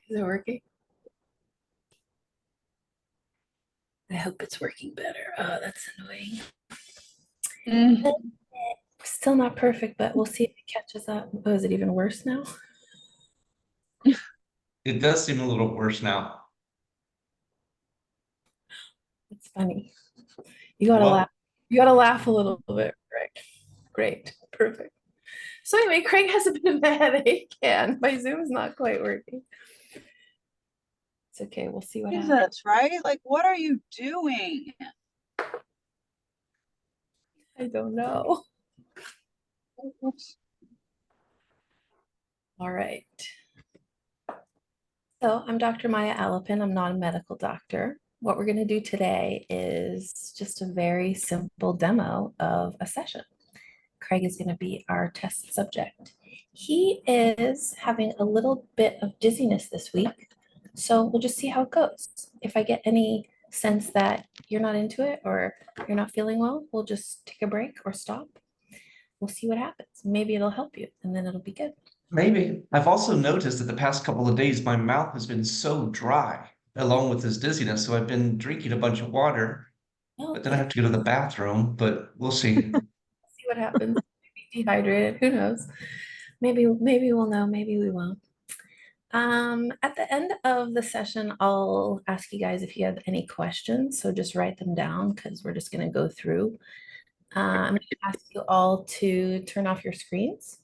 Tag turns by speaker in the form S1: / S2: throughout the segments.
S1: Is it working? I hope it's working better. Oh, that's annoying.
S2: Mm.
S1: Still not perfect, but we'll see if it catches up. Oh, is it even worse now?
S3: It does seem a little worse now.
S1: It's funny. You gotta laugh.
S3: Well,
S1: You gotta laugh a little bit, Rick. Great. Perfect. So anyway, Craig has a bit of a headache and my Zoom's not quite working. It's okay. We'll see what happens.
S2: Jesus, right? Like, what are you doing?
S1: I don't know. All right. So I'm Dr. Maya Alapin. I'm not a medical doctor. What we're going to do today is just a very simple demo of a session. Craig is going to be our test subject. He is having a little bit of dizziness this week, so we'll just see how it goes. If I get any sense that you're not into it or you're not feeling well, we'll just take a break or stop. We'll see what happens. Maybe it'll help you and then it'll be good.
S3: maybe. I've also noticed that the past couple of days, my mouth has been so dry, along with this dizziness. So I've been drinking a bunch of water,
S1: Well,
S3: but then I
S1: yeah,
S3: have to go to the bathroom, but we'll see.
S1: see what happens. Maybe dehydrated, who knows? Maybe we'll know, maybe we won't. At the end of the session, I'll ask you guys if you have any questions. So just write them down because we're just going to go through. I'm going to ask you all to turn off your screens.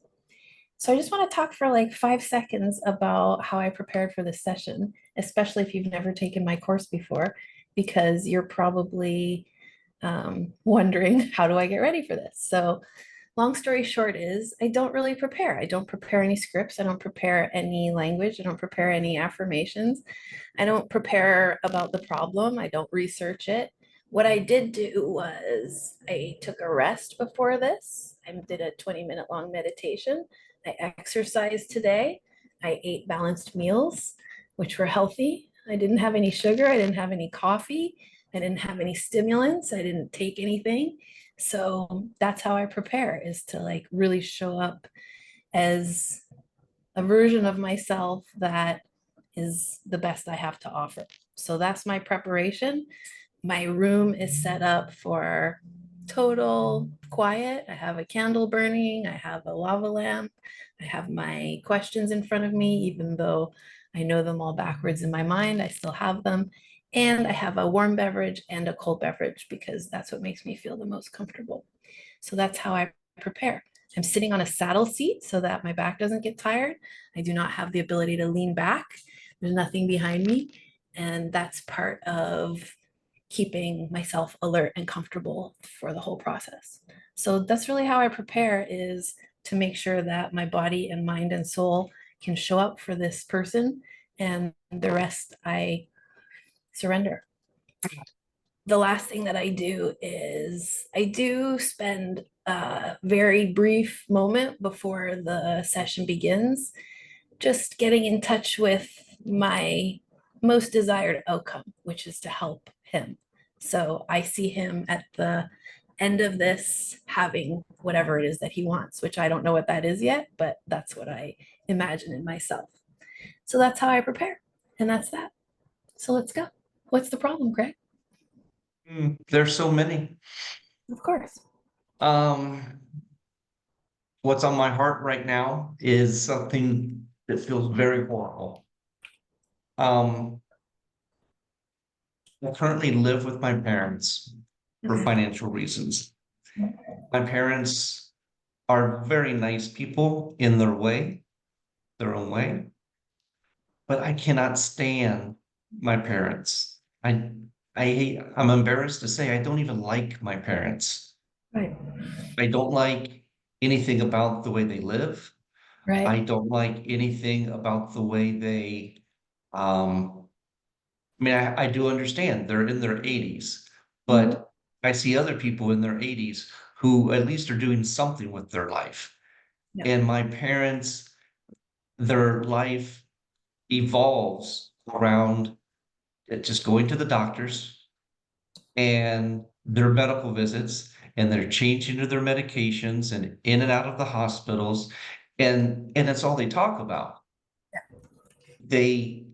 S1: So I just want to talk for like 5 seconds about how I prepared for this session, especially if you've never taken my course before, because you're probably wondering, how do I get ready for this? So long story short is I don't really prepare. I don't prepare any scripts. I don't prepare any language. I don't prepare any affirmations. I don't prepare about the problem. I don't research it. What I did do was I took a rest before this. I did a 20-minute long meditation. I exercised today. I ate balanced meals, which were healthy. I didn't have any sugar. I didn't have any coffee. I didn't have any stimulants. I didn't take anything. So that's how I prepare, is to like really show up as a version of myself that is the best I have to offer. So that's my preparation. My room is set up for total quiet. I have a candle burning. I have a lava lamp. I have my questions in front of me, even though I know them all backwards in my mind, I still have them. And I have a warm beverage and a cold beverage because that's what makes me feel the most comfortable. So that's how I prepare. I'm sitting on a saddle seat so that my back doesn't get tired. I do not have the ability to lean back. There's nothing behind me. And that's part of keeping myself alert and comfortable for the whole process. So that's really how I prepare, is to make sure that my body and mind and soul can show up for this person, and the rest I surrender. The last thing that I do is I do spend a very brief moment before the session begins, just getting in touch with my most desired outcome, which is to help him. So I see him at the end of this having whatever it is that he wants, which I don't know what that is yet, but that's what I imagine in myself. So that's how I prepare. And that's that. So let's go. What's the problem, Greg?
S3: There's so many.
S1: Of course.
S3: Um, what's on my heart right now is something that feels very horrible. Um, I currently live with my parents for financial reasons. My parents are very nice people in their way, their own way, but I cannot stand my parents. I'm embarrassed to say I don't even like my parents.
S1: Right.
S3: I don't like anything about the way they live. I
S1: Right.
S3: don't like anything about the way they, I mean, I do understand they're in their 80s,
S1: Mhm.
S3: but I see other people in their 80s who at least are doing something with their life.
S1: Yeah.
S3: And my parents, their life evolves around just going to the doctors and their medical visits, and they're changing to their medications and in and out of the hospitals. And that's all they talk about. They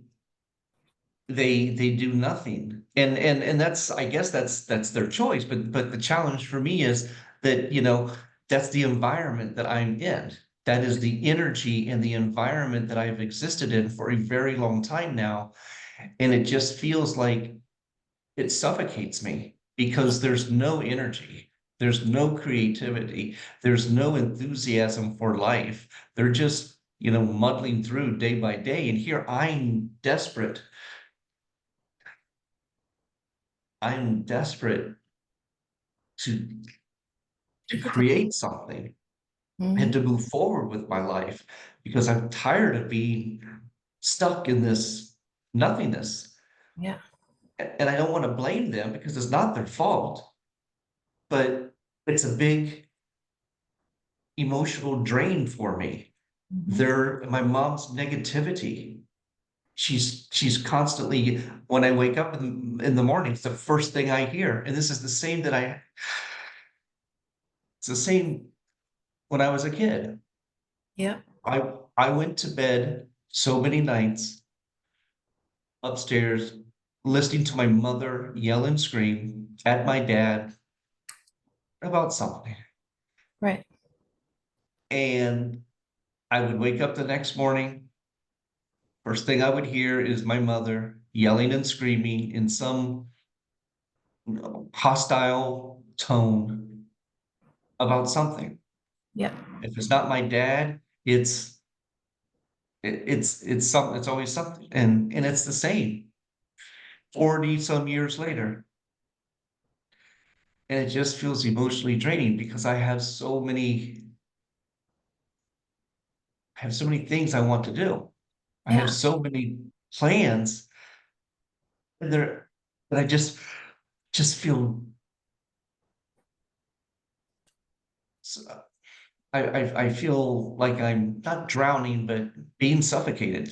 S3: they do nothing. And that's, I guess that's their choice. But the challenge for me is that, that's the environment that I'm in. That is the energy and the environment that I've existed in for a very long time now. And it just feels like it suffocates me because there's no energy, there's no creativity, there's no enthusiasm for life. They're just, muddling through day by day. And here I'm desperate to
S1: Take your time.
S3: create something and
S1: Mhm.
S3: to move forward with my life because I'm tired of being stuck in this nothingness.
S1: Yeah.
S3: And I don't want to blame them because it's not their fault, but it's a big emotional drain for me.
S1: Mhm.
S3: My mom's negativity. She's constantly, when I wake up in the morning, it's the first thing I hear. And this is the same it's the same when I was a kid.
S1: Yeah.
S3: I went to bed so many nights upstairs listening to my mother yell and scream at my dad about something.
S1: Right.
S3: And I would wake up the next morning. First thing I would hear is my mother yelling and screaming in some hostile tone about something.
S1: Yeah.
S3: If it's not my dad, it's always something. And it's the same 40 some years later. And it just feels emotionally draining because I have so many things I want to do. I have
S1: Yeah.
S3: so many plans and they're that I just feel I feel like I'm not drowning, but being suffocated.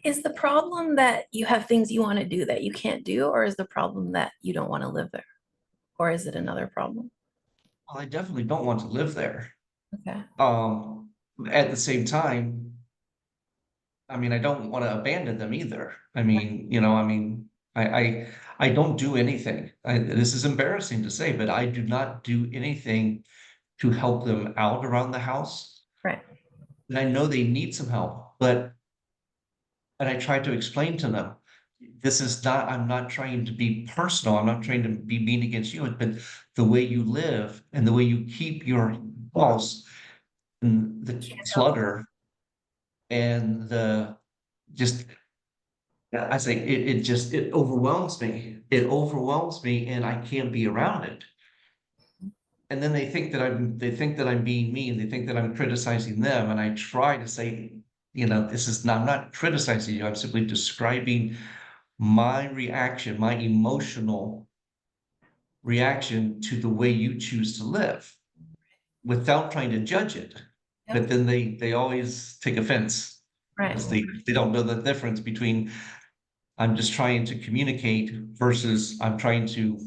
S1: Is the problem that you have things you want to do that you can't do, or is the problem that you don't want to live there? Or is it another problem?
S3: Well, I definitely don't want to live there.
S1: Okay.
S3: Um, at the same time, I mean, I don't want to abandon them either. I don't do anything. This is embarrassing to say, but I do not do anything to help them out around the house.
S1: Right.
S3: And I know they need some help, but and I try to explain to them, I'm not trying to be personal. I'm not trying to be mean against you, but the way you live and the way you keep your house and the
S1: Can't help.
S3: clutter and the just I say it overwhelms me. It overwhelms me and I can't be around it. And then they think that I'm being mean, they think that I'm criticizing them. And I try to say, I'm not criticizing you, I'm simply describing my reaction, my emotional reaction to the way you choose to live without trying to judge it.
S1: Yep.
S3: But then they always take offense
S1: Right.
S3: because they don't know the difference between I'm just trying to communicate versus I'm trying to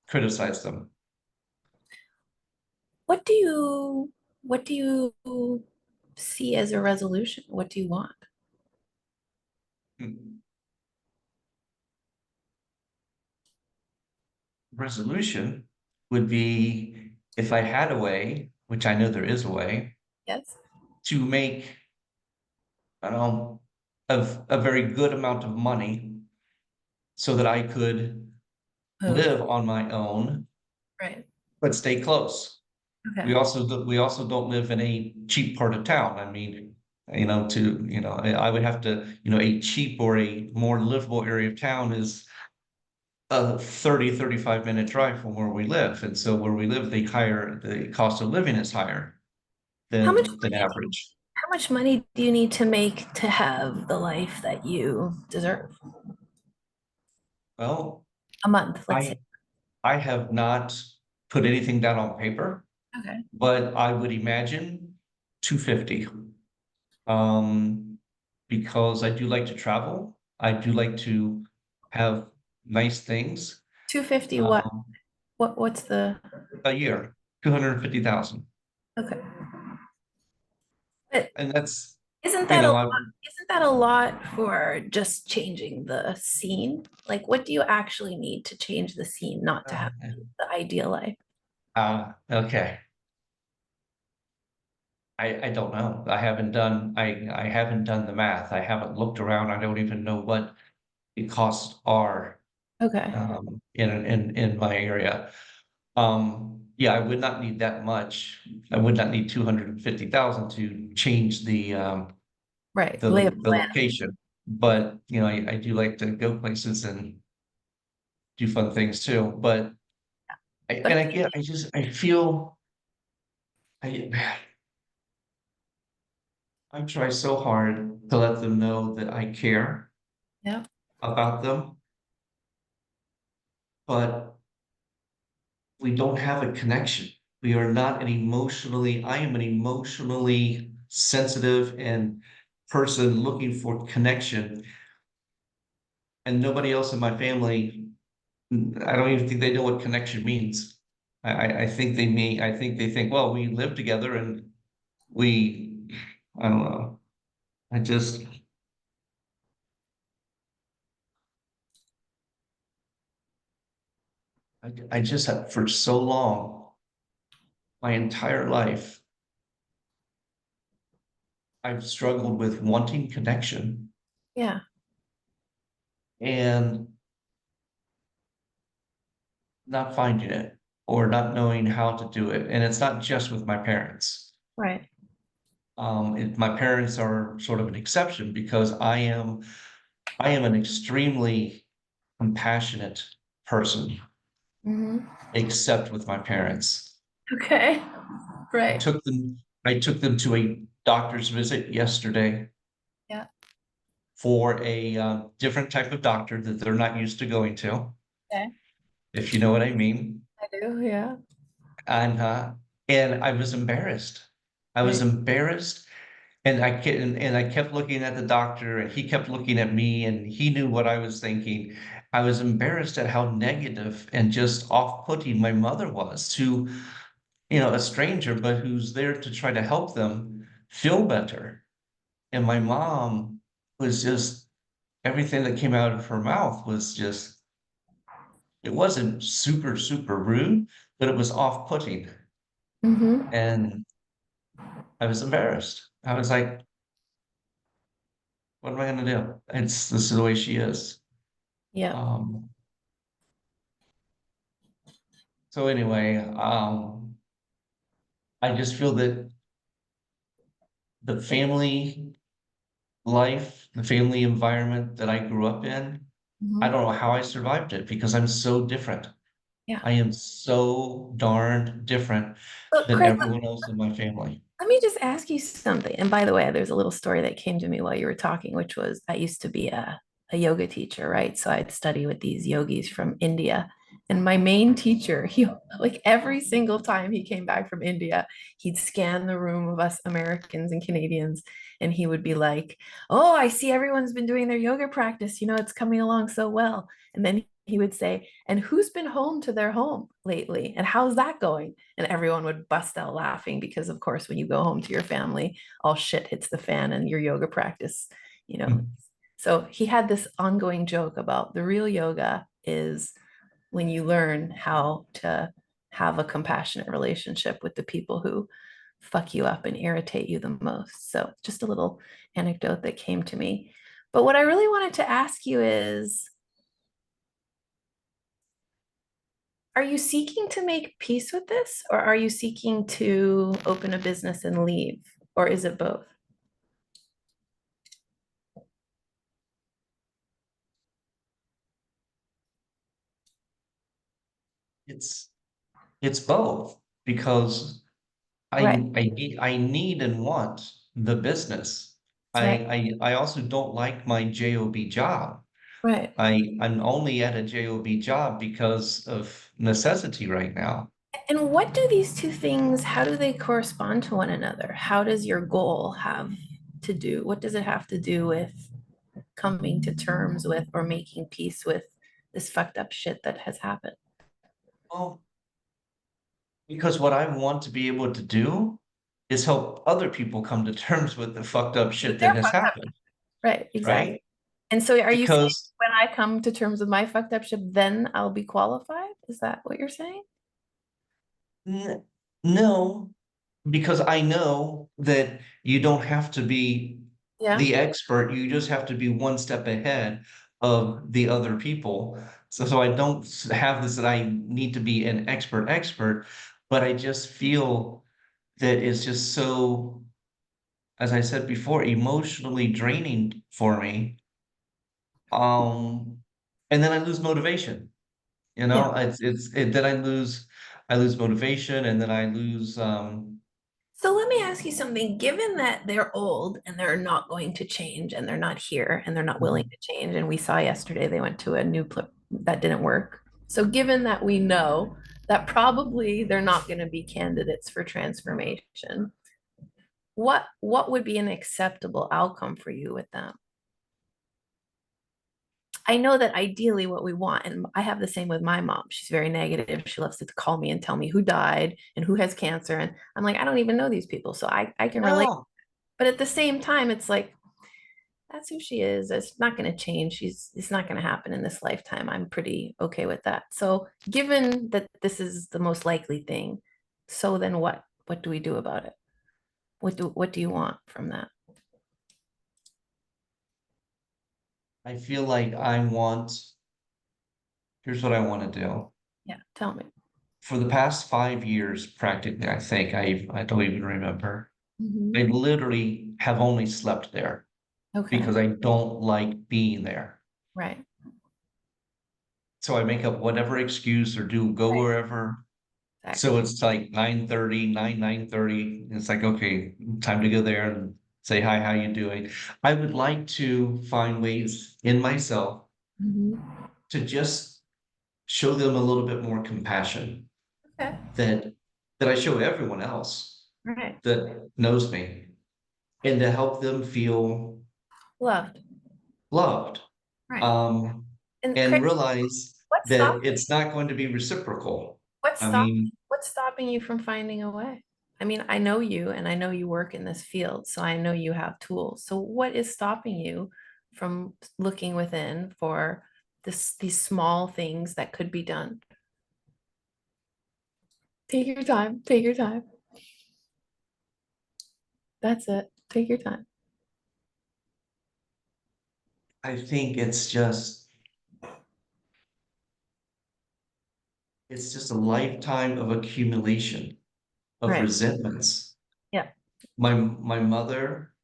S3: criticize them.
S1: What do you see as a resolution? What do you want?
S3: Resolution would be if I had a way, which I know there is a way,
S1: Yes.
S3: to make um, a very good amount of money so that I could
S1: Move.
S3: live on my own,
S1: Right.
S3: but stay close.
S1: Okay.
S3: We also don't live in a cheap part of town. I mean, I would have to, a cheap or a more livable area of town is a 35 minute drive from where we live. And so where we live, the cost of living is higher
S1: How much
S3: than average.
S1: how much money do you need to make to have the life that you deserve?
S3: Well,
S1: A month, let's say.
S3: I I have not put anything down on paper,
S1: Okay.
S3: but I would imagine 250. Because I do like to travel. I do like to have nice things.
S1: 250 what?
S3: Um,
S1: What's the
S3: a year, 250,000.
S1: okay. But
S3: And that's
S1: Isn't
S3: You
S1: that a
S3: know,
S1: lot? Isn't that a lot for just changing the scene? Like, what do you actually need to change the scene, not to have the ideal life?
S3: okay. I don't know. I haven't done the math. I haven't looked around. I don't even know what the costs are
S1: Okay.
S3: in my area. Yeah, I would not need that much. I would not need 250,000 to change
S1: Right. Lay a
S3: the
S1: plan.
S3: location. But you know, I do like to go places and do fun things too. But
S1: But
S3: I feel I I try so hard to let them know that I care
S1: yeah.
S3: about them, but we don't have a connection. We are not I am an emotionally sensitive and person looking for connection. And nobody else in my family, I don't even think they know what connection means. I think they think, well, we live together and we, I don't know. I just, I just have for so long, my entire life, I've struggled with wanting connection
S1: Yeah.
S3: and not finding it or not knowing how to do it. And it's not just with my parents.
S1: Right.
S3: My parents are sort of an exception because I am an extremely compassionate person,
S1: Hmm.
S3: except with my parents.
S1: Okay.
S3: I
S1: Right.
S3: took them, I took them to a doctor's visit yesterday
S1: Yeah.
S3: for a different type of doctor that they're not used to going to,
S1: Okay.
S3: if you know what I mean.
S1: I do. Yeah.
S3: And and I was embarrassed. I was
S1: Right.
S3: embarrassed, and I kept looking at the doctor, and he kept looking at me, and he knew what I was thinking. I was embarrassed at how negative and just off-putting my mother was to, you know, a stranger, but who's there to try to help them feel better. And my mom was just everything that came out of her mouth was just it wasn't super, super rude, but it was off-putting.
S1: Hmm.
S3: And I was embarrassed. I was like, what am I gonna do? This is the way she is.
S1: Yeah.
S3: Um, so anyway, I just feel that the family life, the family environment that I grew up in, I
S1: Hmm.
S3: don't know how I survived it because I'm so different.
S1: Yeah.
S3: I am so darn different
S1: So,
S3: than
S1: Chris,
S3: everyone else in my family.
S1: let me just ask you something. And by the way, there's a little story that came to me while you were talking, which was I used to be a yoga teacher, right? So I'd study with these yogis from India. And my main teacher, he like every single time he came back from India, he'd scan the room of us Americans and Canadians, and he would be like, "Oh, I see everyone's been doing their yoga practice. You know, it's coming along so well." And then he would say, "And who's been home to their home lately? And how's that going?" And everyone would bust out laughing because, of course, when you go home to your family, all shit hits the fan and your yoga practice, you know. So he had this ongoing joke about the real yoga is when you learn how to have a compassionate relationship with the people who fuck you up and irritate you the most. So just a little anecdote that came to me. But what I really wanted to ask you is, are you seeking to make peace with this, or are you seeking to open a business and leave, or is it both?
S3: It's it's both because
S1: Right,
S3: I need and want the business.
S1: right,
S3: I also don't like my job job.
S1: right.
S3: I'm only at a job job because of necessity right now.
S1: And what do these two things, how do they correspond to one another? How does your goal have to do, what does it have to do with coming to terms with or making peace with this fucked up shit that has happened?
S3: Well, because what I want to be able to do is help other people come to terms with the fucked up shit that
S1: They're
S3: has
S1: fucked up.
S3: happened,
S1: Right, exactly.
S3: right?
S1: And so are you saying
S3: Because
S1: when I come to terms with my fucked up shit, then I'll be qualified? Is that what you're saying?
S3: no, because I know that you don't have to be
S1: Yeah.
S3: the expert, you just have to be one step ahead of the other people. So I don't have this that I need to be an expert, but I just feel that it's just so, as I said before, emotionally draining for me. Um, and then I lose motivation. You
S1: Yeah.
S3: know, then I lose motivation, and then I lose
S1: So let me ask you something. Given that they're old and they're not going to change and they're not here and they're not willing to change, and we saw yesterday they went to a new that didn't work. So given that we know that probably they're not going to be candidates for transformation, what would be an acceptable outcome for you with them? I know that ideally what we want, and I have the same with my mom. She's very negative. She loves to call me and tell me who died and who has cancer. And I'm like, I don't even know these people. So I can relate.
S3: no.
S1: But at the same time, it's like, that's who she is. It's not going to change. It's not going to happen in this lifetime. I'm pretty okay with that. So given that this is the most likely thing, so then what do we do about it? What do you want from that?
S3: I feel like here's what I want to do.
S1: Yeah, tell me.
S3: For the past 5 years, practically, I think I don't even remember. I
S1: Mhm.
S3: literally have only slept there
S1: Okay,
S3: because I don't like being there.
S1: right.
S3: So I make up whatever excuse or go
S1: Right,
S3: wherever. So
S1: exactly.
S3: it's like 9:30, 9:30. It's like, okay, time to go there and say hi, how you doing? I would like to find ways in myself
S1: Mhm.
S3: to just show them a little bit more compassion
S1: Okay,
S3: that I show everyone else
S1: right.
S3: that knows me, and to help them feel
S1: Loved.
S3: loved,
S1: Right.
S3: um,
S1: And
S3: and
S1: Craig,
S3: realize
S1: what's
S3: that
S1: stopping
S3: it's not going to be reciprocal.
S1: what's
S3: I
S1: stopping
S3: mean,
S1: what's stopping you from finding a way? I mean, I know you and I know you work in this field, so I know you have tools. So what is stopping you from looking within for these small things that could be done? Take your time. Take your time. That's it. Take your time.
S3: I think it's just a lifetime of accumulation of
S1: Right.
S3: resentments.
S1: Yeah.
S3: My mother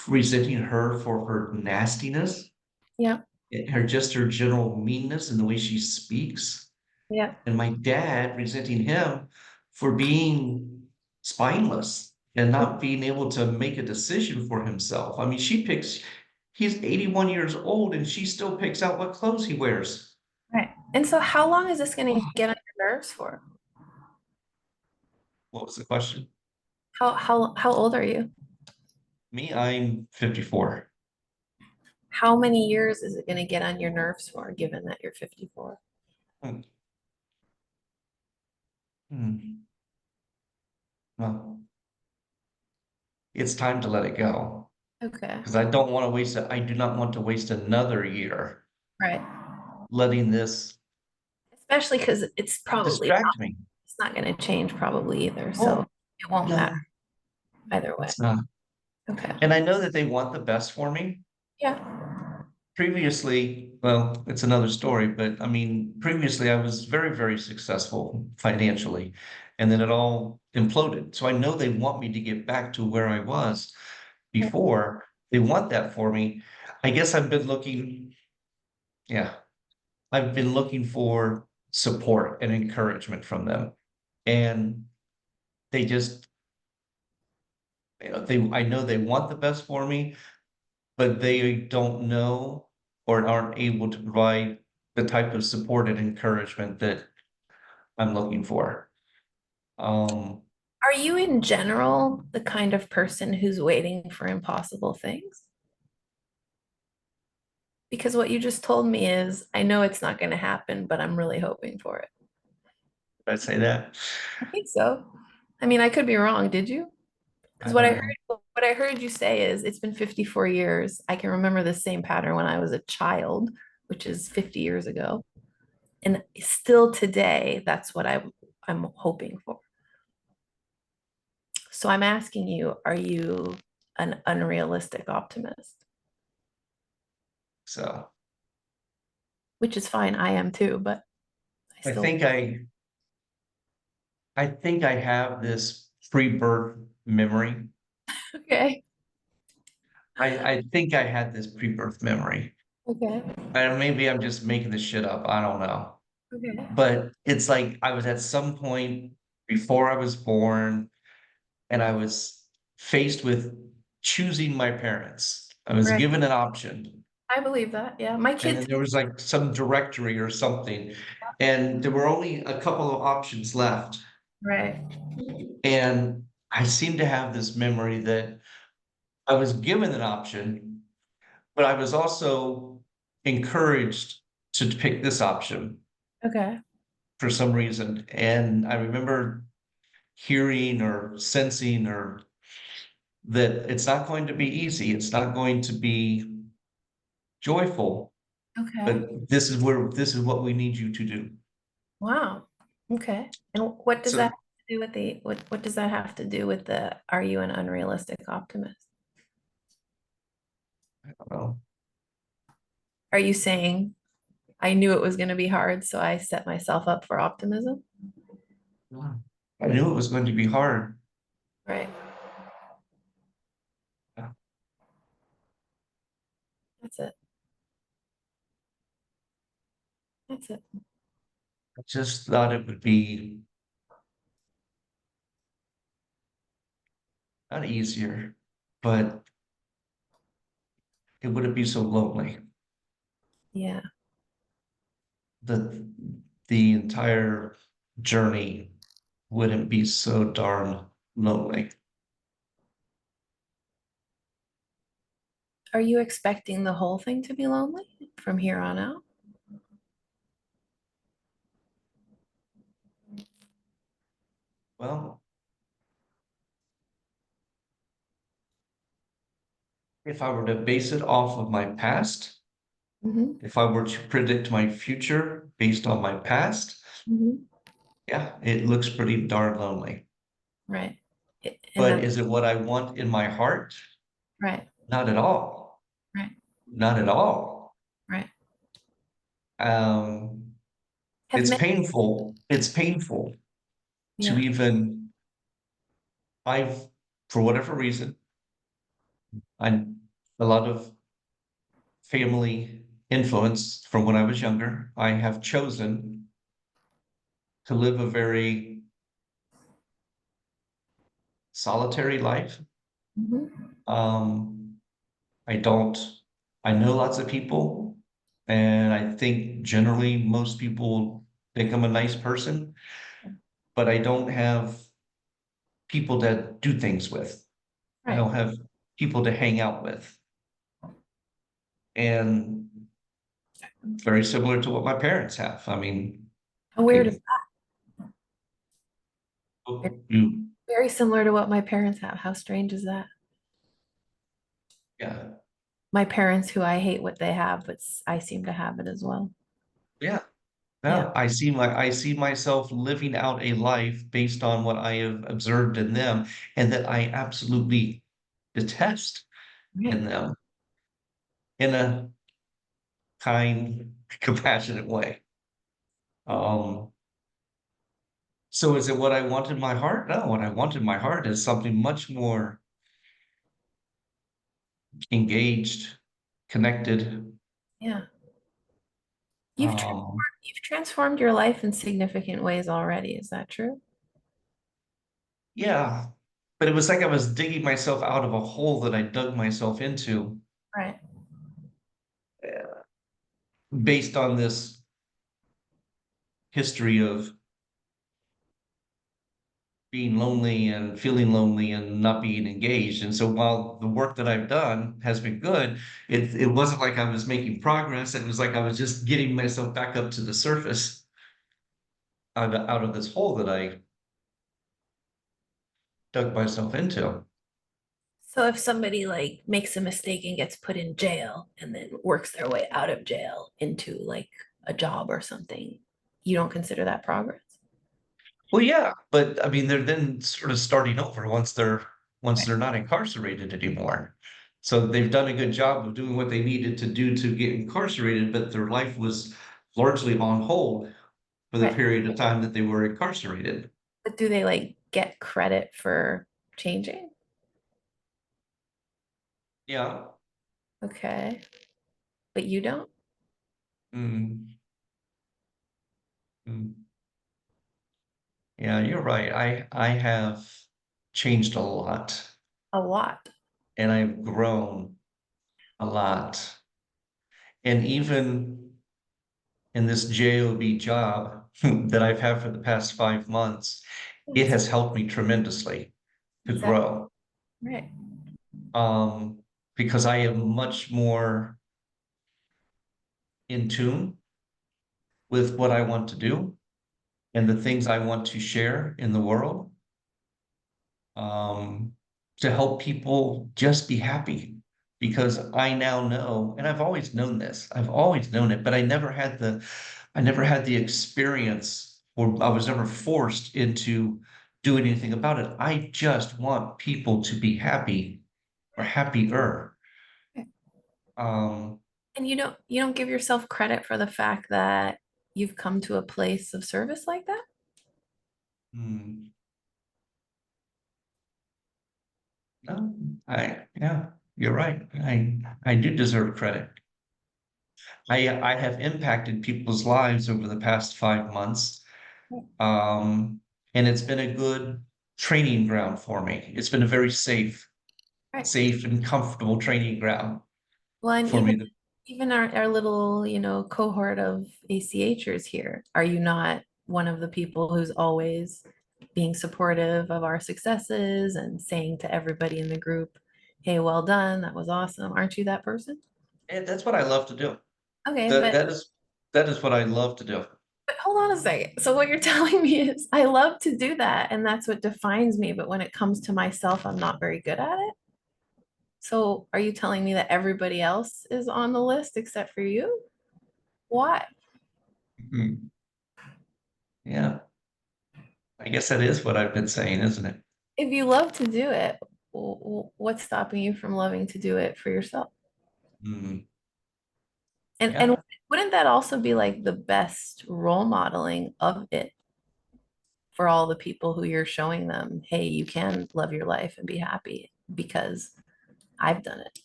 S3: resenting her for her nastiness,
S1: Yeah.
S3: her general meanness and the way she speaks,
S1: Yeah.
S3: and my dad resenting him for being spineless and not being able to make a decision for himself. I mean, he's 81 years old and she still picks out what clothes he wears.
S1: Right. And so how long is this going to get on your nerves for?
S3: What was the question?
S1: How old are you?
S3: Me, I'm 54.
S1: How many years is it going to get on your nerves for, given that you're 54?
S3: Hmm. Hmm. Well, it's time to let it go
S1: Okay.
S3: because I don't want to waste it. I do not want to waste another year
S1: Right.
S3: letting this
S1: Especially because
S3: distract me.
S1: it's not going to change probably either. So
S3: Oh,
S1: it won't
S3: no,
S1: matter either way.
S3: it's not.
S1: Okay.
S3: And I know that they want the best for me.
S1: Yeah.
S3: Previously, well, it's another story, but I mean, previously I was very, very successful financially, and then it all imploded. So I know they want me to get back to where I was before. They want that for me. I guess yeah, I've been looking for support and encouragement from them. And they just, I know they want the best for me, but they don't know or aren't able to provide the type of support and encouragement that I'm looking for. Um,
S1: Are you in general the kind of person who's waiting for impossible things? Because what you just told me is, I know it's not going to happen, but I'm really hoping for it.
S3: did I say that?
S1: I think so. I mean, I could be wrong. Did you? Because
S3: I don't know.
S1: what I heard you say is it's been 54 years. I can remember the same pattern when I was a child, which is 50 years ago. And still today, that's what I'm hoping for. So I'm asking you, are you an unrealistic optimist?
S3: So
S1: Which is fine. I am too, but I
S3: I
S1: still
S3: think I have this pre-birth memory.
S1: okay.
S3: I think I had this pre-birth memory.
S1: Okay.
S3: And maybe I'm just making this shit up. I don't know.
S1: Okay.
S3: But it's like I was at some point before I was born, and I was faced with choosing my parents. I was
S1: Right.
S3: given an option,
S1: I believe that. Yeah. My
S3: and
S1: kids.
S3: then there was like some directory or something, and there were only a couple of options left.
S1: Right.
S3: And I seem to have this memory that I was given an option, but I was also encouraged to pick this option
S1: Okay.
S3: for some reason. And I remember hearing or sensing or that it's not going to be easy. It's not going to be joyful,
S1: Okay.
S3: but this is what we need you to do.
S1: Wow. Okay. And what does that
S3: So
S1: have to do with what does that have to do with the are you an unrealistic optimist?
S3: I don't know.
S1: Are you saying I knew it was going to be hard, so I set myself up for optimism?
S3: I knew it was going to be hard.
S1: Right. That's it. That's it.
S3: I just thought it would be not easier, but it wouldn't be so lonely.
S1: Yeah.
S3: The the entire journey wouldn't be so darn lonely.
S1: Are you expecting the whole thing to be lonely from here on out?
S3: Well, if I were to base it off of my past,
S1: Hmm.
S3: if I were to predict my future based on my past,
S1: Hmm.
S3: yeah, it looks pretty darn lonely.
S1: Right. And
S3: But
S1: that's
S3: is it what I want in my heart?
S1: right.
S3: Not at all.
S1: Right.
S3: Not at all.
S1: Right.
S3: Um,
S1: Have
S3: it's
S1: many,
S3: painful. It's painful to
S1: yeah.
S3: even, I've, for whatever reason, I'm a lot of family influence from when I was younger. I have chosen to live a very solitary life.
S1: Hmm.
S3: Um, I don't, I know lots of people, and I think generally most people think I'm a nice person, but I don't have people to do things with. I
S1: Right.
S3: don't have people to hang out with. And very similar to what my parents have. I mean,
S1: How weird is
S3: they,
S1: that?
S3: you,
S1: Very similar to what my parents have. How strange is that?
S3: yeah,
S1: My parents, who I hate what they have, but I seem to have it as well.
S3: yeah.
S1: Yeah.
S3: No, I see myself living out a life based on what I have observed in them and that I absolutely detest in
S1: Right.
S3: them in a kind, compassionate way. Um, so is it what I want in my heart? No, what I want in my heart is something much more engaged, connected.
S1: Yeah. You've
S3: Um,
S1: transformed your life in significant ways already. Is that true?
S3: yeah, but it was like I was digging myself out of a hole that I dug myself into
S1: Right.
S3: based on this history of being lonely and feeling lonely and not being engaged. And so while the work that I've done has been good, it wasn't like I was making progress. It was like I was just getting myself back up to the surface out of this hole that I dug myself into.
S1: So if somebody like makes a mistake and gets put in jail and then works their way out of jail into like a job or something, you don't consider that progress?
S3: Well, yeah, but I mean, they're then sort of starting over once
S1: Right.
S3: they're not incarcerated anymore. So they've done a good job of doing what they needed to do to get incarcerated, but their life was largely on hold for the
S1: Right.
S3: period of time that they were incarcerated.
S1: But do they like get credit for changing?
S3: Yeah.
S1: Okay. But you don't?
S3: Mm, mm. Yeah, you're right. I have changed a lot
S1: A lot.
S3: and I've grown a lot. And even in this JOB job that I've had for the past 5 months, it
S1: Yes,
S3: has helped me tremendously to
S1: exactly.
S3: grow.
S1: Right.
S3: Um, because I am much more in tune with what I want to do and the things I want to share in the world. Um, to help people just be happy. Because I now know, and I've always known this, I've always known it, but I never had the experience, or I was never forced into doing anything about it. I just want people to be happy or happier. Um,
S1: And you don't give yourself credit for the fact that you've come to a place of service like that?
S3: hmm, no, yeah, you're right. I do deserve credit. I have impacted people's lives over the past 5 months. Um, and it's been a good training ground for me. It's been a very
S1: Right.
S3: safe and comfortable training ground
S1: Well, and
S3: for
S1: even
S3: me to,
S1: even our little, cohort of ACHers here, are you not one of the people who's always being supportive of our successes and saying to everybody in the group, hey, well done, that was awesome. Aren't you that person?
S3: and that's what I love to do.
S1: Okay,
S3: That
S1: but
S3: that is what I love to do.
S1: hold on a second. So what you're telling me is I love to do that and that's what defines me, but when it comes to myself, I'm not very good at it. So are you telling me that everybody else is on the list except for you? Why?
S3: Mhm. Yeah, I guess that is what I've been saying, isn't it?
S1: If you love to do it, what's stopping you from loving to do it for yourself?
S3: Mm,
S1: And
S3: yeah,
S1: wouldn't that also be like the best role modeling of it for all the people who you're showing them, hey, you can love your life and be happy because I've done it.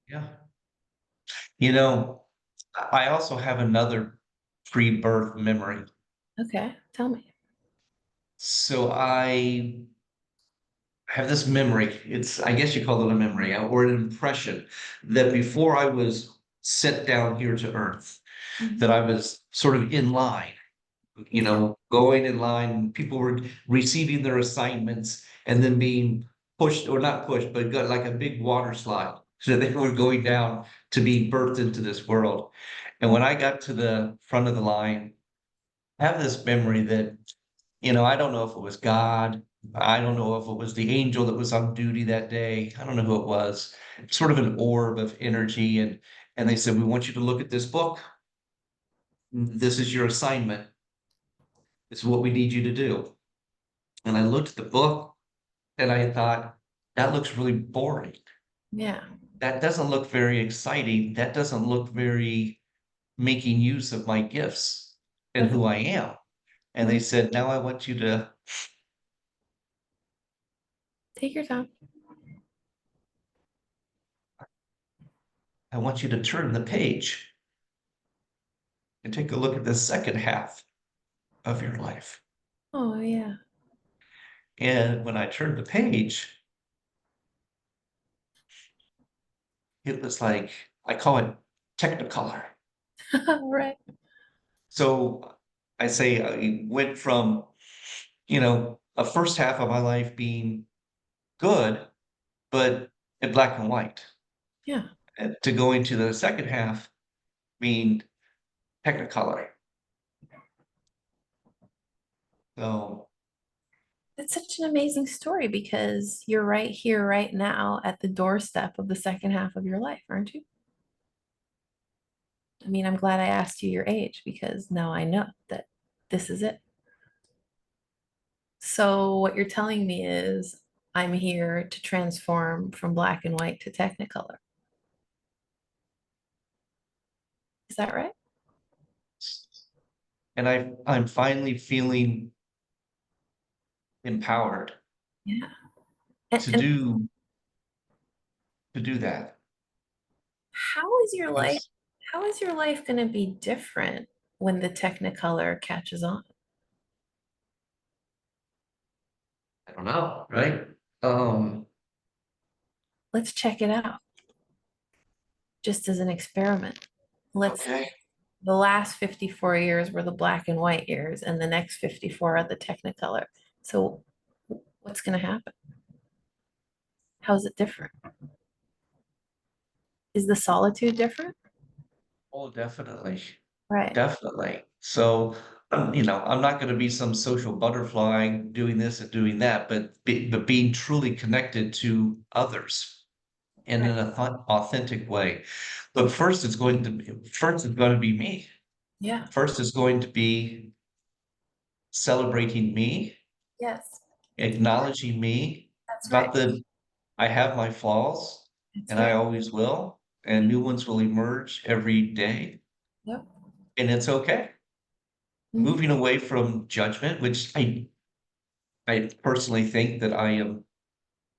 S3: yeah. You know, I also have another pre-birth memory.
S1: Okay, tell me.
S3: So I have this memory. It's, I guess you call it a memory or an impression that before I was sent down here to Earth, that
S1: Mhm.
S3: I was sort of in line,
S1: Okay.
S3: going in line. People were receiving their assignments and then being pushed or not pushed, but got like a big water slide. So they were going down to be birthed into this world. And when I got to the front of the line, I have this memory that I don't know if it was God. I don't know if it was the angel that was on duty that day. I don't know who it was. Sort of an orb of energy. And they said, we want you to look at this book. This is your assignment. This is what we need you to do. And I looked at the book and I thought, that looks really boring.
S1: Yeah.
S3: That doesn't look very exciting. That doesn't look very making use of my gifts and
S1: Okay.
S3: who I am. And they
S1: Mhm.
S3: said, now
S1: Take your time.
S3: I want you to turn the page and take a look at the second half of your life.
S1: Oh, yeah.
S3: And when I turned the page, it was like, I call it Technicolor.
S1: Right.
S3: So I say I went from, a first half of my life being good, but in black and white,
S1: Yeah.
S3: to going to the second half being Technicolor. So
S1: It's such an amazing story because you're right here, right now, at the doorstep of the second half of your life, aren't you? I mean, I'm glad I asked you your age because now I know that this is it. So, what you're telling me is I'm here to transform from black and white to Technicolor. Is that right?
S3: And I'm finally feeling empowered
S1: Yeah. And,
S3: to
S1: and
S3: do that.
S1: how is your life?
S3: It's,
S1: How is your life going to be different when the Technicolor catches on?
S3: I don't know, right?
S1: Let's check it out just as an experiment. Let's
S3: Okay.
S1: The last 54 years were the black and white years, and the next 54 are the Technicolor. So, what's going to happen? How's it different? Is the solitude different?
S3: Oh, definitely.
S1: Right.
S3: Definitely. So, I'm not going to be some social butterfly doing this and doing that, but being truly connected to others in
S1: Right.
S3: an authentic way. But first it's going to be me.
S1: Yeah.
S3: First is going to be celebrating me,
S1: Yes.
S3: acknowledging me,
S1: That's right.
S3: not that I have my flaws,
S1: That's
S3: and I
S1: right.
S3: always will, and new ones will emerge every day,
S1: Yep.
S3: and it's okay.
S1: Mhm.
S3: Moving away from judgment, which I personally think that I am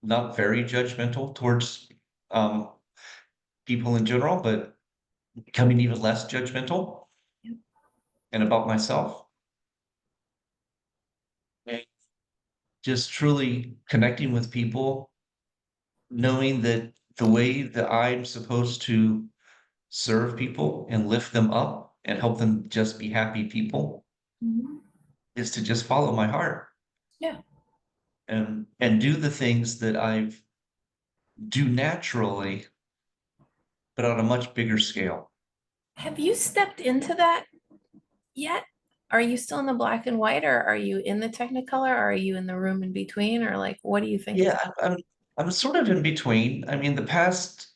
S3: not very judgmental towards um, people in general, but becoming even less judgmental
S1: Yep.
S3: and about myself. And just truly connecting with people, knowing that the way that I'm supposed to serve people and lift them up and help them just be happy people
S1: Mhm.
S3: is to just follow my heart
S1: Yeah.
S3: and do the things that I do naturally, but on a much bigger scale.
S1: Have you stepped into that yet? Are you still in the black and white, or are you in the Technicolor? Or are you in the room in between? Or like, what do you think is
S3: Yeah, I'm sort of in between. I mean, the past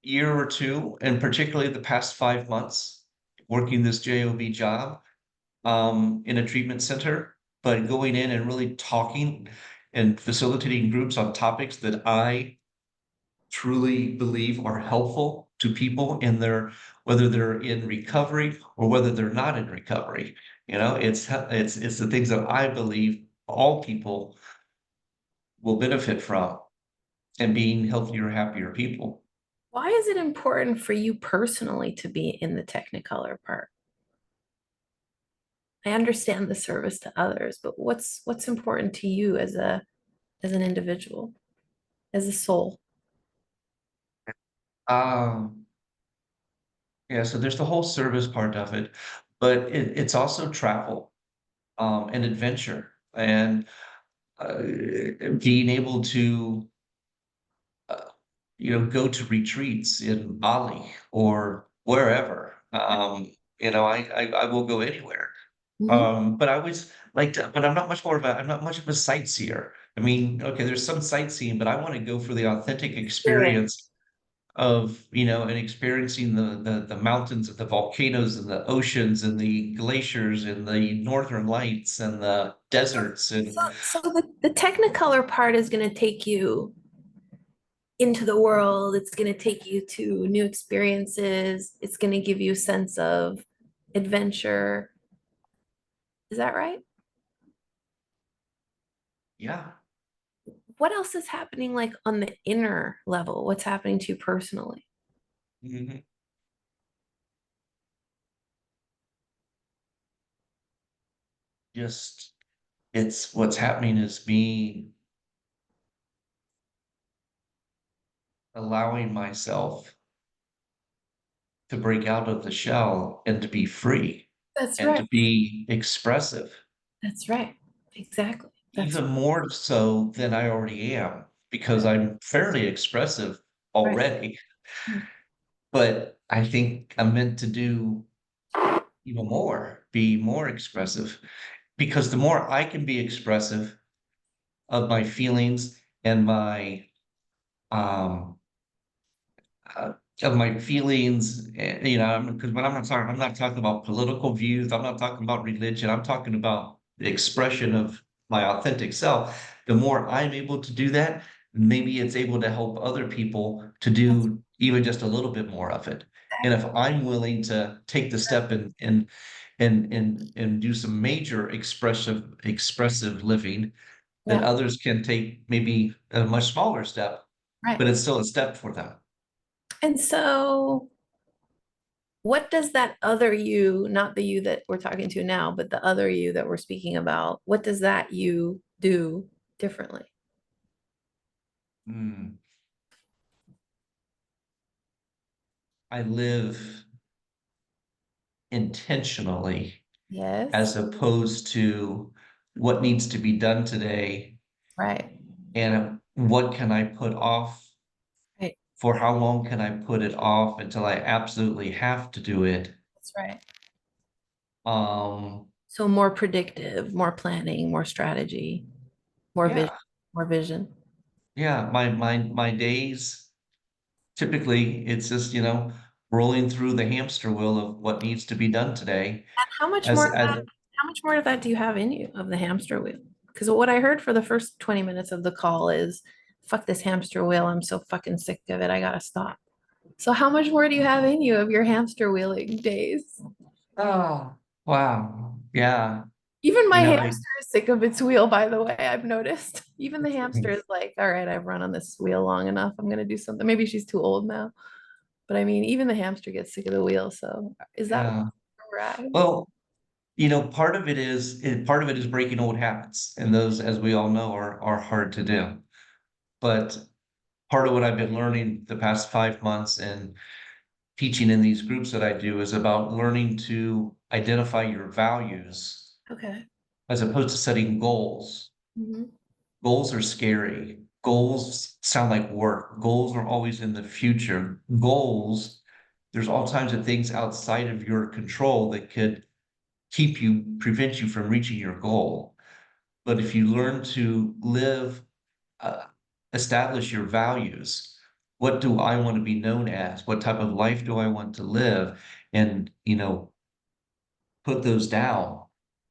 S3: year or two, and particularly the past 5 months, working this job job in a treatment center, but going in and really talking and facilitating groups on topics that I truly believe are helpful to people in their whether they're in recovery or whether they're not in recovery. It's the things that I believe all people will benefit from and being healthier, happier people.
S1: why is it important for you personally to be in the Technicolor part? I understand the service to others, but what's important to you as an individual, as a soul?
S3: Um, yeah, so there's the whole service part of it, but it's also travel and adventure and uh, being able to uh, go to retreats in Bali or wherever. I will go anywhere.
S1: Mhm.
S3: But I always like to, but I'm not much of a sightseer. I mean, okay, there's some sightseeing, but I want to go for the authentic
S1: Experience.
S3: experience of, and experiencing the mountains and the volcanoes and the oceans and the glaciers and the northern lights and the deserts and
S1: So the Technicolor part is going to take you into the world. It's going to take you to new experiences. It's going to give you a sense of adventure. Is that right?
S3: yeah.
S1: What else is happening like on the inner level? What's happening to you personally?
S3: Mhm. Just it's what's happening is me allowing myself to break out of the shell and to be free
S1: That's
S3: and to
S1: right.
S3: be expressive,
S1: That's right. Exactly. That's
S3: even more so than I already am, because
S1: right.
S3: I'm fairly expressive
S1: Right.
S3: already. But I think I'm meant to do even more, be more expressive. because the more I can be expressive of my feelings and my um of my feelings, you know, because when I'm not talking about political views, I'm not talking about religion, I'm talking about the expression of my authentic self. The more I'm able to do that, maybe it's able to help other people to
S1: That's
S3: do even just a little bit more of it. And if I'm willing to take the step and do some major expressive living, then
S1: yeah,
S3: others can take maybe a much smaller step,
S1: right.
S3: but it's still a step for them.
S1: And so what does that other you, not the you that we're talking to now, but the other you that we're speaking about, what does that you do differently?
S3: Hmm. I live intentionally
S1: Yes,
S3: as opposed to what needs to be done today
S1: right,
S3: and what can I put off,
S1: right.
S3: for how long can I put it off until I absolutely have to do it.
S1: That's right.
S3: Um,
S1: So more predictive, more planning, more strategy, more vision,
S3: yeah,
S1: more vision.
S3: yeah. My days typically it's just, you know, rolling through the hamster wheel of what needs to be done today.
S1: And how much more
S3: As
S1: of that, how much more of that do you have in you of the hamster wheel? Because what I heard for the first 20 minutes of the call is fuck this hamster wheel. I'm so fucking sick of it. I gotta stop. So how much more do you have in you of your hamster wheeling days?
S3: oh wow. Yeah.
S1: Even my
S3: You know,
S1: hamster is sick of its wheel, by the way, I've noticed. Even the hamster is like, all right, I've run on this wheel long enough. I'm gonna do something. Maybe she's too old now. But I mean, even the hamster gets sick of the wheel. So is that
S3: yeah.
S1: where we're at?
S3: Well, you know, part of it is breaking old habits, and those, as we all know, are hard to do. But part of what I've been learning the past 5 months and teaching in these groups that I do is about learning to identify your values
S1: Okay.
S3: as opposed to setting goals.
S1: Mhm.
S3: Goals are scary. Goals sound like work. Goals are always in the future. Goals, there's all kinds of things outside of your control that could prevent you from reaching your goal. But if you learn to uh, establish your values, what do I want to be known as? What type of life do I want to live? And, you know, put those down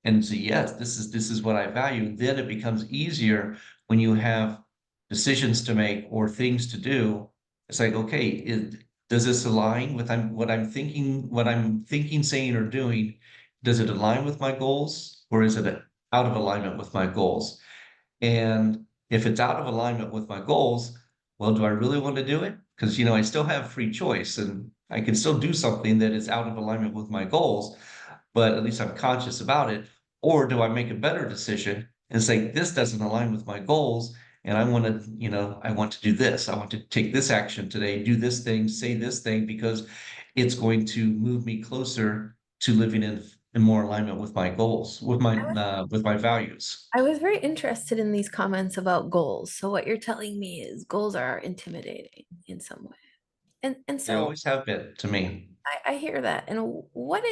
S3: and say, yes, this is what I value. Then it becomes easier when you have decisions to make or things to do. It's like, okay, does this align with what I'm thinking, saying, or doing? Does it align with my goals, or is it out of alignment with my goals? And if it's out of alignment with my goals, well, do I really want to do it? Because, you know, I still have free choice and I can still do something that is out of alignment with my goals, but at least I'm conscious about it. Or do I make a better decision and say, this doesn't align with my goals? And I want to, you know, I want to do this. I want to take this action today, do this thing, say this thing, because it's going to move me closer to living in more alignment with my goals, with my values.
S1: I was very interested in these comments about goals. So what you're telling me is goals are intimidating in some way. And
S3: They
S1: so
S3: always have been to me.
S1: I hear that. And what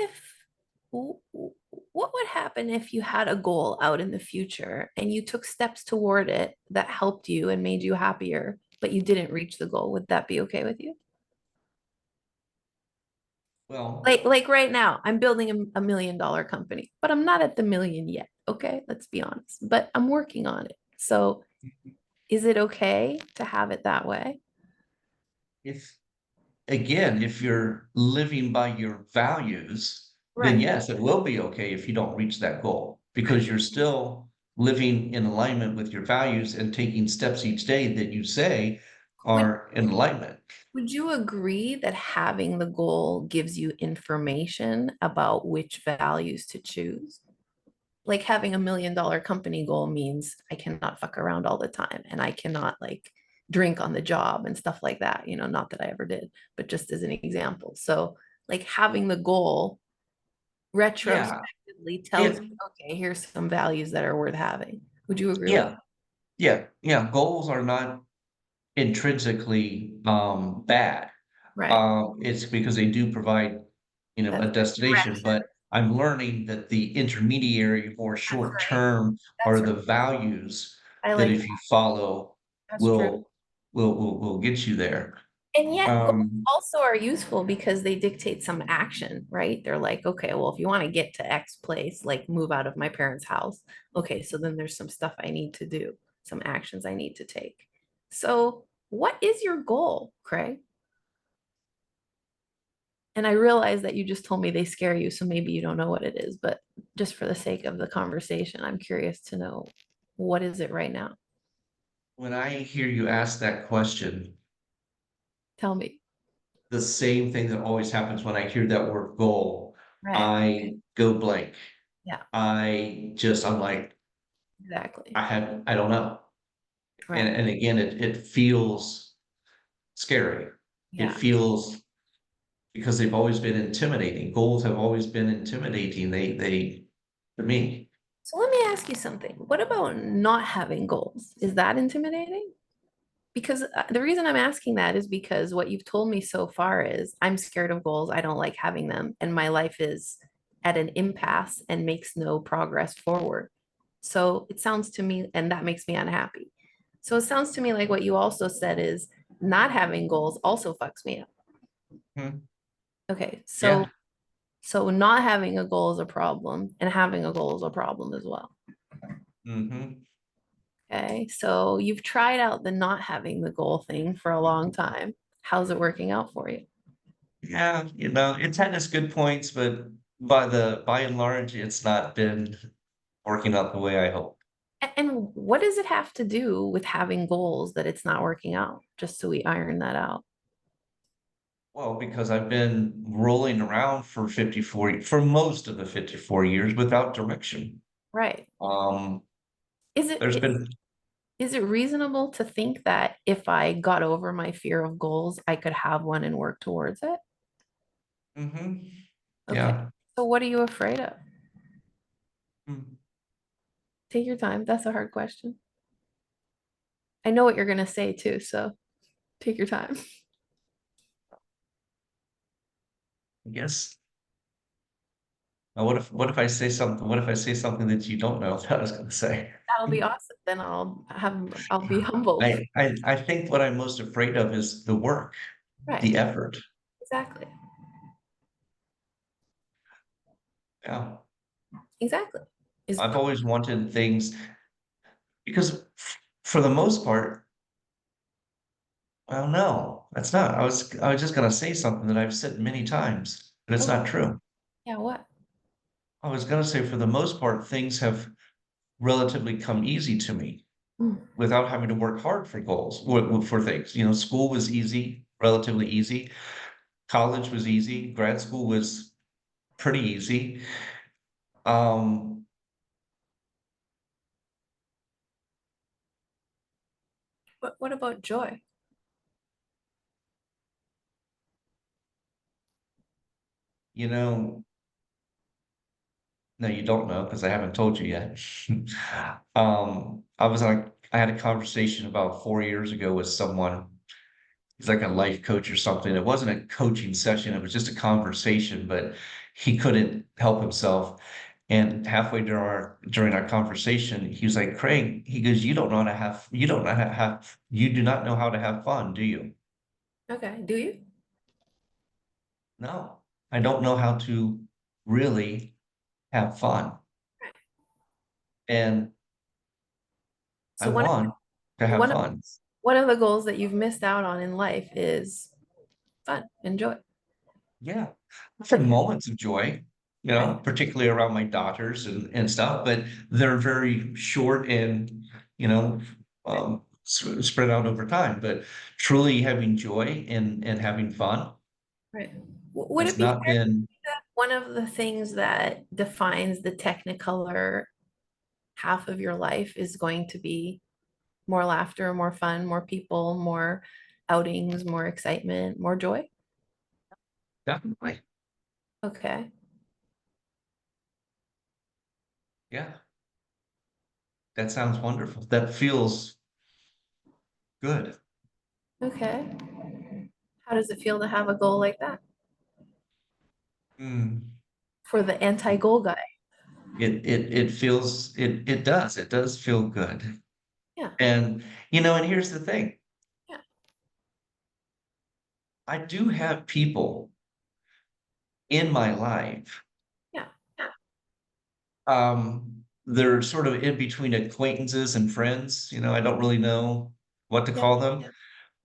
S1: would happen if you had a goal out in the future and you took steps toward it that helped you and made you happier, but you didn't reach the goal? Would that be okay with you?
S3: Well,
S1: Like right now, I'm building a $1 million company, but I'm not at the million yet. Okay, let's be honest. But I'm working on it. So is it okay to have it that way?
S3: if again, if you're living by your values, then
S1: Right.
S3: yes, it will be okay if you don't reach that goal because
S1: Right.
S3: you're still living in alignment with your values and taking steps each day that you say
S1: Would
S3: are in alignment.
S1: would you agree that having the goal gives you information about which values to choose? Like having $1 million company goal means I cannot fuck around all the time and I cannot like drink on the job and stuff like that. Not that I ever did, but just as an example. So like having the goal
S3: Yeah,
S1: retrospectively tells
S3: it,
S1: you, okay, here's some values that are worth having. Would you agree with
S3: yeah, yeah. Goals are not intrinsically bad.
S1: that? Right.
S3: It's because they do provide, you know, a
S1: That's
S3: destination,
S1: direction.
S3: but I'm learning that the intermediary or
S1: That's
S3: short
S1: right.
S3: term are
S1: That's right.
S3: the values
S1: I
S3: that
S1: like
S3: if you follow
S1: that's true.
S3: will get you there.
S1: And yet, goals
S3: Um,
S1: also are useful because they dictate some action, right? They're like, okay, well, if you want to get to X place, like move out of my parents' house, okay, so then there's some stuff I need to do, some actions I need to take. So, what is your goal, Craig? And I realize that you just told me they scare you, so maybe you don't know what it is, but just for the sake of the conversation, I'm curious to know what is it right now?
S3: when I hear you ask that question,
S1: Tell me.
S3: the same thing that always happens when I hear that word goal,
S1: Right.
S3: I go blank.
S1: Yeah,
S3: I'm like,
S1: exactly.
S3: I don't know.
S1: Right.
S3: And again, it feels scary. It
S1: Yeah.
S3: feels because they've always been intimidating. Goals have always been intimidating. They to me.
S1: So let me ask you something. What about not having goals? Is that intimidating? Because the reason I'm asking that is because what you've told me so far is I'm scared of goals. I don't like having them. And my life is at an impasse and makes no progress forward. So it sounds to me, and that makes me unhappy. So it sounds to me like what you also said is not having goals also fucks me up.
S3: Hmm.
S1: Okay.
S3: Yeah.
S1: So not having a goal is a problem, and having a goal is a problem as well.
S3: Hmm.
S1: Okay. So you've tried out the not having the goal thing for a long time. How's it working out for you?
S3: Yeah, it's had its good points, but by and large, it's not been working out the way I hope.
S1: And what does it have to do with having goals that it's not working out? Just so we iron that out.
S3: Well, because I've been rolling around for most of the 54 years without direction.
S1: Right.
S3: Um,
S1: Is it
S3: there's
S1: is,
S3: been
S1: is it reasonable to think that if I got over my fear of goals, I could have one and work towards it?
S3: mhm,
S1: Okay.
S3: yeah.
S1: So what are you afraid of?
S3: Mm.
S1: Take your time. That's a hard question. I know what you're going to say too, so take your time.
S3: I guess. What if I say something that you don't know that I was gonna say?
S1: That'll be awesome. Then I'll be humbled.
S3: I think what I'm most afraid of is the work,
S1: Right.
S3: the effort.
S1: Exactly.
S3: Yeah.
S1: Exactly. Is
S3: I've always wanted things because for the most part, well, no, that's not. I was just gonna say something that I've said many times, but it's
S1: okay.
S3: not true.
S1: Yeah, what?
S3: I was gonna say for the most part, things have relatively come easy to me
S1: Mm.
S3: without having to work hard for goals, for things. School was easy, relatively easy. College was easy. Grad school was pretty easy. Um,
S1: What about joy?
S3: you know, no, you don't know because I haven't told you yet. I had a conversation about 4 years ago with someone. He's like a life coach or something. It wasn't a coaching session, it was just a conversation, but he couldn't help himself. And halfway during our conversation, he was like, Craig, he goes, you don't know how to have, you do not know how to have fun, do you?
S1: Okay. Do you?
S3: No, I don't know how to really have fun. And I
S1: So
S3: want to have
S1: one of
S3: fun.
S1: one of the goals that you've missed out on in life is fun and joy.
S3: Yeah. I've had moments of joy,
S1: Right.
S3: particularly around my daughters and stuff, but they're very short and, you know, spread out over time. But truly having joy and having fun
S1: Right. Would it
S3: has
S1: be
S3: not
S1: fair
S3: been,
S1: that one of the things that defines the technicolor half of your life is going to be more laughter, more fun, more people, more outings, more excitement, more joy?
S3: definitely.
S1: Okay.
S3: Yeah. That sounds wonderful. That feels good.
S1: Okay. How does it feel to have a goal like that?
S3: Mm.
S1: For the anti-goal guy.
S3: It does feel good.
S1: Yeah.
S3: And and here's the thing.
S1: Yeah.
S3: I do have people in my life.
S1: Yeah.
S3: They're sort of in between acquaintances and friends. I don't really know what to
S1: Yeah.
S3: call them,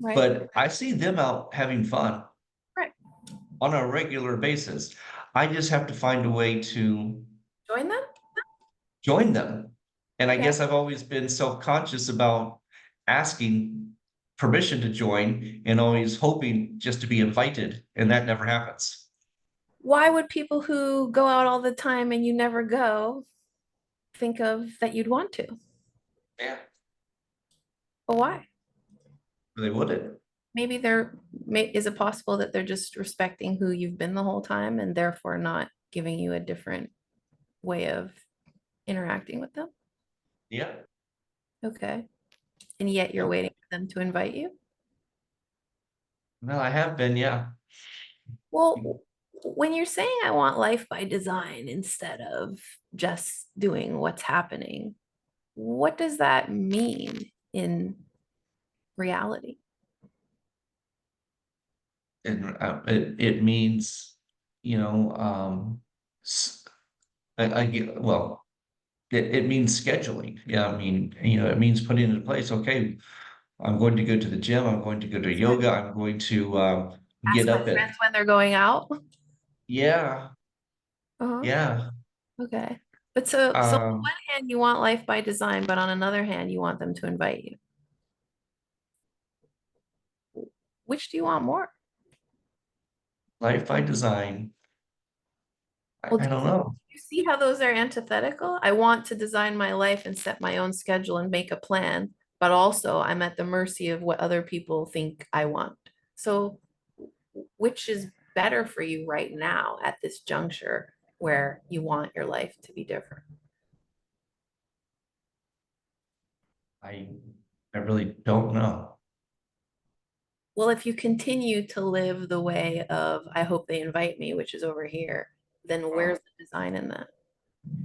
S1: Right.
S3: but I see them out having fun
S1: Right.
S3: on a regular basis. I just have to find a way to
S1: Join them.
S3: join them. And I
S1: Okay.
S3: guess I've always been self-conscious about asking permission to join and always hoping just to be invited, and that never happens.
S1: Why would people who go out all the time and you never go think of that you'd want to?
S3: Yeah,
S1: But why?
S3: they wouldn't.
S1: Maybe is it possible that they're just respecting who you've been the whole time and therefore not giving you a different way of interacting with them?
S3: Yeah.
S1: Okay. And yet you're waiting for them to invite you?
S3: No, I have been, yeah.
S1: Well, when you're saying I want life by design instead of just doing what's happening, what does that mean in reality?
S3: And it means, s- well, it means scheduling. Yeah, I mean, it means putting into place, okay, I'm going to go to the gym, I'm going to go to yoga, I'm going to
S1: Ask
S3: get
S1: my
S3: up at,
S1: friends when they're going out.
S3: yeah,
S1: Uh-huh.
S3: yeah.
S1: Okay. But so on
S3: Um,
S1: one hand, you want life by design, but on another hand, you want them to invite you. Which do you want more?
S3: Life by design.
S1: Well,
S3: I don't know.
S1: do you see how those are antithetical? I want to design my life and set my own schedule and make a plan, but also I'm at the mercy of what other people think I want. So, which is better for you right now at this juncture where you want your life to be different?
S3: I I really don't know.
S1: Well, if you continue to live the way of, I hope they invite me, which is over here, then where's the design in that?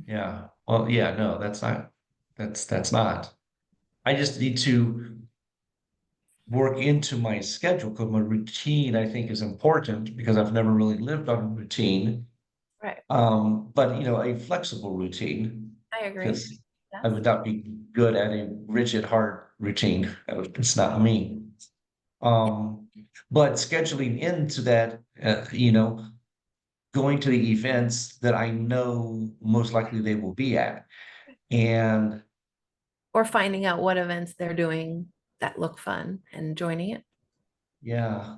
S3: Yeah. Well, yeah, no, that's not. I just need to work into my schedule because my routine, I think, is important because I've never really lived on a routine.
S1: Right.
S3: But a flexible routine
S1: I agree.
S3: because I
S1: Yes.
S3: would not be good at a rigid, hard routine. It's not me. Um, but scheduling into that, going to the events that I know most likely they will be at. And
S1: Or finding out what events they're doing that look fun and joining it.
S3: yeah,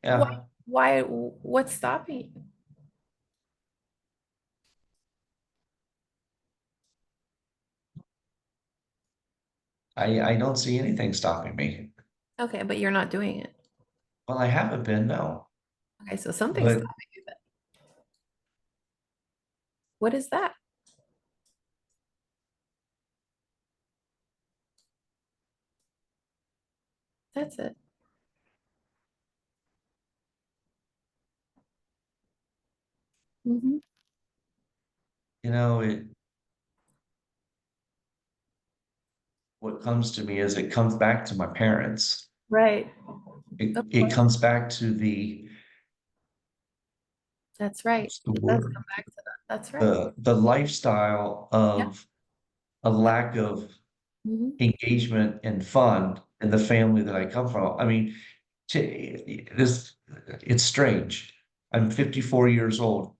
S1: Why,
S3: yeah,
S1: what's stopping you?
S3: I don't see anything stopping me.
S1: Okay, but you're not doing it.
S3: Well, I haven't been, no.
S1: Okay, so something's
S3: But
S1: stopping you then. What is that? That's it. Mhm.
S3: what comes to me is it comes back to my parents.
S1: Right.
S3: It comes back to
S1: That's right.
S3: what's the
S1: It does
S3: word?
S1: come back to that. That's right.
S3: The lifestyle
S1: Yeah.
S3: of a lack of
S1: Mhm.
S3: engagement and fun in the family that I come from. I mean, it's strange. I'm 54 years old.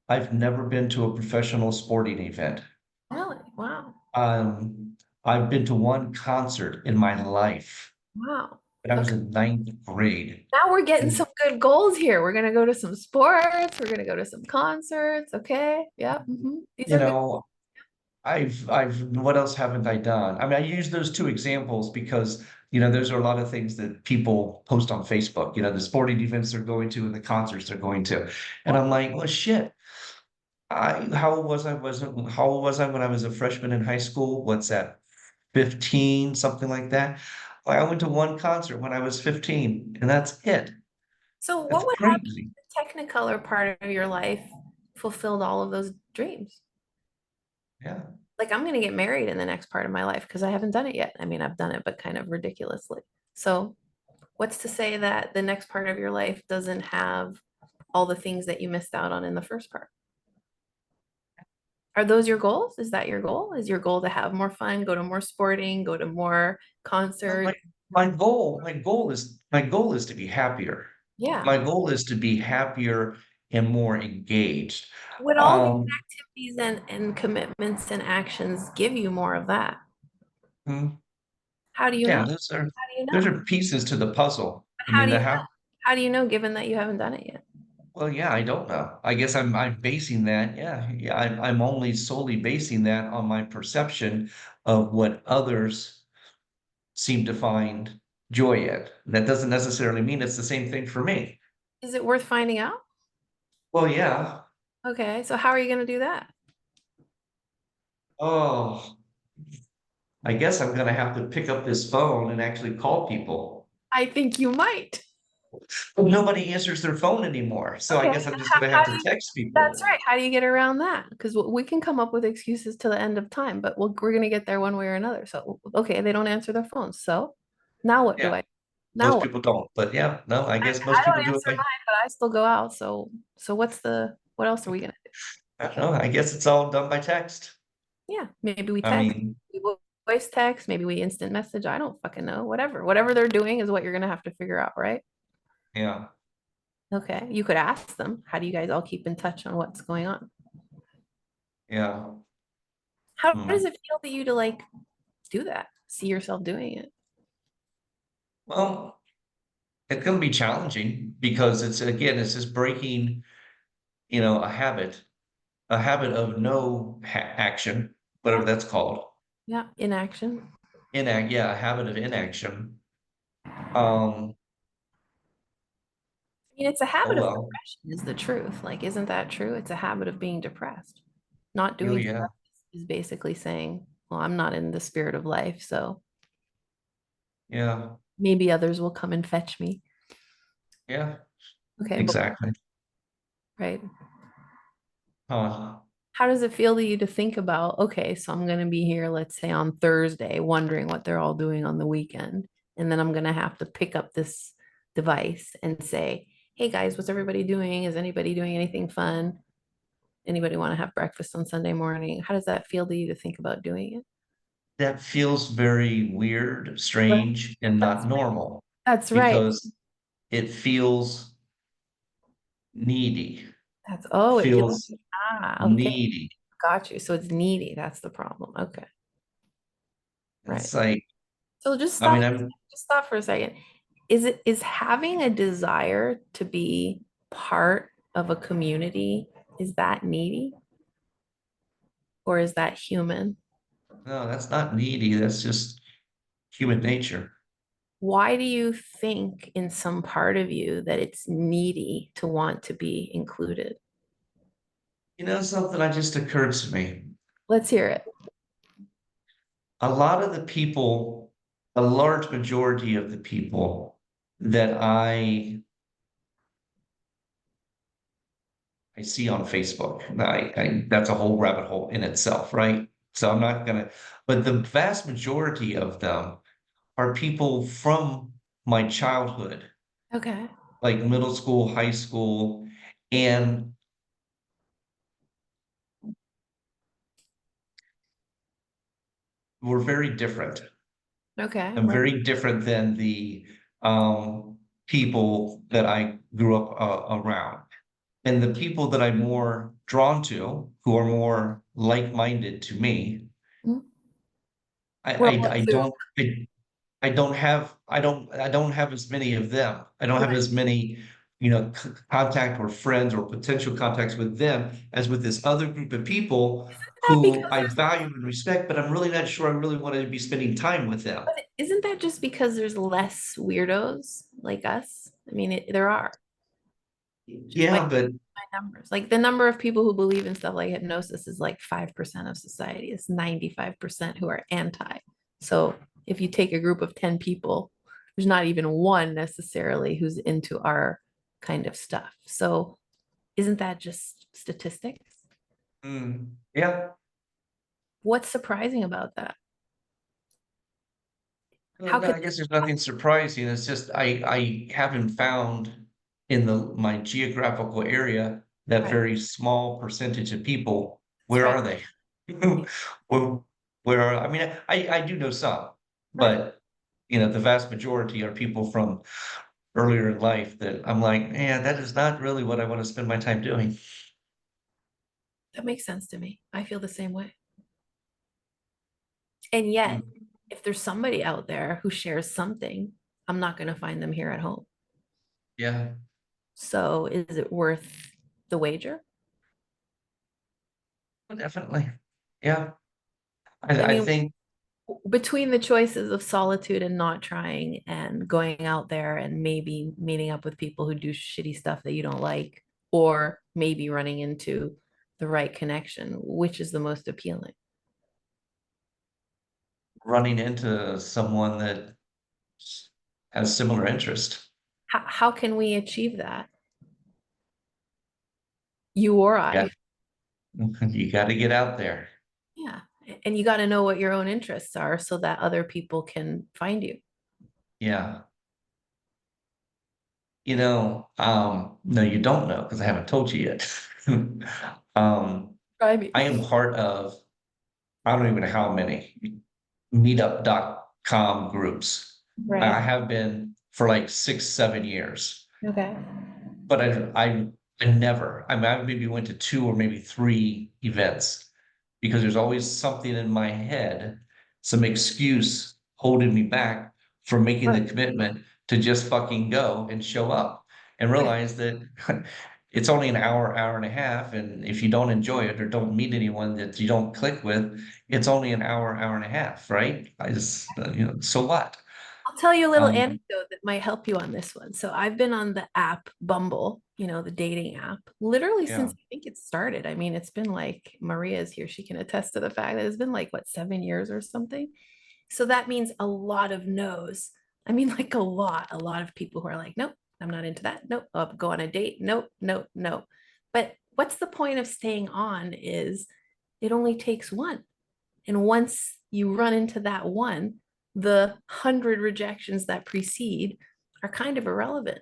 S3: I've never been to a professional sporting event.
S1: Really? Wow.
S3: Um, I've been to one concert in my life
S1: Wow.
S3: when I was
S1: Okay.
S3: in ninth grade.
S1: Now we're getting
S3: And,
S1: some good goals here. We're gonna go to some sports. We're gonna go to some concerts. Okay. Yeah. These
S3: you
S1: are good.
S3: know, what else haven't I done? I mean, I use those two examples because, those are a lot of things that people post on Facebook, the sporting events they're going to and the concerts they're going to. And I'm like, well, shit. How old was I? How old was I when I was a freshman in high school? What's that? 15, something like that. Like, I went to one concert when I was 15, and that's it.
S1: So
S3: That's
S1: what would happen
S3: crazy.
S1: in the Technicolor part of your life fulfilled all of those dreams.
S3: Yeah.
S1: Like I'm going to get married in the next part of my life because I haven't done it yet. I mean, I've done it, but kind of ridiculously. So what's to say that the next part of your life doesn't have all the things that you missed out on in the first part? Are those your goals? Is that your goal? Is your goal to have more fun, go to more sporting, go to more
S3: No,
S1: concerts?
S3: my goal is to be happier.
S1: Yeah.
S3: My goal is to be happier and more engaged.
S1: Would all these
S3: Um,
S1: activities and commitments and actions give you more of that?
S3: mm,
S1: How do you know?
S3: yeah,
S1: How do you
S3: those
S1: know?
S3: are pieces to the puzzle.
S1: But
S3: I
S1: how
S3: mean,
S1: do
S3: the
S1: you know?
S3: how
S1: How do you know given that you haven't done it yet?
S3: well, yeah, I don't know. I guess I'm basing that, yeah, I'm only solely basing that on my perception of what others seem to find joy in. That doesn't necessarily mean it's the same thing for me.
S1: Is it worth finding out?
S3: Well, yeah.
S1: Okay, so how are you going to do that?
S3: Oh, I guess I'm gonna have to pick up this phone and actually call people.
S1: I think you might.
S3: But nobody answers their phone anymore, so I
S1: Okay,
S3: guess I'm just gonna
S1: how
S3: have
S1: do
S3: to
S1: you,
S3: text
S1: that's
S3: people.
S1: right. How do you get around that? Because we can come up with excuses to the end of time, but we're going to get there one way or another. So, okay, they don't answer their phones. So now what do
S3: Yeah,
S1: I, now
S3: most
S1: what?
S3: people don't, but yeah, no, I guess
S1: I
S3: most people
S1: don't
S3: do it
S1: answer
S3: by,
S1: mine, but I still go out. So what else are we going to do?
S3: I don't know, I guess it's all done by text.
S1: Yeah, maybe we
S3: I
S1: text,
S3: mean,
S1: we voice text, maybe we instant message. I don't fucking know. Whatever they're doing is what you're going to have to figure out, right?
S3: yeah,
S1: Okay, you could ask them, how do you guys all keep in touch on what's going on?
S3: yeah.
S1: How
S3: Hmm.
S1: does it feel to you to like do that? See yourself doing it?
S3: Well, it's gonna be challenging because it's again, it's just breaking, a habit of no action,
S1: Yeah,
S3: whatever that's called.
S1: yeah, inaction.
S3: Yeah, a habit of inaction. Um,
S1: I mean, it's a
S3: oh
S1: habit of
S3: well,
S1: depression, is the truth. Like, isn't that true? It's a habit of being depressed. Not
S3: oh
S1: doing
S3: yeah,
S1: stuff is basically saying, well, I'm not in the spirit of life, so
S3: yeah,
S1: maybe others will come and fetch me.
S3: yeah,
S1: Okay, but
S3: exactly.
S1: right.
S3: Huh.
S1: How does it feel to you to think about, okay, so I'm going to be here, let's say on Thursday, wondering what they're all doing on the weekend. And then I'm going to have to pick up this device and say, hey guys, what's everybody doing? Is anybody doing anything fun? Anybody want to have breakfast on Sunday morning? How does that feel to you to think about doing it?
S3: That feels very weird,
S1: Right.
S3: strange, and
S1: That's
S3: not normal
S1: that's right.
S3: because it feels needy.
S1: It feels,
S3: Feels
S1: okay.
S3: needy.
S1: Got you. So it's needy. That's the problem. Okay. Right.
S3: It's like,
S1: So
S3: I mean, I'm
S1: just stop for a second. Is having a desire to be part of a community, is that needy or is that human?
S3: no, that's not needy. That's just human nature.
S1: Why do you think in some part of you that it's needy to want to be included?
S3: Something that just occurred to me.
S1: Let's hear it.
S3: A lot of the people, a large majority of the people that I see on Facebook, that's a whole rabbit hole in itself, right? So I'm not gonna, but the vast majority of them are people from my childhood,
S1: Okay.
S3: like middle school, high school, and we're very different.
S1: Okay.
S3: I'm
S1: Like,
S3: very different than the people that I grew up around. And the people that I'm more drawn to, who are more like-minded to me,
S1: mm,
S3: I
S1: well,
S3: I, I
S1: so-
S3: don't I don't have as many of them. I don't have
S1: right.
S3: as many, contact or friends or potential contacts with them as with this other group of people
S1: Isn't that
S3: who
S1: because
S3: I
S1: there's
S3: value and respect, but I'm really not sure I really want to be spending time with them.
S1: but isn't that just because there's less weirdos like us? I mean, there are. Just by
S3: Yeah, but
S1: numbers. Like the number of people who believe in stuff like hypnosis is like 5% of society. It's 95% who are anti. So if you take a group of 10 people, there's not even one necessarily who's into our kind of stuff. So Isn't that just statistics?
S3: Yeah.
S1: What's surprising about that?
S3: Well,
S1: How
S3: no,
S1: could
S3: I guess there's nothing surprising. It's just I haven't found in my geographical area that
S1: right,
S3: very small percentage of people.
S1: that's
S3: Where
S1: right,
S3: are they? Well, where are, I mean, I do know some,
S1: right.
S3: but the vast majority are people from earlier in life that I'm like, yeah, that is not really what I want to spend my time doing.
S1: That makes sense to me. I feel the same way. And yet,
S3: Mm,
S1: if there's somebody out there who shares something, I'm not going to find them here at home.
S3: yeah,
S1: So is it worth the wager?
S3: definitely. Yeah.
S1: I
S3: I
S1: mean,
S3: think
S1: between the choices of solitude and not trying and going out there and maybe meeting up with people who do shitty stuff that you don't like, or maybe running into the right connection, which is the most appealing?
S3: running into someone that has similar interest.
S1: How can we achieve that? You or
S3: Yeah.
S1: I?
S3: You got to get out there.
S1: Yeah. And you got to know what your own interests are so that other people can find you.
S3: Yeah. No, you don't know because I haven't told you yet. Um,
S1: Try me.
S3: I am part of, I don't even know how many meetup.com groups. I
S1: Right.
S3: have been for like 6, 7 years,
S1: Okay.
S3: but I never, I mean, I maybe went to 2 or maybe 3 events because there's always something in my head, some excuse holding me back from making the
S1: Right.
S3: commitment to just fucking go and show up and
S1: Right.
S3: realize that it's only an hour, hour and a half. And if you don't enjoy it or don't meet anyone that you don't click with, it's only an hour, hour and a half, right? I just, so what?
S1: I'll tell you a little
S3: Um,
S1: anecdote that might help you on this one. So I've been on the app Bumble, the dating app, literally
S3: yeah,
S1: since I think it started. I mean, it's been like Maria's here. She can attest to the fact that it's been like, what, 7 years or something. So that means a lot of no's. I mean, like a lot of people who are like, nope, I'm not into that. Nope, I'll go on a date. Nope, nope, nope. But what's the point of staying on is it only takes one. And once you run into that one, the 100 rejections that precede are kind of irrelevant.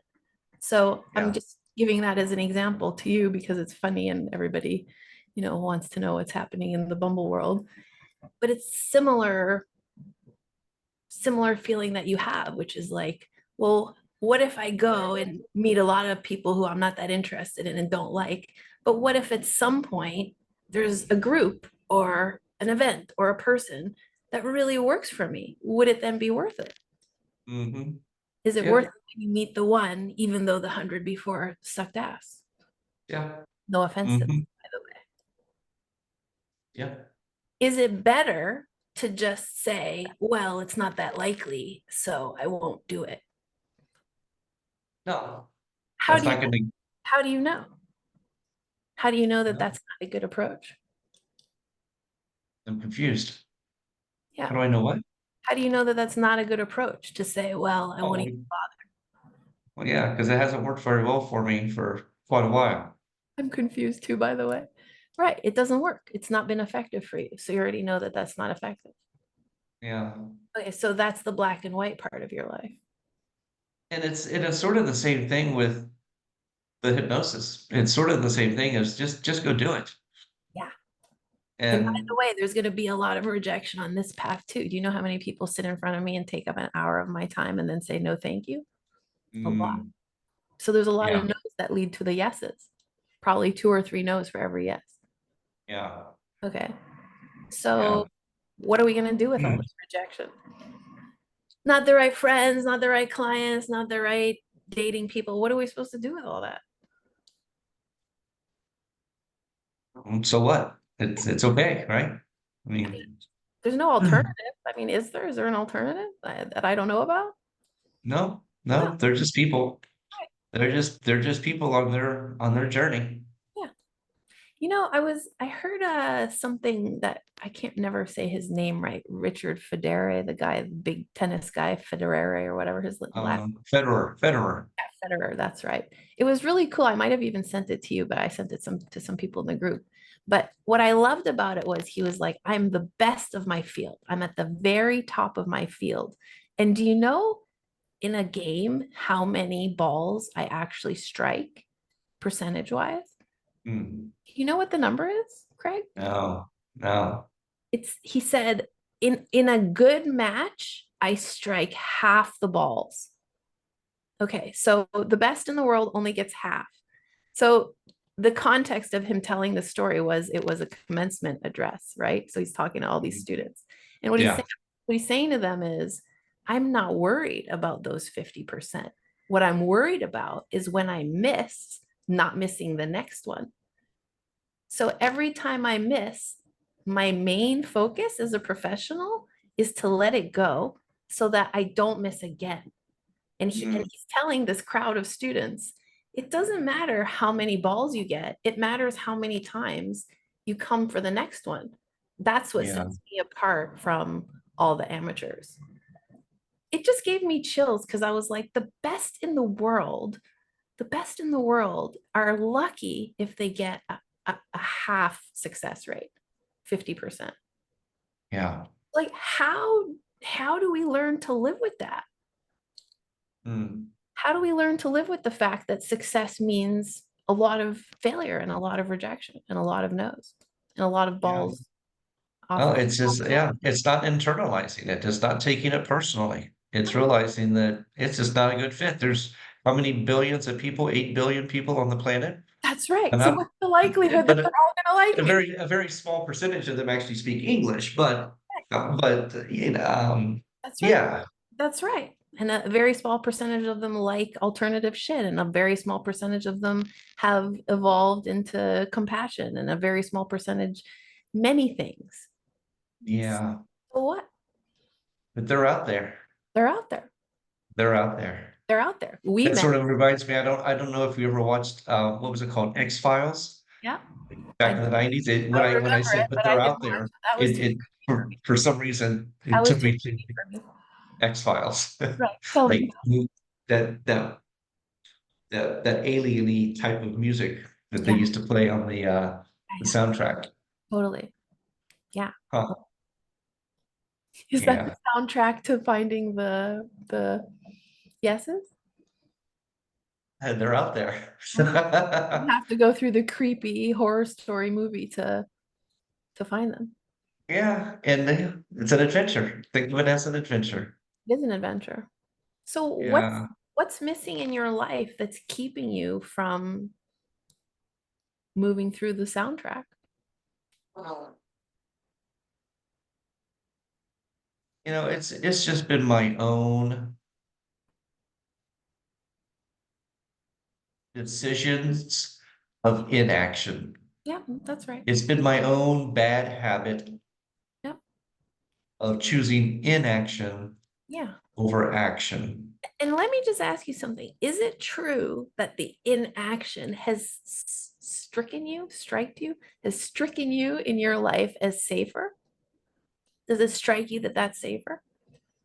S1: So I'm
S3: yeah,
S1: just giving that as an example to you because it's funny and everybody, wants to know what's happening in the Bumble world. But it's similar feeling that you have, which is like, well, what if I go and meet a lot of people who I'm not that interested in and don't like? But what if at some point there's a group or an event or a person that really works for me? Would it then be worth it?
S3: hmm
S1: Is it worth
S3: yeah,
S1: it when you meet the one, even though the 100 before sucked ass?
S3: yeah,
S1: No offense to them,
S3: hmm
S1: by the way.
S3: yeah.
S1: Is it better to just say, well, it's not that likely, so I won't do it?
S3: No,
S1: How
S3: that's
S1: do you
S3: not going to,
S1: how do you know? How do you know that
S3: no,
S1: that's not a good approach?
S3: I'm confused. How
S1: Yeah.
S3: do I know what?
S1: How do you know that that's not a good approach to say, well, I won't
S3: Oh,
S1: even bother?
S3: well, yeah, because it hasn't worked very well for me for quite a while.
S1: I'm confused too, by the way. Right. It doesn't work. It's not been effective for you. So you already know that that's not effective.
S3: Yeah.
S1: Okay. So that's the black and white part of your life.
S3: And it's sort of the same thing with the hypnosis. It's sort of the same thing as just go do it.
S1: Yeah. And by the
S3: And
S1: way, there's going to be a lot of rejection on this path too. Do you know how many people sit in front of me and take up an hour of my time and then say no, thank you? A lot.
S3: mm,
S1: So there's a lot of
S3: yeah,
S1: no's that lead to the yeses. Probably 2 or 3 no's for every yes.
S3: yeah,
S1: Okay.
S3: yeah.
S1: So what are we going to do with all
S3: Mm.
S1: this rejection? Not the right friends, not the right clients, not the right dating people. What are we supposed to do with all that?
S3: So what? It's okay, right? I
S1: I mean,
S3: mean,
S1: there's no alternative. I mean, is there? Is there an alternative that I don't know about?
S3: no,
S1: No.
S3: no, they're just people.
S1: Right.
S3: They're just people on their journey.
S1: Yeah. I heard something that I can't never say his name right. Richard Federer, the guy, the big tennis guy, Federer or whatever his last
S3: Federer.
S1: Federer, that's right. It was really cool. I might have even sent it to you, but I sent it to some people in the group. But what I loved about it was he was like, I'm the best of my field. I'm at the very top of my field. And do you know in a game how many balls I actually strike percentage wise?
S3: Hmm.
S1: You know what the number is, Craig?
S3: No, no.
S1: It's he said in a good match, I strike half the balls. Okay, so the best in the world only gets half. So the context of him telling the story was it was a commencement address, right? So he's talking to all these students. And
S3: Yeah.
S1: what he's saying to them is, I'm not worried about those 50%. What I'm worried about is when I miss, not missing the next one. So every time I miss, my main focus as a professional is to let it go so that I don't miss again. And
S3: Mm,
S1: he's telling this crowd of students, it doesn't matter how many balls you get, it matters how many times you come for the next one. That's what
S3: yeah.
S1: sets me apart from all the amateurs. It just gave me chills because I was like, the best in the world are lucky if they get a half success rate, 50%.
S3: Yeah.
S1: Like how do we learn to live with that?
S3: Mm,
S1: How do we learn to live with the fact that success means a lot of failure and a lot of rejection and a lot of no's and a lot of
S3: yeah.
S1: balls off
S3: Oh,
S1: the
S3: it's just, yeah, it's not internalizing it. It's not taking it personally. It's realizing that it's just not a good fit. There's how many billions of people, 8 billion people on the planet?
S1: That's right.
S3: And
S1: So
S3: I'm,
S1: what's the likelihood that
S3: but
S1: they're all gonna like me?
S3: a very small percentage of them actually speak English, but
S1: That's right.
S3: yeah,
S1: That's right. And a very small percentage of them like alternative shit, and a very small percentage of them have evolved into compassion, and a very small percentage, many things.
S3: yeah,
S1: So what?
S3: but they're out there.
S1: They're out there.
S3: They're out there.
S1: They're out there. We
S3: That
S1: met.
S3: sort of reminds me, I don't know if you ever watched what was it called? X-Files
S1: Yeah.
S3: back
S1: I
S3: in the 90s.
S1: don't
S3: When I
S1: remember
S3: said
S1: it,
S3: but
S1: but I
S3: they're
S1: did
S3: out
S1: watch
S3: there,
S1: it. That was too
S3: it
S1: creepy for me.
S3: for some reason
S1: That
S3: it
S1: was
S3: took
S1: too
S3: me to
S1: creepy for me.
S3: X-Files.
S1: Right. Tell
S3: Like
S1: me.
S3: that that alien-y type of music that they
S1: Yeah,
S3: used to play on the
S1: yeah,
S3: soundtrack.
S1: totally. Yeah.
S3: Huh.
S1: Is that the
S3: Yeah.
S1: soundtrack to finding the yeses?
S3: And they're out there.
S1: You have to go through the creepy horror story movie to find them.
S3: Yeah, and it's an adventure. Think of it as an adventure.
S1: It is an adventure. So
S3: Yeah.
S1: what's missing in your life that's keeping you from moving through the soundtrack?
S3: It's just been my own decisions of inaction.
S1: Yeah, that's right.
S3: It's been my own bad habit
S1: Yep.
S3: of choosing inaction
S1: Yeah.
S3: over action.
S1: And let me just ask you something. Is it true that the inaction has has stricken you in your life as safer? Does it strike you that that's safer?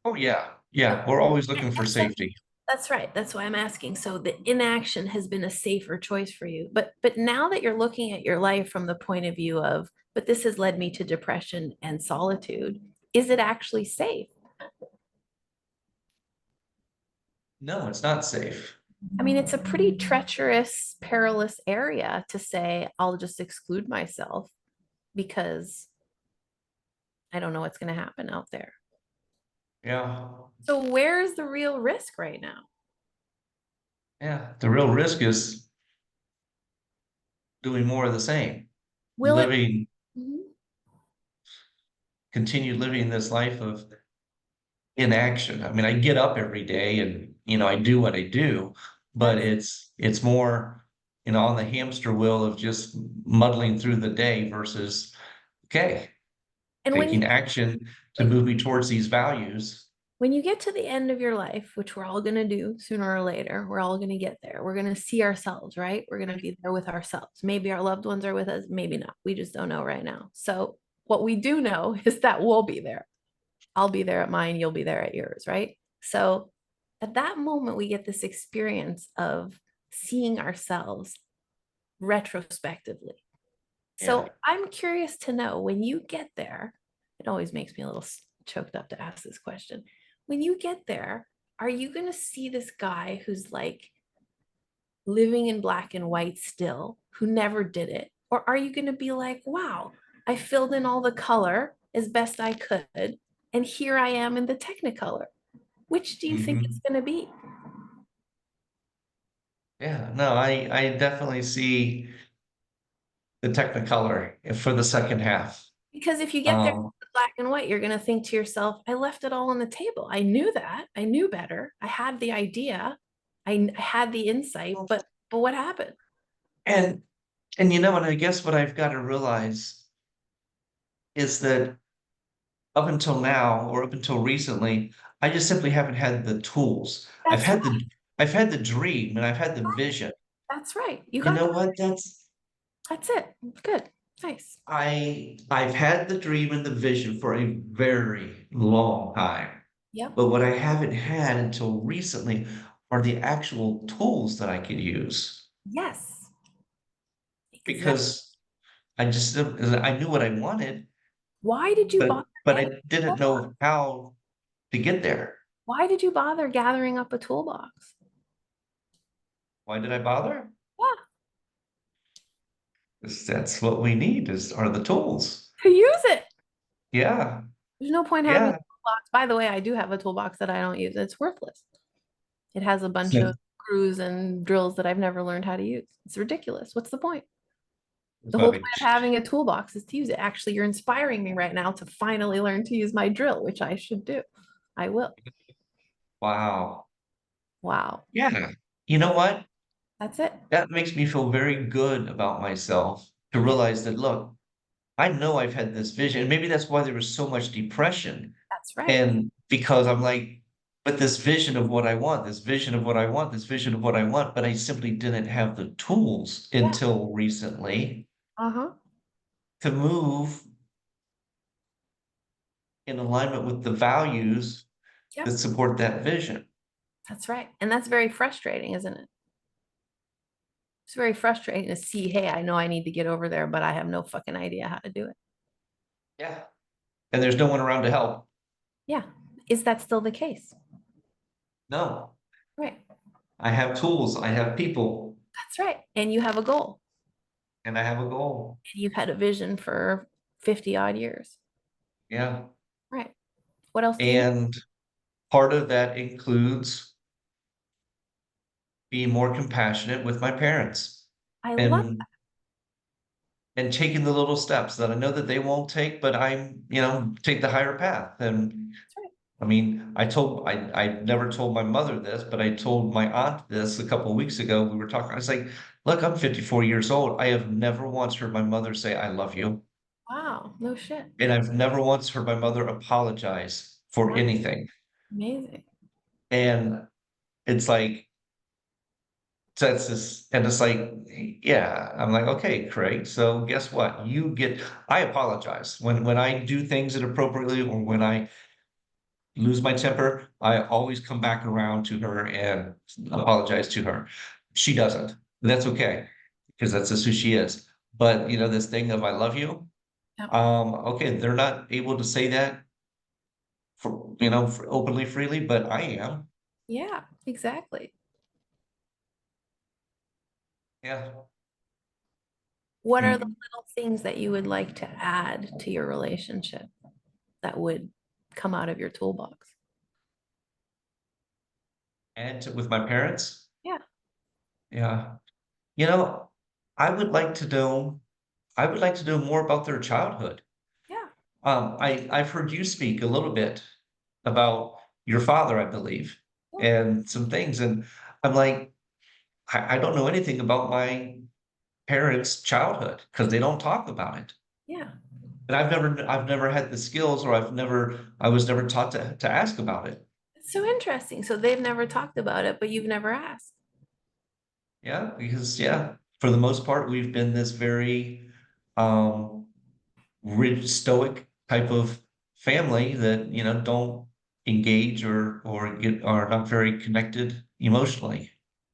S3: Oh yeah. Yeah, we're always looking for
S1: And so
S3: safety.
S1: that's right. That's why I'm asking. So the inaction has been a safer choice for you. But now that you're looking at your life from the point of view of, but this has led me to depression and solitude, is it actually safe?
S3: No, it's not safe.
S1: I mean, it's a pretty treacherous, perilous area to say, I'll just exclude myself because I don't know what's going to happen out there.
S3: Yeah.
S1: So where's the real risk right now?
S3: Yeah. The real risk is doing more of the same,
S1: Will it?
S3: living,
S1: Mhm.
S3: continue living this life of inaction. I mean, I get up every day and, I do what I do, but
S1: Yes.
S3: it's more, on the hamster wheel of just muddling through the day versus, okay,
S1: And
S3: taking action to move me towards these values.
S1: when you get to the end of your life, which we're all going to do sooner or later, we're all going to get there. We're going to see ourselves, right? We're going to be there with ourselves. Maybe our loved ones are with us, maybe not. We just don't know right now. So what we do know is that we'll be there. I'll be there at mine, you'll be there at yours, right? So At that moment, we get this experience of seeing ourselves retrospectively. So
S3: Yeah.
S1: I'm curious to know, when you get there, it always makes me a little choked up to ask this question. When you get there, are you going to see this guy who's like living in black and white still, who never did it? Or are you going to be like, wow, I filled in all the color as best I could, and here I am in the Technicolor? Which do you think it's
S3: Mhm.
S1: going to be?
S3: Yeah, no, I definitely see the Technicolor for the second half.
S1: Because if you get there
S3: Um,
S1: black and white, you're going to think to yourself, I left it all on the table. I knew that. I knew better. I had the idea. I had the insight, but what happened?
S3: and and I guess what I've got to realize is that up until now, or up until recently, I just simply haven't had the tools.
S1: That's right.
S3: I've had the dream and I've had the vision.
S1: That's right. You
S3: You
S1: got
S3: know
S1: that.
S3: what?
S1: That's it. Good. Nice.
S3: I've had the dream and the vision for a very long time.
S1: Yep.
S3: But what I haven't had until recently are the actual tools that I could use,
S1: Yes. Exactly.
S3: because I knew what I wanted,
S1: Why did you bother
S3: but
S1: getting
S3: I
S1: a
S3: didn't
S1: toolbox?
S3: know how to get there.
S1: Why did you bother gathering up a toolbox?
S3: Why did I bother?
S1: Yeah.
S3: 'Cause that's what we need are the tools.
S1: To use it.
S3: Yeah,
S1: There's no point having a
S3: yeah.
S1: toolbox. By the way, I do have a toolbox that I don't use. It's worthless. It has a bunch of screws and drills that I've never learned how to use. It's ridiculous. What's the point? The whole point
S3: Funny.
S1: of having a toolbox is to use it. Actually, you're inspiring me right now to finally learn to use my drill, which I should do. I will.
S3: Wow.
S1: Wow.
S3: Yeah. You know what?
S1: That's it.
S3: That makes me feel very good about myself to
S1: Yeah,
S3: realize that, look, I know I've had this vision. And maybe that's why there was so much depression.
S1: that's right.
S3: And because I'm like, but this vision of what I want, this vision of what I want, this vision of what I want, but I simply didn't have the tools
S1: Yeah.
S3: until recently
S1: Uh-huh.
S3: to move in alignment with the values that
S1: Yep.
S3: support that vision.
S1: That's right. And that's very frustrating, isn't it? It's very frustrating to see, hey, I know I need to get over there, but I have no fucking idea how to do it.
S3: Yeah. And there's no one around to help.
S1: Yeah. Is that still the case?
S3: No,
S1: Right.
S3: I have tools, I have people,
S1: That's right. And you have a goal.
S3: and I have a goal.
S1: And you've had a vision for 50 odd years.
S3: Yeah.
S1: Right. What else do you need?
S3: And part of that includes being more compassionate with my parents,
S1: I love
S3: and taking the little steps that I know that they won't take, but take the higher path. And
S1: that's right.
S3: I mean, I never told my mother this, but I told my aunt this a couple of weeks ago. We were talking. I was like, look, I'm 54 years old. I have never once heard my mother say, I love you.
S1: Wow. No shit.
S3: And I've never once heard my mother apologize for
S1: Wow.
S3: anything.
S1: Amazing.
S3: And it's like, that's this, and it's like, yeah, I'm like, okay, Craig. So guess what? I apologize when I do things inappropriately, or when I lose my temper. I always come back around to her and apologize to her. She doesn't. That's okay, because that's just who she is. But this thing of I love you.
S1: Yep.
S3: Okay, they're not able to say that for openly, freely, but I am.
S1: Yeah, exactly.
S3: Yeah.
S1: What are the
S3: And
S1: little things that you would like to add to your relationship that would come out of your toolbox?
S3: with my parents.
S1: Yeah.
S3: Yeah. You know, I would like to know I would like to know more about their childhood.
S1: Yeah.
S3: I've heard you speak a little bit about your father, I believe,
S1: Yeah.
S3: and some things, and I'm like, I don't know anything about my parents' childhood because they don't talk about it.
S1: Yeah.
S3: And I've never had the skills, or I was never taught to ask about it.
S1: It's so interesting. So they've never talked about it, but you've never asked.
S3: Yeah, because for the most part, we've been this very rigid, stoic type of family that don't. engage or not very connected emotionally.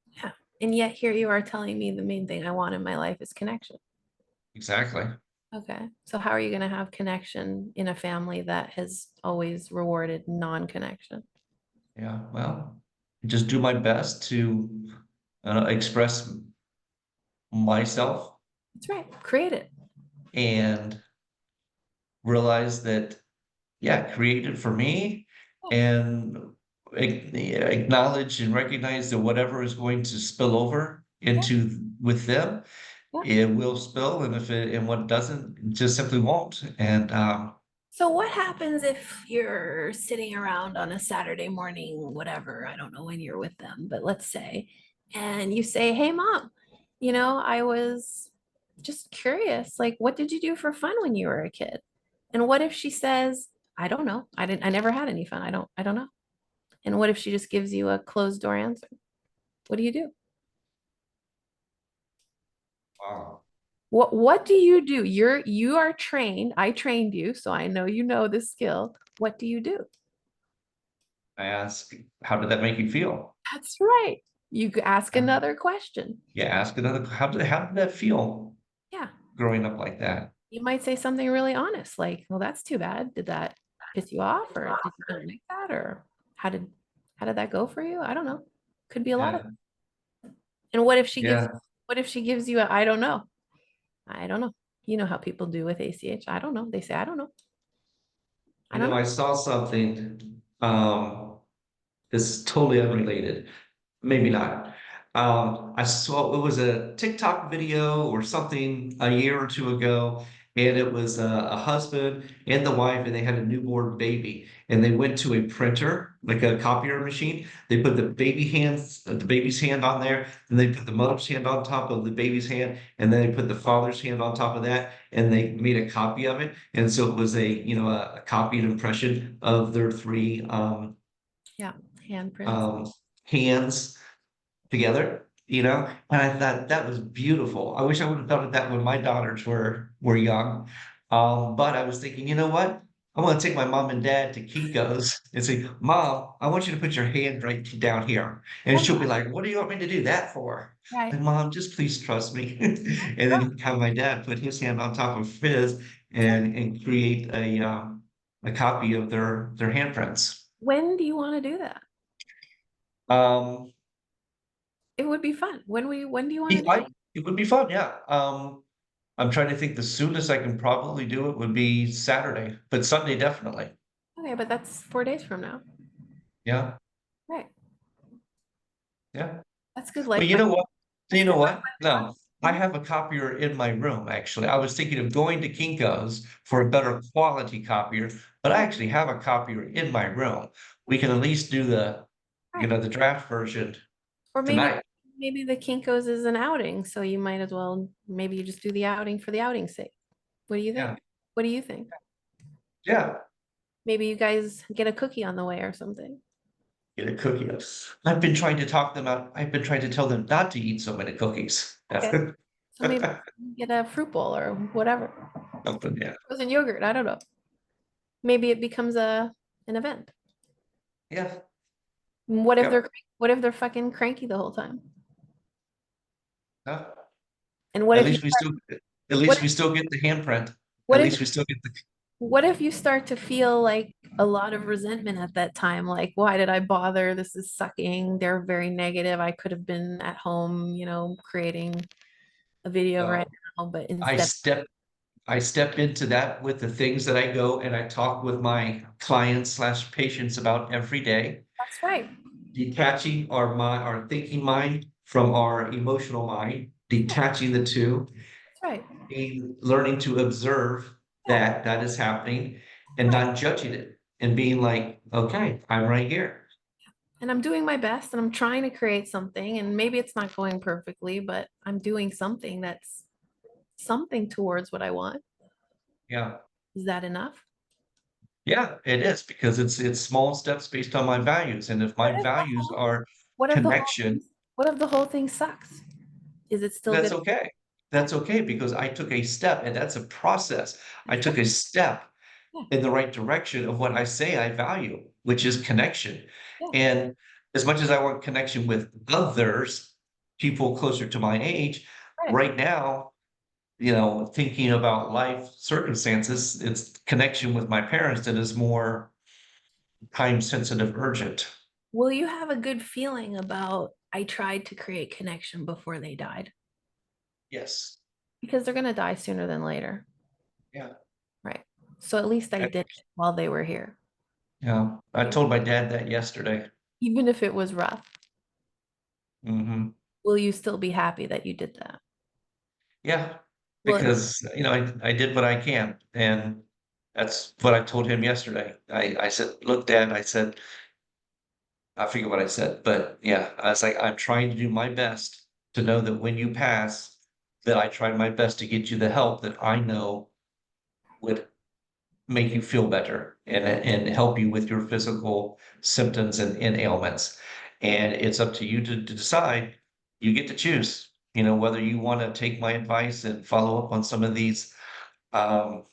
S1: Yeah. And yet here you are telling me the main thing I want in my life is connection.
S3: Exactly.
S1: Okay. So how are you going to have connection in a family that has always rewarded non-connection?
S3: Yeah. Well, just do my best to express myself
S1: That's right. Create it.
S3: and realize that, yeah, created for me,
S1: Yeah.
S3: and acknowledge and recognize that whatever is going to spill over
S1: Yeah.
S3: into with them,
S1: Yeah.
S3: it will spill, and if it and what doesn't, it just simply won't. And
S1: So what happens if you're sitting around on a Saturday morning, whatever, I don't know when you're with them, but let's say, and you say, "Hey mom, I was just curious, like what did you do for fun when you were a kid?" And what if she says, "I don't know. I never had any fun. I don't know." And what if she just gives you a closed door answer? What do you do?
S3: wow,
S1: What do you do? You are trained. I trained you, so I know you know this skill. What do you do?
S3: I ask, how did that make you feel?
S1: That's right. You ask
S3: Yeah,
S1: another question.
S3: yeah, ask another, how did that feel
S1: Yeah.
S3: growing up like that?
S1: You might say something really honest, like, "Well, that's too bad. Did that piss you off, or did you not like that, or how did how did that go for you? I don't know. Could be a lot of."
S3: Yeah,
S1: And
S3: yeah.
S1: what if she gives you a I don't know? I don't know. You know how people do with ACH. I don't know. They say, I don't know. I
S3: You
S1: don't
S3: know,
S1: know.
S3: I saw something, this is totally unrelated. Maybe not. I saw it was a TikTok video or something a year or two ago, and it was a husband and the wife, and they had a newborn baby, and they went to a printer, like a copier machine. They put the baby's hand on there, and they put the mother's hand on top of the baby's hand, and then they put the father's hand on top of that, and they made a copy of it. And so it was a copy and impression of their three
S1: Yeah. Handprints.
S3: um, hands together, and I thought that was beautiful. I wish I would have done that when my daughters were young. But I was thinking, you know what? I want to take my mom and dad to Kinko's and say, Mom, I want you to put your hand right down here. And she'll be like, what do you want me to do that for?
S1: Right.
S3: Like, Mom, just please trust me. And then have my dad put his hand on top of his and create a copy of their handprints.
S1: When do you want to do that?
S3: Um,
S1: It would be fun. When do you want to do
S3: it would be fun, yeah. I'm trying to think the soonest I can probably do it would be Saturday, but Sunday definitely.
S1: it? Okay, but that's 4 days from now.
S3: Yeah,
S1: Right.
S3: yeah.
S1: That's good
S3: Well,
S1: life.
S3: you know what?
S1: That's
S3: You
S1: good
S3: know
S1: life.
S3: what? No, I
S1: Mhm.
S3: have a copier in my room, actually. I was thinking of going to Kinko's for a better quality copier, but I actually have a copier in my room. We can at least do
S1: Right.
S3: the draft version
S1: Or maybe
S3: tonight.
S1: maybe the Kinko's is an outing, so you might as well maybe you just do the outing for the outing's sake. What do you think?
S3: Yeah,
S1: What do you think?
S3: yeah.
S1: Maybe you guys get a cookie on the way or something.
S3: Get a cookie. I've been trying to talk them out. I've been trying to tell them not to eat so many cookies.
S1: Okay. So maybe get a fruit bowl or whatever.
S3: Something, yeah.
S1: Frozen yogurt. I don't know. Maybe it becomes an event.
S3: Yeah.
S1: What if
S3: Yep.
S1: they're fucking cranky the whole time?
S3: Yeah.
S1: And
S3: At least we still at
S1: what
S3: least we
S1: if
S3: still get the handprint.
S1: what
S3: At
S1: if
S3: least we still get the
S1: what if you start to feel like a lot of resentment at that time? Like, why did I bother? This is sucking. They're very negative. I could have been at home, creating a video right
S3: well,
S1: now, but
S3: I
S1: instead,
S3: step I step into that with the things that I go and I talk with my clients slash patients about every day,
S1: that's right.
S3: detaching our thinking mind from our emotional mind, detaching the two,
S1: That's right.
S3: being learning to observe
S1: Yeah,
S3: that that is happening and
S1: right.
S3: not judging it and being like, okay, I'm right here.
S1: And I'm doing my best and I'm trying to create something, and maybe it's not going perfectly, but I'm doing something that's something towards what I want.
S3: Yeah.
S1: Is that enough?
S3: Yeah, it is because it's small steps based on my values. And if my
S1: What if the
S3: values
S1: whole
S3: are
S1: what if the whole
S3: connection,
S1: what if the whole thing sucks? Is it still
S3: that's
S1: good?
S3: okay. That's okay because I took a step and that's a process. I
S1: That's right.
S3: took a step
S1: Yeah.
S3: in the right direction of what I say I value, which is connection.
S1: Yeah.
S3: And as much as I want connection with others, people closer to my age, right now, thinking about life circumstances, it's connection with my parents that is more time sensitive, urgent.
S1: Will you have a good feeling about I tried to create connection before they died?
S3: Yes.
S1: Because they're going to die sooner than later.
S3: Yeah.
S1: Right. So at least I
S3: I,
S1: did it while they were here,
S3: I told my dad that yesterday.
S1: even if it was rough.
S3: Hmm.
S1: Will you still be happy that you did that?
S3: Yeah,
S1: Well,
S3: because I did what I can, and that's what I told him yesterday. I said, "Look, Dad," I said, I forget what I said, but yeah, I was like, "I'm trying to do my best to know that when you pass, that I tried my best to get you the help that I know would make you feel better and help you with your physical symptoms and ailments. And it's up to you to decide. You get to choose, whether you want to take my advice and follow up on some of these um,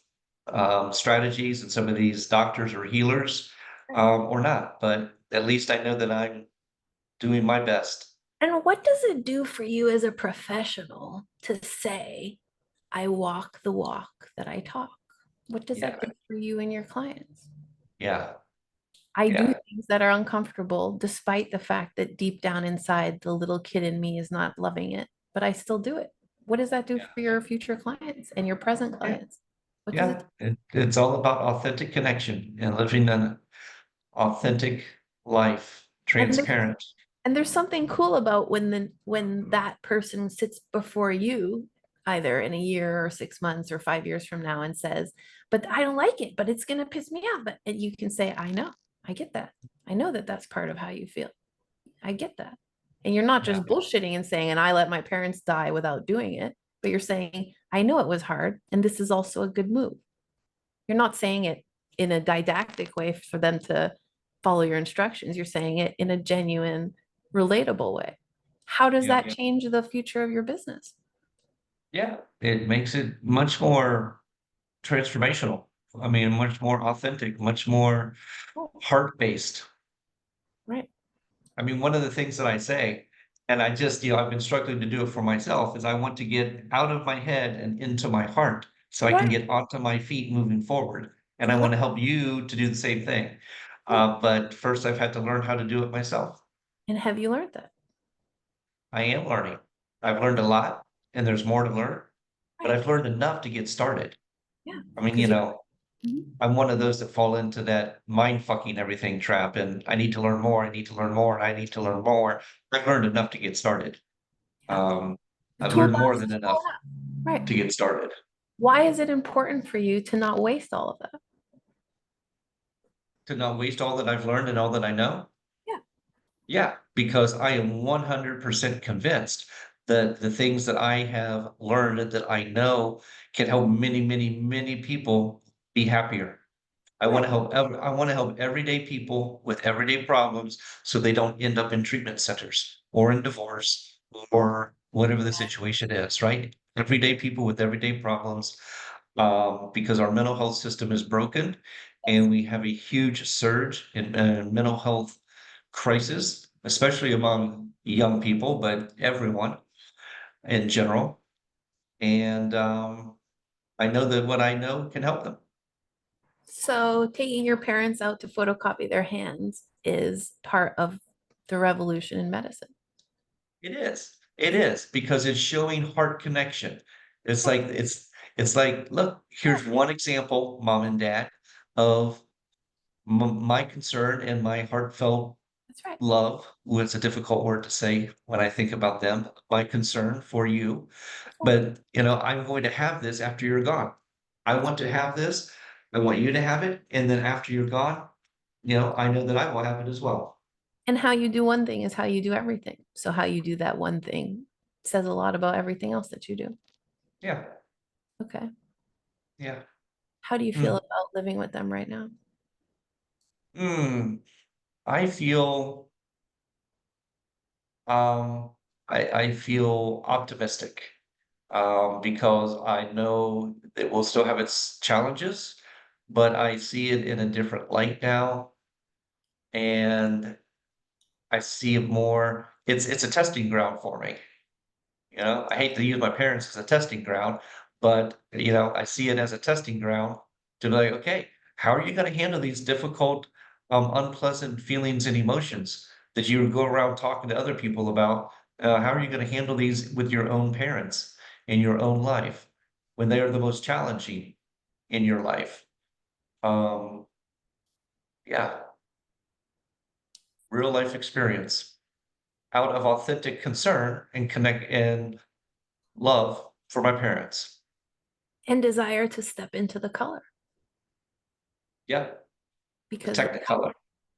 S3: strategies and some of these doctors or healers or not. But at least I know that I'm doing my best.
S1: and what does it do for you as a professional to say, I walk the walk that I talk? What does
S3: Yeah,
S1: that do for you and your clients?
S3: yeah,
S1: I do
S3: yeah,
S1: things that are uncomfortable, despite the fact that deep down inside, the little kid in me is not loving it, but I still do it. What does that do
S3: yeah,
S1: for your future clients and your present
S3: yeah,
S1: clients? What does
S3: yeah.
S1: it?
S3: It's all about authentic connection and living an authentic life,
S1: And there's
S3: transparent.
S1: and there's something cool about when that person sits before you, either in a year or 6 months or 5 years from now, and says, "But I don't like it, but it's gonna piss me off." But and you can say, "I know, I get that. I know that that's part of how you feel. I get that." And you're not
S3: Yeah,
S1: just bullshitting and saying, "And I let my parents die without doing it," but you're saying, "I know it was hard, and this is also a good move." You're not saying it in a didactic way for them to follow your instructions. You're saying it in a genuine, relatable way. How does
S3: yeah,
S1: that change the future of your business?
S3: yeah. It makes it much more transformational. I mean, much more authentic, much more heart-based.
S1: Right.
S3: I mean, one of the things that I say, and I just, I've been struggling to do it for myself, is I want to get out of my head and into my heart so I can
S1: Right.
S3: get onto my feet moving forward. And I want to
S1: Right.
S3: help you to do the same thing.
S1: Yeah.
S3: But first, I've had to learn how to do it myself.
S1: And have you learned that?
S3: I am learning. I've learned a lot, and there's more to learn, but
S1: Right.
S3: I've learned enough to get started.
S1: Yeah.
S3: I mean,
S1: Because you're Mhm.
S3: I'm one of those that fall into that mind fucking everything trap, and I need to learn more. I need to learn more. I need to learn more. I've learned enough to get started.
S1: Yeah.
S3: Um,
S1: The
S3: I've learned more
S1: toolbox
S3: than
S1: is
S3: enough
S1: full up. Right.
S3: to get started.
S1: Why is it important for you to not waste all of that?
S3: To not waste all that I've learned and all that I know.
S1: Yeah.
S3: Yeah, because I am 100% convinced that the things that I have learned and that I know can help many, many, many people be happier.
S1: Right.
S3: I want to help everyday people with everyday problems so they don't end up in treatment centers or in divorce or whatever the situation is, right? Everyday people with everyday problems, because our mental health system is broken and we have a huge surge in mental health crisis, especially among young people, but everyone in general. And I know that what I know can help them.
S1: So taking your parents out to photocopy their hands is part of the revolution in medicine.
S3: It is. It is because it's showing heart connection. It's like it's like, look, here's one example, mom and dad, of my concern and my heartfelt
S1: That's right.
S3: love. Was a difficult word to say when I think about them. My concern for you,
S1: That's right.
S3: but I'm going to have this after you're gone. I want to have this. I want you to have it, and then after you're gone, I know that I will have it as well.
S1: And how you do one thing is how you do everything. So how you do that one thing says a lot about everything else that you do.
S3: Yeah,
S1: Okay.
S3: yeah.
S1: How do you feel
S3: Mm.
S1: about living with them right now?
S3: Mm. I feel Um, I feel optimistic because I know it will still have its challenges, but I see it in a different light now. and I see it more, it's a testing ground for me. You know, I hate to use my parents as a testing ground, but you know, I see it as a testing ground to be like, okay, how are you going to handle these difficult, unpleasant feelings and emotions that you go around talking to other people about? How are you going to handle these with your own parents in your own life when they are the most challenging in your life? Um, yeah, real life experience out of authentic concern and connect and love for my parents.
S1: And desire to step into the color
S3: Yeah, the
S1: because
S3: technicolor.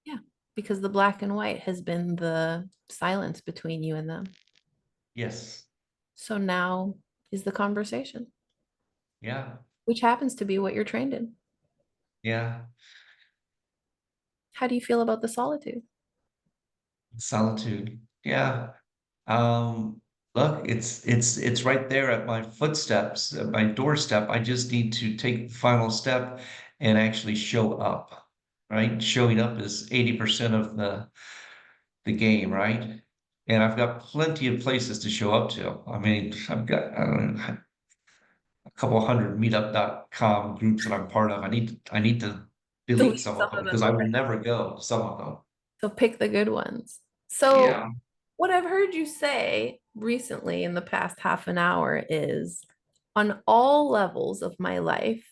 S1: yeah, because the black and white has been the silence between you and them.
S3: Yes.
S1: So now is the conversation,
S3: Yeah.
S1: which happens to be what you're trained in.
S3: Yeah.
S1: How do you feel about the solitude?
S3: Solitude. Yeah. Um, Look, it's right there at my footsteps, at my doorstep. I just need to take the final step and actually show up. Right? Showing up is 80% of the game, right? And I've got plenty of places to show up to. I mean, I've got, I don't know, a couple hundred meetup.com groups that I'm part of. I need to delete
S1: Delete
S3: some of
S1: some
S3: them
S1: of
S3: because
S1: them.
S3: I will
S1: Okay.
S3: never go to some of them.
S1: So pick the good ones. So
S3: Yeah.
S1: what I've heard you say recently in the past half an hour is on all levels of my life,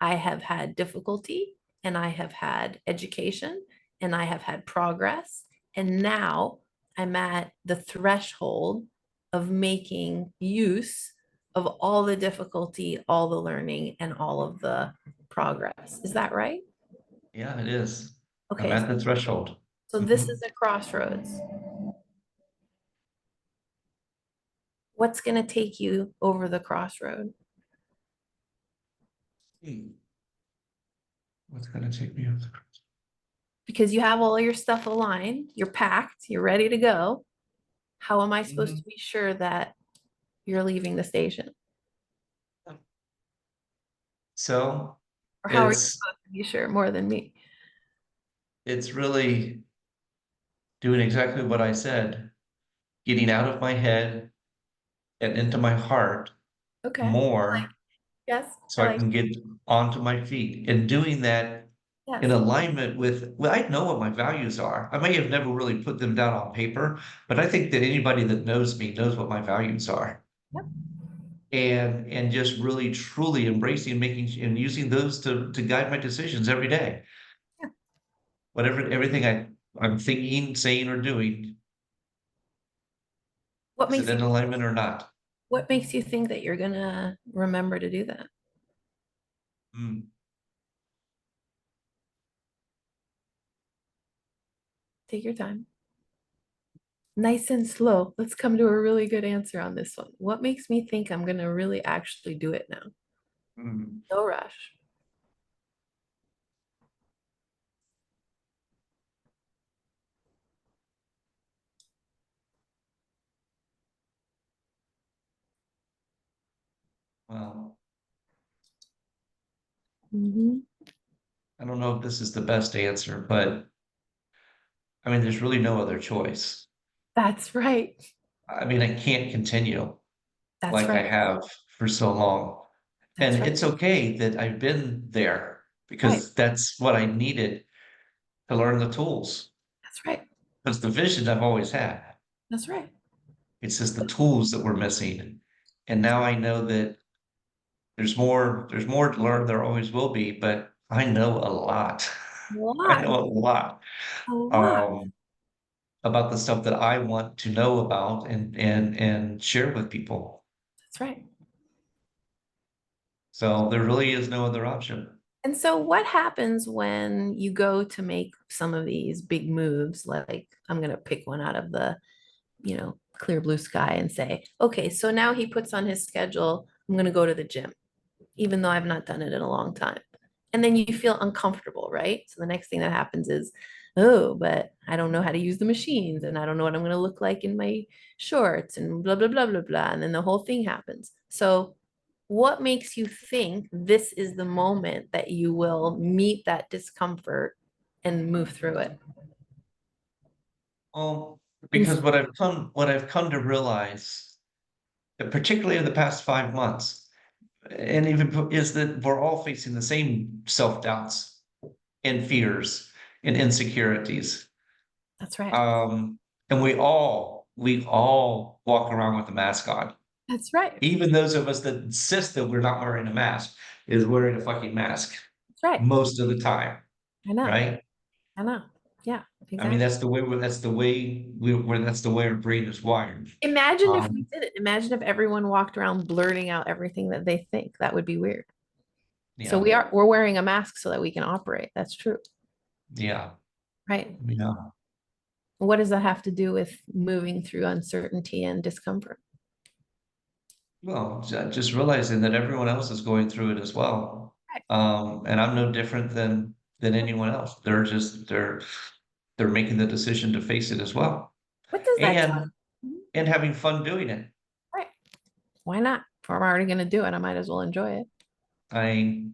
S1: I have had difficulty and I have had education and I have had progress. And now I'm at the threshold of making use of all the difficulty, all the learning, and all of the progress. Is that right?
S3: Yeah, it is. I'm
S1: Okay,
S3: at the threshold.
S1: so this is
S3: Mhm.
S1: a crossroads. What's going to take you over the crossroad?
S3: Hmm. What's gonna take me up the
S1: Because you have all your stuff aligned, you're packed, you're ready to go. How am I supposed
S3: Mhm.
S1: to be sure that you're leaving the station?
S3: So
S1: Or how are you
S3: it's
S1: supposed to be sure more than me?
S3: it's really doing exactly what I said, getting out of my head and into my heart
S1: Okay.
S3: more
S1: Yes.
S3: so
S1: I
S3: I
S1: like,
S3: can get onto my feet. And doing that in
S1: yes.
S3: alignment with, well, I know what my values are. I may have never really put them down on paper, but I think that anybody that knows me knows what my values are.
S1: Yep.
S3: And just really truly embracing, making and using those to guide my decisions every day.
S1: Yeah.
S3: Whatever everything I'm thinking, saying, or doing,
S1: What
S3: is it
S1: makes you
S3: in alignment or not?
S1: what makes you think that you're gonna remember to do that?
S3: Hmm.
S1: Take your time. Nice and slow. Let's come to a really good answer on this one. What makes me think I'm gonna really actually do it now?
S3: Hmm.
S1: No rush.
S3: Well,
S1: Mhm.
S3: I don't know if this is the best answer, but I mean, there's really no other choice.
S1: That's right.
S3: I mean, I can't continue
S1: That's
S3: like I
S1: right.
S3: have for so long.
S1: That's
S3: And
S1: right.
S3: it's okay that I've been there
S1: Right.
S3: because that's what I needed to learn the tools.
S1: That's right.
S3: Because the vision I've always had.
S1: That's right.
S3: It's just the tools that were missing. And now I know that there's more to learn, there always will be, but I know a lot.
S1: A
S3: I
S1: lot.
S3: know a lot
S1: A lot.
S3: um about the stuff that I want to know about and share with people.
S1: That's right.
S3: So there really is no other option.
S1: And so what happens when you go to make some of these big moves? Like I'm going to pick one out of the, clear blue sky and say, okay, so now he puts on his schedule, I'm going to go to the gym, even though I've not done it in a long time. And then you feel uncomfortable, right? So the next thing that happens is, oh, but I don't know how to use the machines and I don't know what I'm going to look like in my shorts and blah, blah, blah, blah, blah. And then the whole thing happens. So what makes you think this is the moment that you will meet that discomfort and move through it.
S3: Well, because what I've come to realize, particularly in the past 5 months, and even is that we're all facing the same self-doubts and fears and insecurities.
S1: That's right.
S3: And we all walk around with a mask on.
S1: That's right.
S3: Even those of us that insist that we're not wearing a mask is wearing a fucking mask
S1: That's right.
S3: most of the time,
S1: I know.
S3: right?
S1: I know. Yeah, exactly.
S3: I mean, that's the way our brain is wired.
S1: Imagine if we did it. Imagine if everyone walked around blurting out everything that they think. That would be weird. So
S3: Yeah,
S1: we're wearing a mask so that we can operate. That's true.
S3: yeah,
S1: Right.
S3: yeah.
S1: What does that have to do with moving through uncertainty and discomfort?
S3: Well, just realizing that everyone else is going through it as well. And I'm no different than anyone else. They're making the decision to face it as well.
S1: What does that tell
S3: And
S1: you?
S3: and having fun doing it.
S1: Right. Why not? If I'm already going to do it, I might as well enjoy it.
S3: I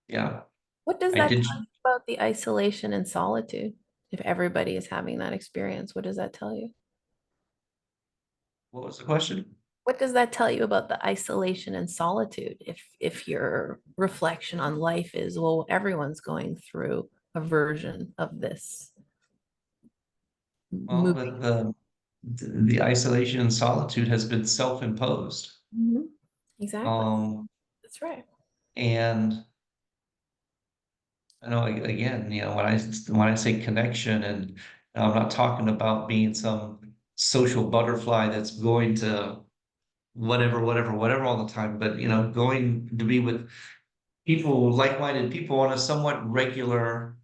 S3: yeah,
S1: What does
S3: I
S1: that
S3: did.
S1: tell you about the isolation and solitude? If everybody is having that experience, what does that tell you?
S3: What was the question?
S1: What does that tell you about the isolation and solitude? If your reflection on life is, well, everyone's going through a version of this
S3: Well,
S1: moving.
S3: the isolation and solitude has been self-imposed.
S1: Mhm. Exactly.
S3: Um,
S1: That's right.
S3: and I know again, when I say connection, and I'm not talking about being some social butterfly that's going to whatever all the time, but going to be with people, like-minded people on a somewhat regular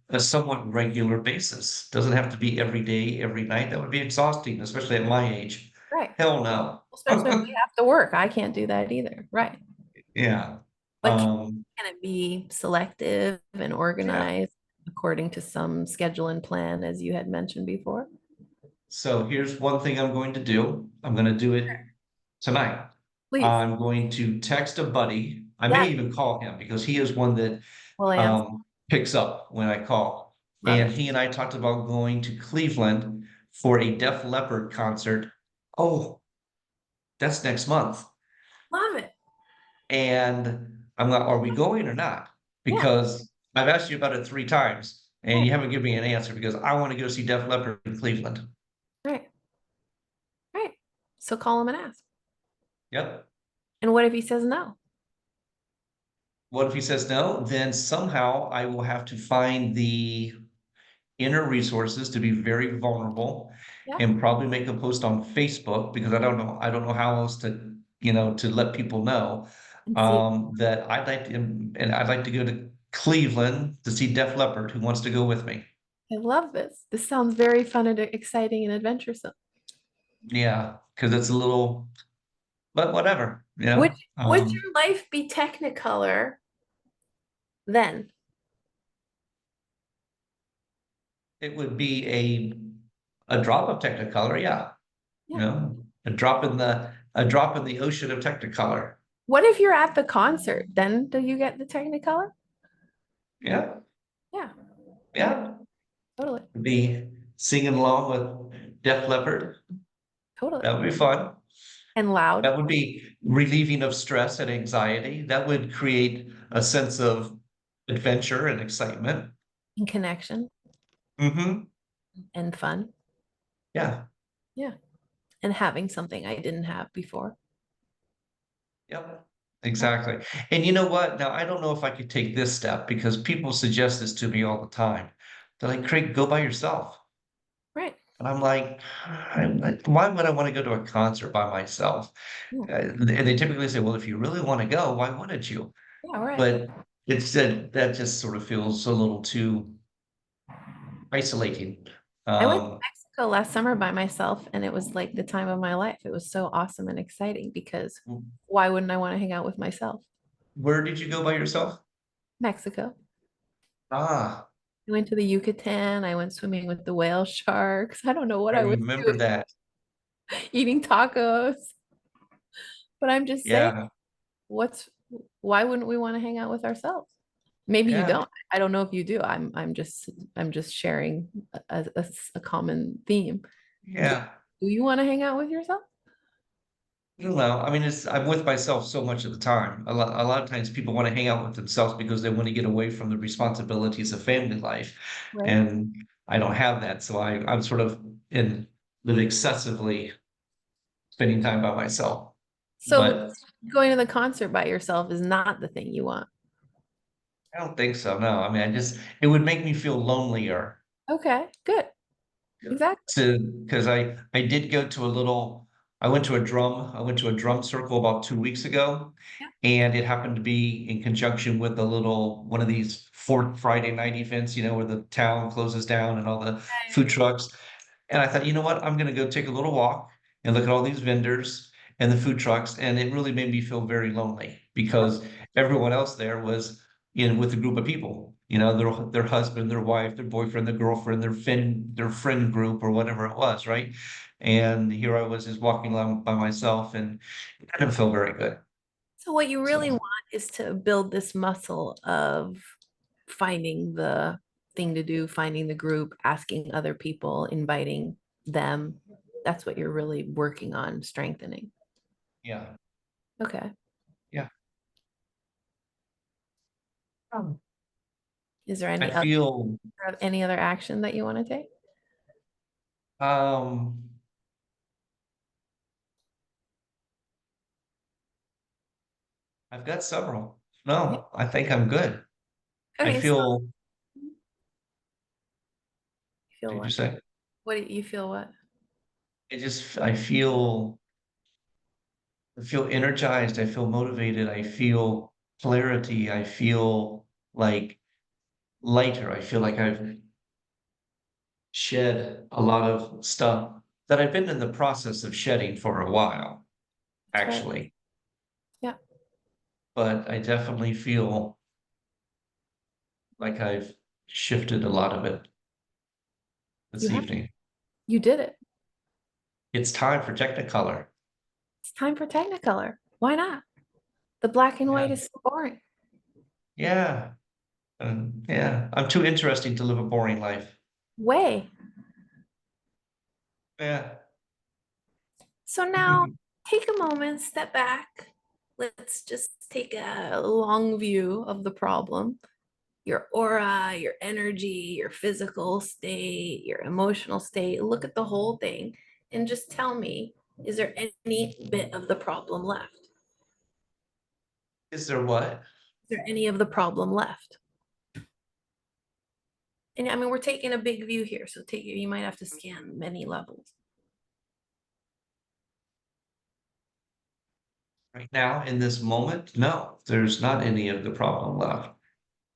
S3: basis. Doesn't have to be every day, every night. That would be exhausting, especially at my age.
S1: Right.
S3: Hell no.
S1: Especially when we have to work. I can't do that either. Right.
S3: Yeah.
S1: But
S3: Um,
S1: can it be selective and
S3: yeah.
S1: organized according to some schedule and plan, as you had mentioned before?
S3: So here's one thing I'm going to do. I'm going to do it tonight.
S1: Please.
S3: I'm going to text a buddy. I may
S1: Yeah.
S3: even call him because he is one that
S1: Well, answer.
S3: picks up when I call.
S1: Love
S3: And
S1: it.
S3: he and I talked about going to Cleveland for a Def Leppard concert. Oh, that's next month.
S1: Love it.
S3: And I'm like, are we going or not?
S1: Yeah.
S3: Because I've asked you about it 3 times and
S1: Right.
S3: you haven't given me an answer because I want to go see Def Leppard in Cleveland.
S1: Right. Right. So call him and ask.
S3: Yep.
S1: And what if he says no?
S3: What if he says no? Then somehow I will have to find the inner resources to be very vulnerable
S1: Yeah.
S3: and probably make a post on Facebook because I don't know how else to let people know
S1: And see.
S3: that I'd like to go to Cleveland to see Def Leppard who wants to go with me.
S1: I love this. This sounds very fun and exciting and adventuresome.
S3: Yeah, because it's a little, but whatever,
S1: Would would your life be Technicolor then?
S3: it would be a drop of Technicolor, yeah.
S1: Yeah.
S3: A drop in the ocean of Technicolor.
S1: What if you're at the concert? Then do you get the Technicolor?
S3: Yeah,
S1: Yeah,
S3: yeah.
S1: totally.
S3: Be singing along with Def Leppard.
S1: Totally.
S3: That would be fun.
S1: And loud
S3: That would be relieving of stress and anxiety. That would create a sense of adventure and excitement.
S1: and connection
S3: Mm-hmm.
S1: and fun.
S3: Yeah.
S1: Yeah. And having something I didn't have before.
S3: Yep. Exactly. And you know what? Now, I don't know if I could take this step because people suggest this to me all the time. They're like, Craig, go by yourself.
S1: Right.
S3: And I'm like, why would I want to go to a concert by myself?
S1: Yeah.
S3: And they typically say, well, if you really want to go, why wouldn't you?
S1: Yeah, right.
S3: But it's that just sort of feels a little too isolating.
S1: I went to
S3: Um,
S1: Mexico last summer by myself and it was like the time of my life. It was so awesome and exciting because why wouldn't I want to hang out with myself?
S3: where did you go by yourself?
S1: Mexico.
S3: Ah,
S1: I went to the Yucatan. I went swimming with the whale sharks. I don't know what
S3: I
S1: I was
S3: remember
S1: doing,
S3: that.
S1: eating tacos. But I'm just saying,
S3: Yeah.
S1: why wouldn't we want to hang out with ourselves? Maybe you
S3: Yeah,
S1: don't. I don't know if you do. I'm just sharing a common theme. Do,
S3: yeah.
S1: do you want to hang out with yourself?
S3: I don't know. I mean, I'm with myself so much of the time. A lot of times people want to hang out with themselves because they want to get away from the responsibilities of family life.
S1: Right.
S3: And I don't have that. So I'm sort of in live excessively spending time by myself.
S1: So
S3: But
S1: going to the concert by yourself is not the thing you want.
S3: I don't think so. No, I mean, it would make me feel lonelier
S1: Okay, good. Exactly.
S3: because I did go to a little, I went to a drum circle about 2 weeks ago,
S1: Yeah.
S3: and it happened to be in conjunction with a little one of these fourth Friday night events, where the town closes down and all the food trucks. And I thought, you know what? I'm gonna go take a little walk and look at all these vendors and the food trucks. And it really made me feel very lonely because everyone else there was in with a group of people, their husband, their wife, their boyfriend, their girlfriend, their friend group or whatever it was, right? And here I was just walking along by myself and it didn't feel very good.
S1: So what you really
S3: So
S1: want is to build this muscle of finding the thing to do, finding the group, asking other people, inviting them. That's what you're really working on strengthening.
S3: yeah,
S1: Okay.
S3: yeah. Um,
S1: Is there
S3: I feel
S1: any other action that you want to take?
S3: um I've got several.
S1: Yeah.
S3: No, I think I'm good. I
S1: Okay, so
S3: feel,
S1: you feel
S3: did you
S1: what?
S3: say?
S1: What do you feel what?
S3: I feel energized. I feel motivated. I feel clarity. I feel like lighter. I feel like I've shed a lot of stuff that I've been in the process of shedding for a while,
S1: That's right.
S3: actually.
S1: Yeah.
S3: But I definitely feel like I've shifted a lot of it
S1: You
S3: this
S1: have
S3: evening.
S1: you did it.
S3: It's time for Technicolor.
S1: It's time for Technicolor. Why not? The black and
S3: Yeah.
S1: white is so boring.
S3: Yeah. Yeah. I'm too interesting to live a boring life.
S1: Way.
S3: Yeah.
S1: So now take a moment, step back. Let's just take a long view of the problem. Your aura, your energy, your physical state, your emotional state. Look at the whole thing and just tell me, is there any bit of the problem left?
S3: Is there what?
S1: Is there any of the problem left? And I mean, we're taking a big view here, so you might have to scan many levels.
S3: Right now, in this moment, no, there's not any of the problem left.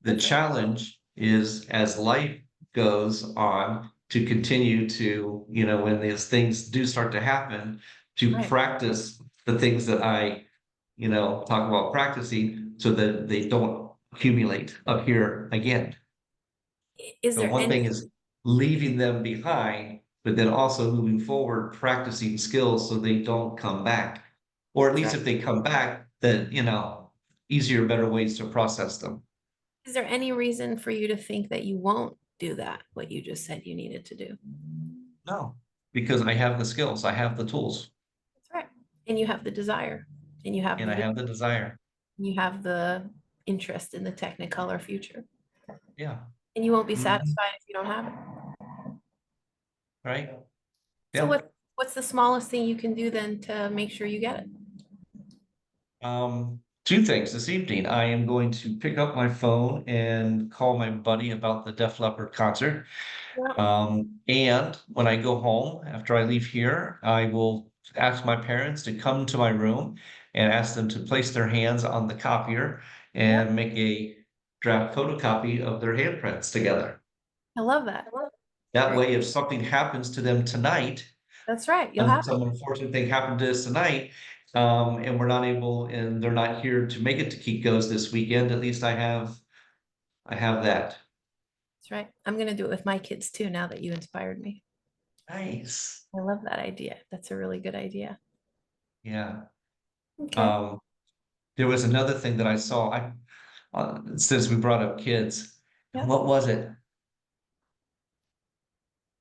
S3: The
S1: That's right.
S3: challenge is as life goes on to continue to, when these things do start to happen, to
S1: Right.
S3: practice the things that I, talk about practicing so that they don't accumulate up here again.
S1: Is
S3: So
S1: there
S3: one
S1: any,
S3: thing is leaving them behind, but then also moving forward, practicing skills so they don't come back. Or at
S1: that's
S3: least
S1: right.
S3: if they come back, then, easier, better ways to process them.
S1: Is there any reason for you to think that you won't do that, what you just said you needed to do?
S3: No, because I have the skills, I have the tools,
S1: That's right. And you have the desire, and
S3: and I have the desire.
S1: you have the interest in the Technicolor future.
S3: Yeah.
S1: And you won't be
S3: Mhm.
S1: satisfied if you don't have it.
S3: Right?
S1: So
S3: Yeah.
S1: what's the smallest thing you can do then to make sure you get it?
S3: Two things this evening. I am going to pick up my phone and call my buddy about the Def Leppard concert.
S1: Yeah.
S3: And when I go home, after I leave here, I will ask my parents to come to my room and ask them to place their hands on the copier
S1: Yeah.
S3: and make a draft photocopy of their handprints together.
S1: I love that.
S3: That
S1: Great.
S3: way, if something happens to them tonight,
S1: That's right. You'll have it.
S3: some unfortunate thing happened to us tonight, and we're not able, and they're not here to make it to Kiko's this weekend, at least I have that.
S1: That's right. I'm gonna do it with my kids too, now that you inspired me.
S3: Nice.
S1: I love that idea. That's a really good idea.
S3: Yeah.
S1: Okay.
S3: Um, there was another thing that I saw. since we brought up kids.
S1: Yep.
S3: What was it?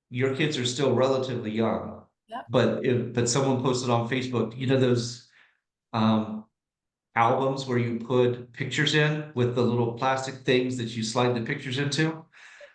S3: Your kids are still relatively young,
S1: Yep.
S3: but someone posted on Facebook, you know, those um, albums where you put pictures in with the little plastic things that you slide the pictures into.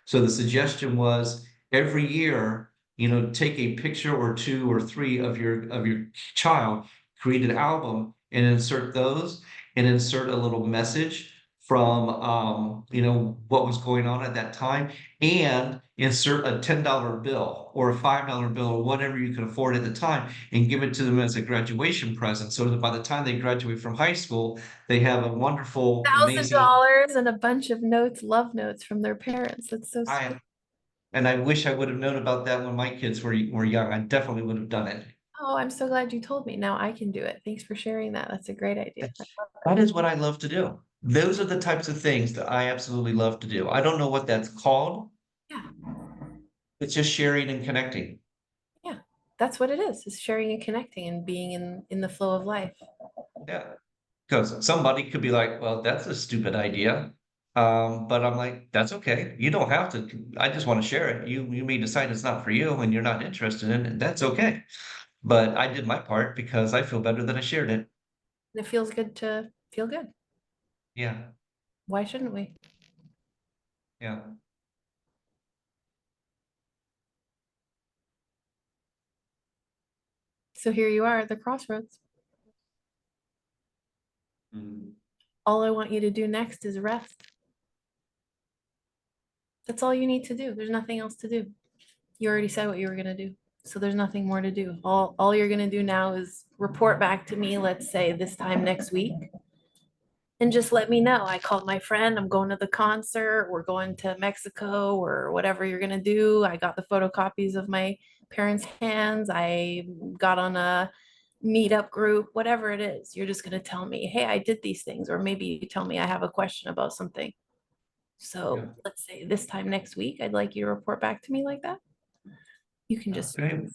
S3: So the suggestion was every year, you know, take a picture or two or three of your child, create an album and insert those and insert a little message from you know, what was going on at that time, and insert a $10 bill or a $5 bill or whatever you could afford at the time and give it to them as a graduation present. So that by the time they graduate from high school, they have a wonderful, amazing
S1: $1,000 and a bunch of notes, love notes from their parents. That's so sweet.
S3: and I wish I would have known about that when my kids were young. I definitely would have done it.
S1: Oh, I'm so glad you told me. Now I can do it. Thanks for sharing that. That's a great idea.
S3: That is what I love to do. Those are the types of things that I absolutely love to do. I don't know what that's called.
S1: Yeah.
S3: It's just sharing and connecting.
S1: Yeah. That's what it is sharing and connecting and being in the flow of life.
S3: Yeah. Because somebody could be like, well, that's a stupid idea. But I'm like, that's okay. You don't have to. I just want to share it. You may decide it's not for you and you're not interested in it. That's okay. But I did my part because I feel better that I shared it.
S1: And it feels good to feel good.
S3: Yeah.
S1: Why shouldn't we?
S3: Yeah.
S1: So here you are at the crossroads.
S3: Mhm.
S1: All I want you to do next is rest. That's all you need to do. There's nothing else to do. You already said what you were going to do. So there's nothing more to do. All you're going to do now is report back to me, let's say this time next week, and just let me know. I called my friend. I'm going to the concert. We're going to Mexico or whatever you're going to do. I got the photocopies of my parents' hands. I got on a meetup group, whatever it is. You're just going to tell me, hey, I did these things. Or maybe you tell me I have a question about something.
S3: Yeah.
S1: So let's say this time next week, I'd like you to report back to me like that. You can just
S3: Okay.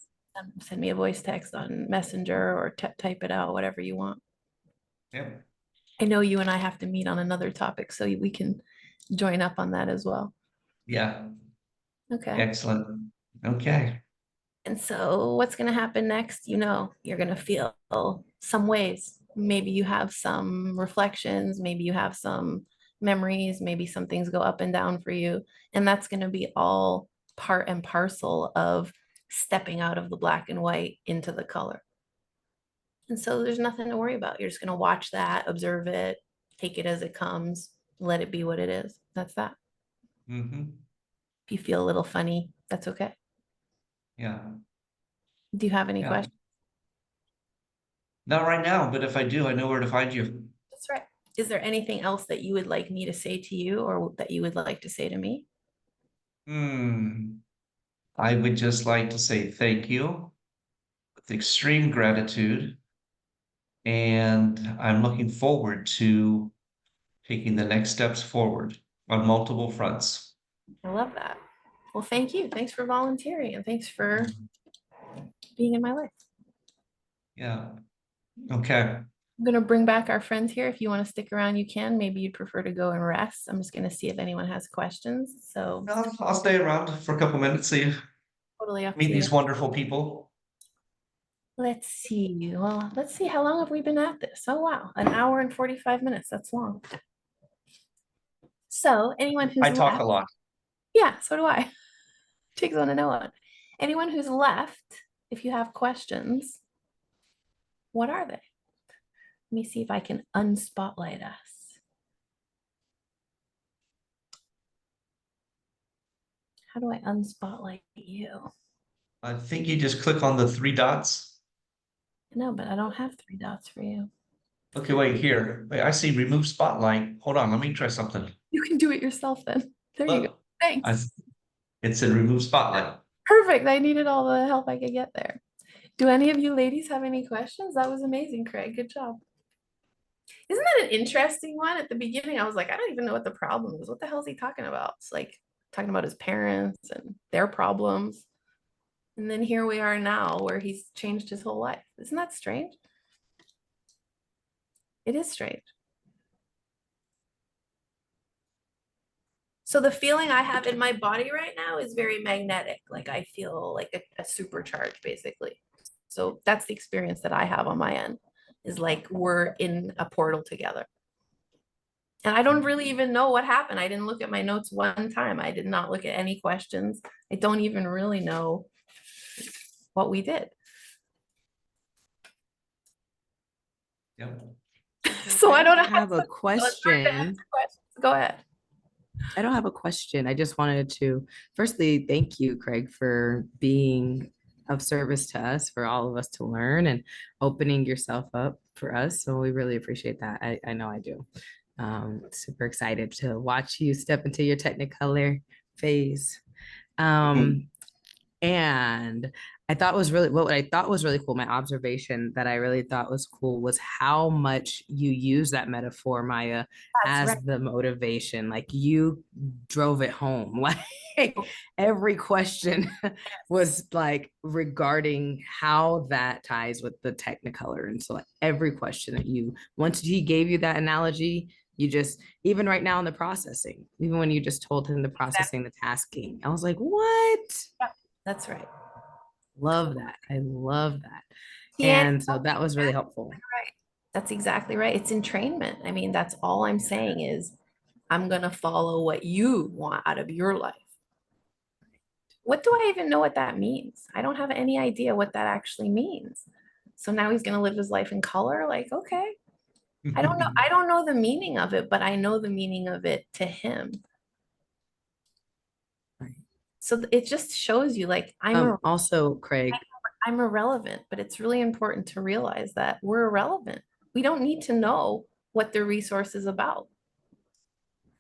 S1: send me a voice text on Messenger or type it out, whatever you want.
S3: Yeah.
S1: I know you and I have to meet on another topic, so we can join up on that as well.
S3: Yeah.
S1: Okay.
S3: Excellent. Okay.
S1: And so what's going to happen next? You know, you're going to feel some ways. Maybe you have some reflections, maybe you have some memories, maybe some things go up and down for you. And that's going to be all part and parcel of stepping out of the black and white into the color. And so there's nothing to worry about. You're just going to watch that, observe it, take it as it comes, let it be what it is. That's that.
S3: Mm-hmm.
S1: If you feel a little funny, that's okay.
S3: Yeah.
S1: Do you have any
S3: Yeah.
S1: questions?
S3: Not right now, but if I do, I know where to find you.
S1: That's right. Is there anything else that you would like me to say to you or that you would like to say to me?
S3: I would just like to say thank you with extreme gratitude. And I'm looking forward to taking the next steps forward on multiple fronts.
S1: I love that. Well, thank you. Thanks for volunteering and thanks for being in my life.
S3: Yeah. Okay.
S1: I'm going to bring back our friends here. If you want to stick around, you can. Maybe you'd prefer to go and rest. I'm just going to see if anyone has questions. So
S3: I'll stay around for a couple minutes, see,
S1: totally up
S3: meet
S1: to you.
S3: these wonderful people.
S1: Let's see. Well, let's see. How long have we been at this? Oh, wow. An hour and 45 minutes. That's long. So anyone who's
S3: I talk a
S1: left,
S3: lot.
S1: yeah, so do I. Takes on to know one. Anyone who's left, if you have questions, what are they? Let me see if I can unspotlight us. How do I unspotlight you?
S3: I think you just click on the three dots.
S1: No, but I don't have three dots for you.
S3: Okay, wait here. Wait, I see remove spotlight. Hold on, let me try something.
S1: You can do it yourself then. There you go.
S3: Look,
S1: Thanks.
S3: it said remove spotlight.
S1: Perfect. I needed all the help I could get there. Do any of you ladies have any questions? That was amazing, Craig. Good job. Isn't that an interesting one? At the beginning, I was like, I don't even know what the problem is. What the hell is he talking about? It's like talking about his parents and their problems. And then here we are now where he's changed his whole life. Isn't that strange? It is strange. So the feeling I have in my body right now is very magnetic. Like I feel like a supercharge basically. So that's the experience that I have on my end, is like we're in a portal together. And I don't really even know what happened. I didn't look at my notes one time. I did not look at any questions. I don't even really know what we did.
S3: Yep.
S1: So I don't
S4: have a question.
S1: Go ahead.
S4: I don't have a question. I just wanted to firstly thank you, Craig, for being of service to us, for all of us to learn and opening yourself up for us. So we really appreciate that. I know I do. Super excited to watch you step into your Technicolor phase. And I thought was really what I thought was really cool. My observation that I really thought was cool was how much you use that metaphor, Maya,
S1: That's
S4: as
S1: right.
S4: the motivation. Like you drove it home. Like every question was like regarding how that ties with the Technicolor. And so like every question that you once he gave you that analogy, you just even right now in the processing, even when you just told him the processing, the tasking, I was like, what?
S1: That's right.
S4: Love that. I love that.
S1: Yeah,
S4: And so that was really helpful.
S1: right. That's exactly right. It's entrainment. I mean, that's all I'm saying is I'm going to follow what you want out of your life. What do I even know what that means? I don't have any idea what that actually means. So now he's going to live his life in color. Like, okay. I don't know. I don't know the meaning of it, but I know the meaning of it to him. So it just shows you like
S4: Also, Craig,
S1: I'm irrelevant, but it's really important to realize that we're irrelevant. We don't need to know what the resource is about.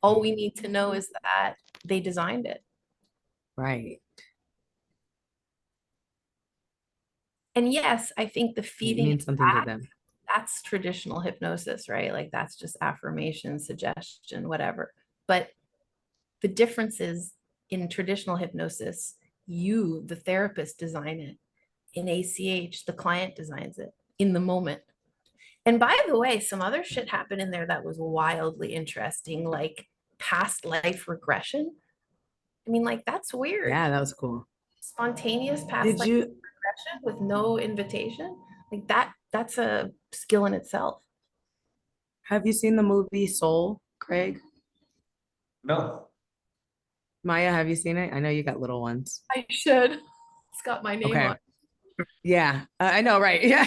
S1: All we need to know is that they designed it.
S4: right.
S1: And yes, I think the
S4: It
S1: feeding
S4: means something to them.
S1: that's traditional hypnosis, right? Like that's just affirmation, suggestion, whatever. But the difference is in traditional hypnosis, you, the therapist, design it. In ACH, the client designs it in the moment. And by the way, some other shit happened in there that was wildly interesting, like past life regression. I mean, like that's weird.
S4: Yeah, that was cool.
S1: Spontaneous past
S4: Did
S1: life
S4: you
S1: regression with no invitation, like that's a skill in itself.
S4: have you seen the movie Soul, Craig?
S3: No.
S4: Maya, have you seen it? I know you got little ones.
S1: I should. It's got my name
S4: Okay.
S1: on
S4: Yeah, I know, right? Yeah,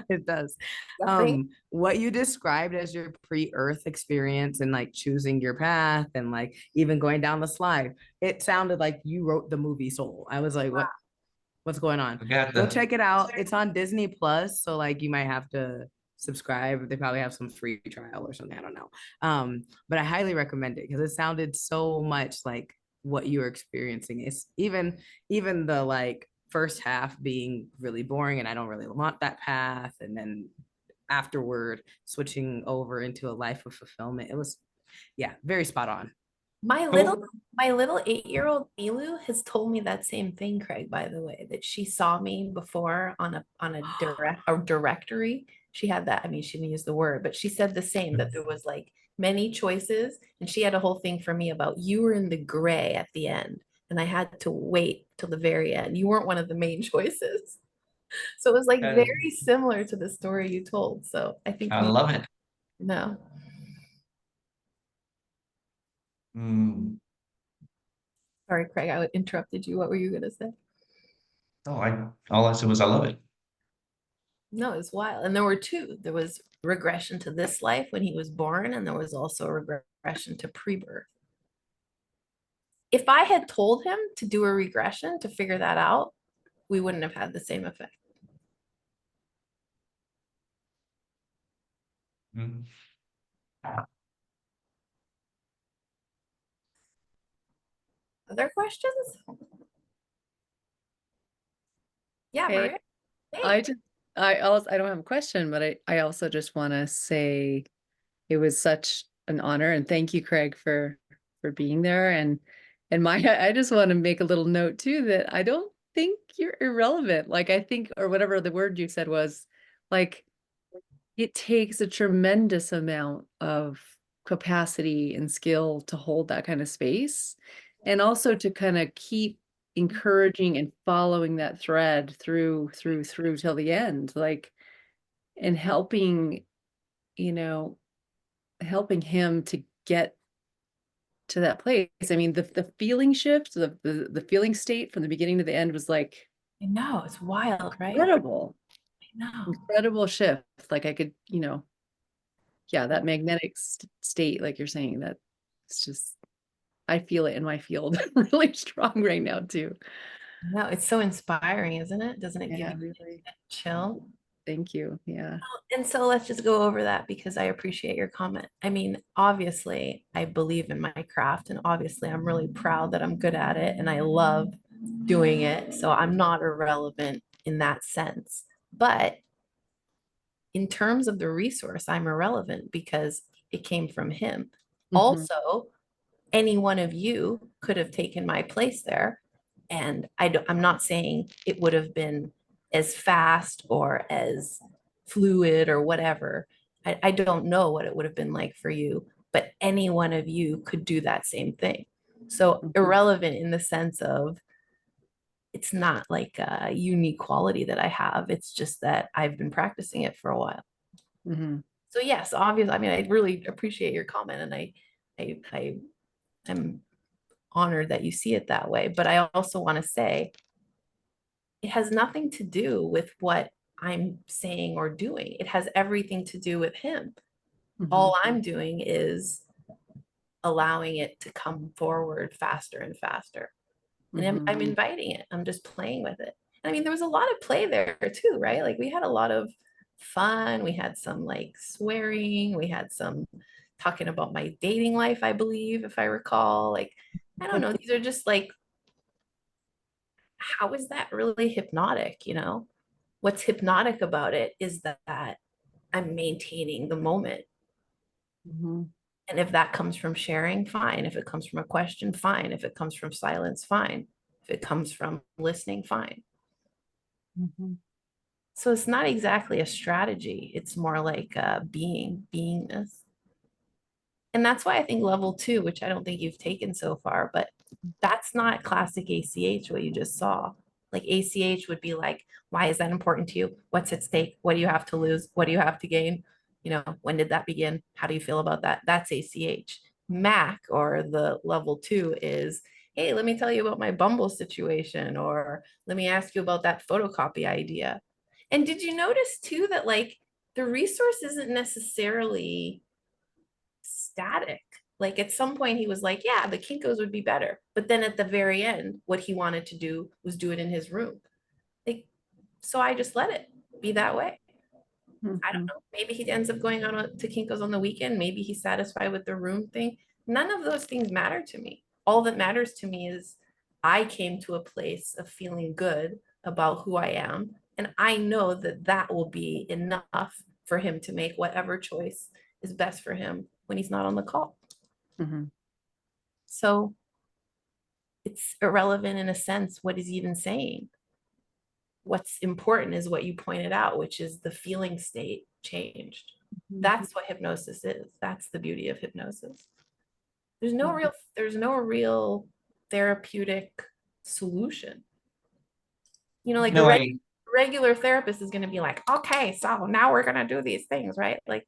S4: it does.
S1: nothing.
S4: What you described as your pre-Earth experience and like choosing your path and like even going down the slide, it sounded like you wrote the movie Soul. I was like, what's going on?
S3: I got
S4: Go
S3: that.
S4: check it out. It's on Disney Plus, so like you might have to subscribe. They probably have some free trial or something. I don't know. But I highly recommend it because it sounded so much like what you were experiencing. It's even the like first half being really boring and I don't really want that path, and then afterward switching over into a life of fulfillment. It was very spot on.
S1: My little
S3: Cool.
S1: my little 8-year-old Milu has told me that same thing, Craig, by the way, that she saw me before on a directory. She had that, I mean, she didn't use the word, but she said the same, that there was like many choices, and she had a whole thing for me about you were in the gray at the end, and I had to wait till the very end. You weren't one of the main choices. So it was like very similar to the story you told. So I think
S3: I love it.
S1: no.
S3: Mm.
S1: Sorry, Craig, I interrupted you. What were you gonna say?
S3: No, all I said was I love it.
S1: No, it's wild. And there were two. There was regression to this life when he was born, and there was also regression to pre-birth. If I had told him to do a regression to figure that out, we wouldn't have had the same effect.
S3: Mm.
S1: Other questions? Yeah,
S5: Hey,
S1: Maria.
S5: I
S1: Hey.
S5: just I don't have a question, but I also just want to say it was such an honor and thank you, Craig, for being there. And Maya, I just want to make a little note too that I don't think you're irrelevant. Like I think, or whatever the word you said was, like it takes a tremendous amount of capacity and skill to hold that kind of space, and also to kind of keep encouraging and following that thread through till the end, like, and helping, you know, helping him to get to that place. I mean, the feeling shift, the feeling state from the beginning to the end was like
S1: I know, it's wild, right?
S5: incredible,
S1: I know.
S5: incredible shift. Like I could, yeah, that magnetic state, like you're saying, that it's just, I feel it in my field really strong right now too.
S1: No, it's so inspiring, isn't it? Doesn't it give
S5: Yeah,
S1: you
S5: really.
S1: a chill?
S5: Thank you. Yeah.
S1: And so let's just go over that because I appreciate your comment. I mean, obviously, I believe in my craft, and obviously, I'm really proud that I'm good at it and I love doing it. So I'm not irrelevant in that sense. But in terms of the resource, I'm irrelevant because it came from him.
S5: Mhm.
S1: Also, any one of you could have taken my place there. And I'm not saying it would have been as fast or as fluid or whatever. I don't know what it would have been like for you, but any one of you could do that same thing. So
S5: Mhm.
S1: irrelevant in the sense of it's not like a unique quality that I have. It's just that I've been practicing it for a while.
S5: Mhm.
S1: So yes, obviously, I mean, I really appreciate your comment, and I'm honored that you see it that way. But I also want to say it has nothing to do with what I'm saying or doing. It has everything to do with him.
S5: Mhm.
S1: All I'm doing is allowing it to come forward faster and faster. And I'm
S5: Mhm.
S1: inviting it. I'm just playing with it. I mean, there was a lot of play there too, right? Like we had a lot of fun. We had some like swearing. We had some talking about my dating life, I believe, if I recall. Like, I don't know. These are just like, how is that really hypnotic? What's hypnotic about it is that I'm maintaining the moment.
S5: Mhm.
S1: And if that comes from sharing, fine. If it comes from a question, fine. If it comes from silence, fine. If it comes from listening, fine.
S5: Mhm.
S1: So it's not exactly a strategy. It's more like beingness. And that's why I think level 2, which I don't think you've taken so far, but that's not classic ACH, what you just saw. Like ACH would be like, why is that important to you? What's at stake? What do you have to lose? What do you have to gain? When did that begin? How do you feel about that? That's ACH. Mac, or the level 2, is, hey, let me tell you about my Bumble situation, or let me ask you about that photocopy idea. And did you notice too that like the resource isn't necessarily static? Like at some point he was like, yeah, the Kinkos would be better. But then at the very end, what he wanted to do was do it in his room. Like, so I just let it be that way. I don't
S5: Mhm.
S1: know. Maybe he ends up going on to Kinko's on the weekend. Maybe he's satisfied with the room thing. None of those things matter to me. All that matters to me is I came to a place of feeling good about who I am. And I know that that will be enough for him to make whatever choice is best for him when he's not on the call.
S5: Mhm.
S1: So it's irrelevant in a sense what he's even saying. What's important is what you pointed out, which is the feeling state changed. That's what hypnosis is. That's the beauty of hypnosis. There's no real therapeutic solution. Like
S3: No,
S1: a
S3: I
S1: regular therapist is going to be like, okay, so now we're going to do these things, right? Like,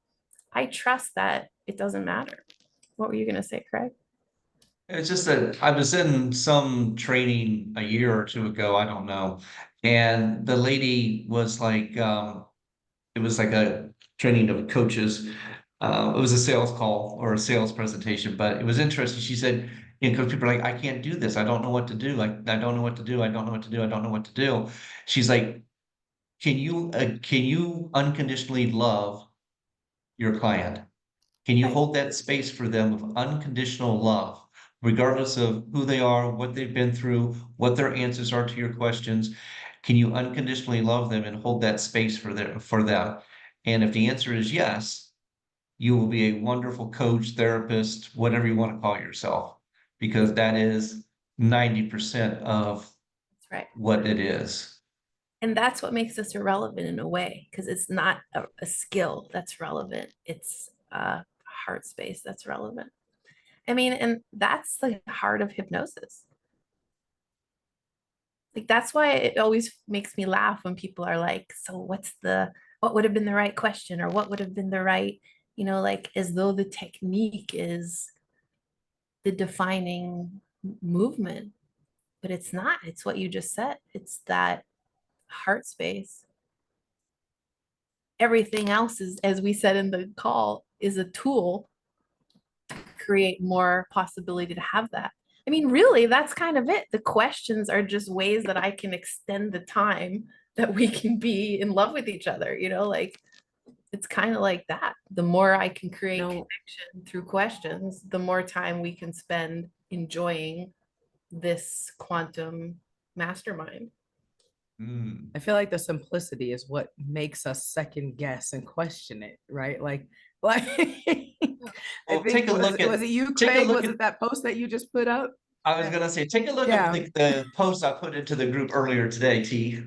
S1: I trust that it doesn't matter. What were you going to say, Craig?
S3: it's just that I was in some training a year or two ago, I don't know. And the lady was like, it was like a training of coaches. It was a sales call or a sales presentation, but it was interesting. She said, because people are like, I can't do this. I don't know what to do. Like, I don't know what to do. I don't know what to do. I don't know what to do. She's like, can you unconditionally love your client? Can you
S1: Right.
S3: hold that space for them of unconditional love, regardless of who they are, what they've been through, what their answers are to your questions? Can you unconditionally love them and hold that space for them? And if the answer is yes, you will be a wonderful coach, therapist, whatever you want to call yourself, because that is 90% of
S1: That's right.
S3: what it is.
S1: And that's what makes us irrelevant in a way, because it's not a skill that's relevant. It's a heart space that's relevant. I mean, and that's the heart of hypnosis. Like, that's why it always makes me laugh when people are like, so what would have been the right question, or what would have been the right, like, as though the technique is the defining movement. But it's not. It's what you just said. It's that heart space. Everything else is, as we said in the call, is a tool to create more possibility to have that. I mean, really, that's kind of it. The questions are just ways that I can extend the time that we can be in love with each other, like it's kind of like that. The more I can create connection through questions, the more time we can spend enjoying this quantum mastermind.
S4: I feel like the simplicity is what makes us second guess and question it, right? Like
S3: Well,
S4: I think
S3: take a look at,
S4: was it you,
S3: take a
S4: Craig?
S3: look
S4: Was
S3: at,
S4: it that post that you just put up?
S3: I was gonna say, take a look
S4: Yeah.
S3: at the post I put into the group earlier today, T.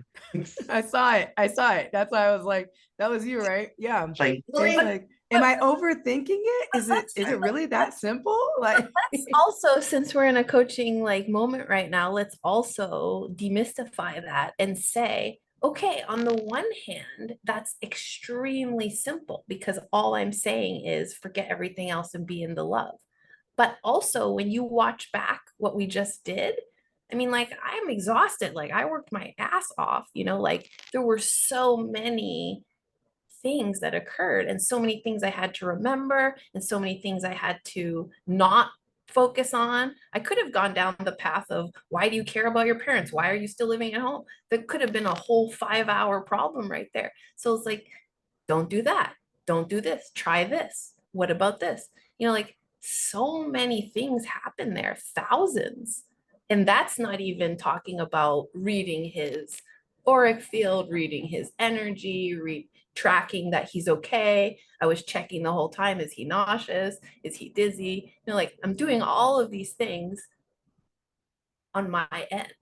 S4: I saw it. That's why I was like, that was you, right? Yeah.
S3: Like,
S4: It's like, am I overthinking it? Is it really that simple? Like,
S1: Let's also, since we're in a coaching like moment right now, let's also demystify that and say, okay, on the one hand, that's extremely simple because all I'm saying is forget everything else and be in the love. But also, when you watch back what we just did, I mean, like, I'm exhausted. Like, I worked my ass off, like, there were so many things that occurred and so many things I had to remember and so many things I had to not focus on. I could have gone down the path of, why do you care about your parents? Why are you still living at home? That could have been a whole 5-hour problem right there. So it's like, don't do that. Don't do this. Try this. What about this? Like, so many things happen there, thousands. And that's not even talking about reading his auric field, reading his energy, tracking that he's okay. I was checking the whole time. Is he nauseous? Is he dizzy? Like, I'm doing all of these things on my end.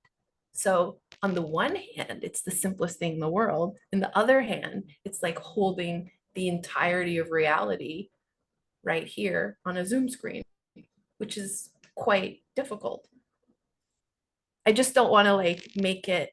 S1: So on the one hand, it's the simplest thing in the world. In the other hand, it's like holding the entirety of reality right here on a Zoom screen, which is quite difficult. I just don't want to like make it,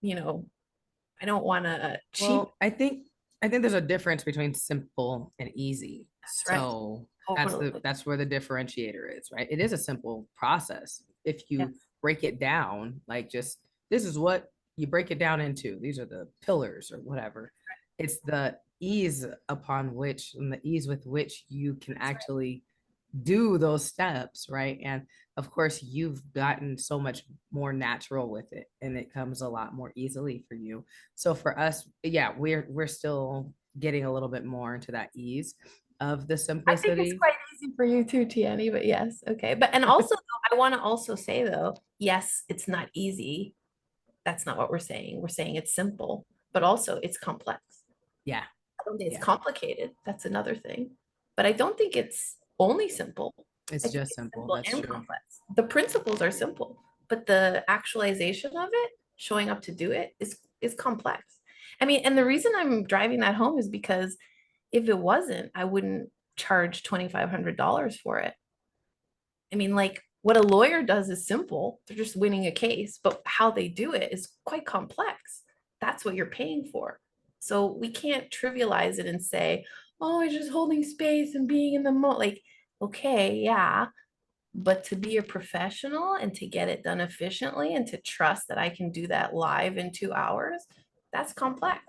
S1: I don't want to cheat.
S4: well, I think there's a difference between simple and easy.
S1: Right.
S4: So
S1: Totally.
S4: that's where the differentiator is, right? It is a simple process. If you break it down, like just this is what you break it down into. These are the pillars or whatever. It's the ease upon which and the ease with which you can actually do those steps, right? And of course, you've gotten so much more natural with it, and it comes a lot more easily for you. So for us, yeah, we're still getting a little bit more into that ease of the
S1: I think
S4: simplicity.
S1: it's quite easy for you too, Tiani, but yes, okay. But and also, I want to also say though, yes, it's not easy. That's not what we're saying. We're saying it's simple, but also it's complex.
S4: Yeah.
S1: I don't think it's complicated. That's another thing. But I don't think it's only simple.
S4: It's just simple. That's
S1: and
S4: true.
S1: complex. The principles are simple, but the actualization of it, showing up to do it, is complex. I mean, and the reason I'm driving that home is because if it wasn't, I wouldn't charge $2,500 for it. I mean, like, what a lawyer does is simple. They're just winning a case, but how they do it is quite complex. That's what you're paying for. So we can't trivialize it and say, oh, it's just holding space and being in the moment. Like, okay, yeah, but to be a professional and to get it done efficiently and to trust that I can do that live in 2 hours, that's complex.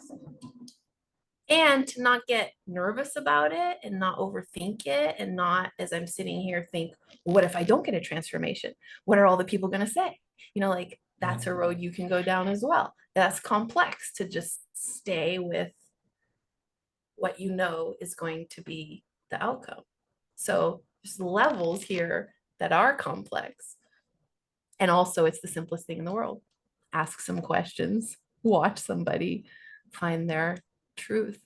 S1: And to not get nervous about it and not overthink it and not, as I'm sitting here, think, what if I don't get a transformation? What are all the people going to say? Like, that's a road you can go down as well. That's complex to just stay with what is going to be the outcome. So there's levels here that are complex. And also, it's the simplest thing in the world. Ask some questions, watch somebody find their truth.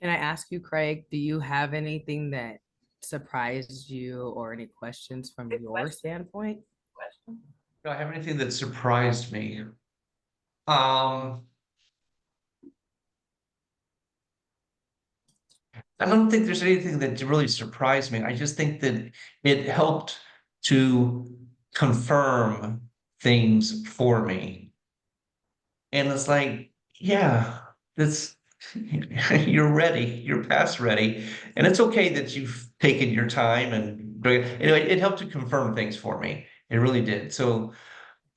S4: Can I ask you, Craig, do you have anything that surprised you or any questions from your standpoint?
S3: Do I have anything that surprised me? I don't think there's anything that really surprised me. I just think that it helped to confirm things for me. And it's like, yeah, that's you're ready, you're past ready. And it's okay that you've taken your time and it helped to confirm things for me. It really did. So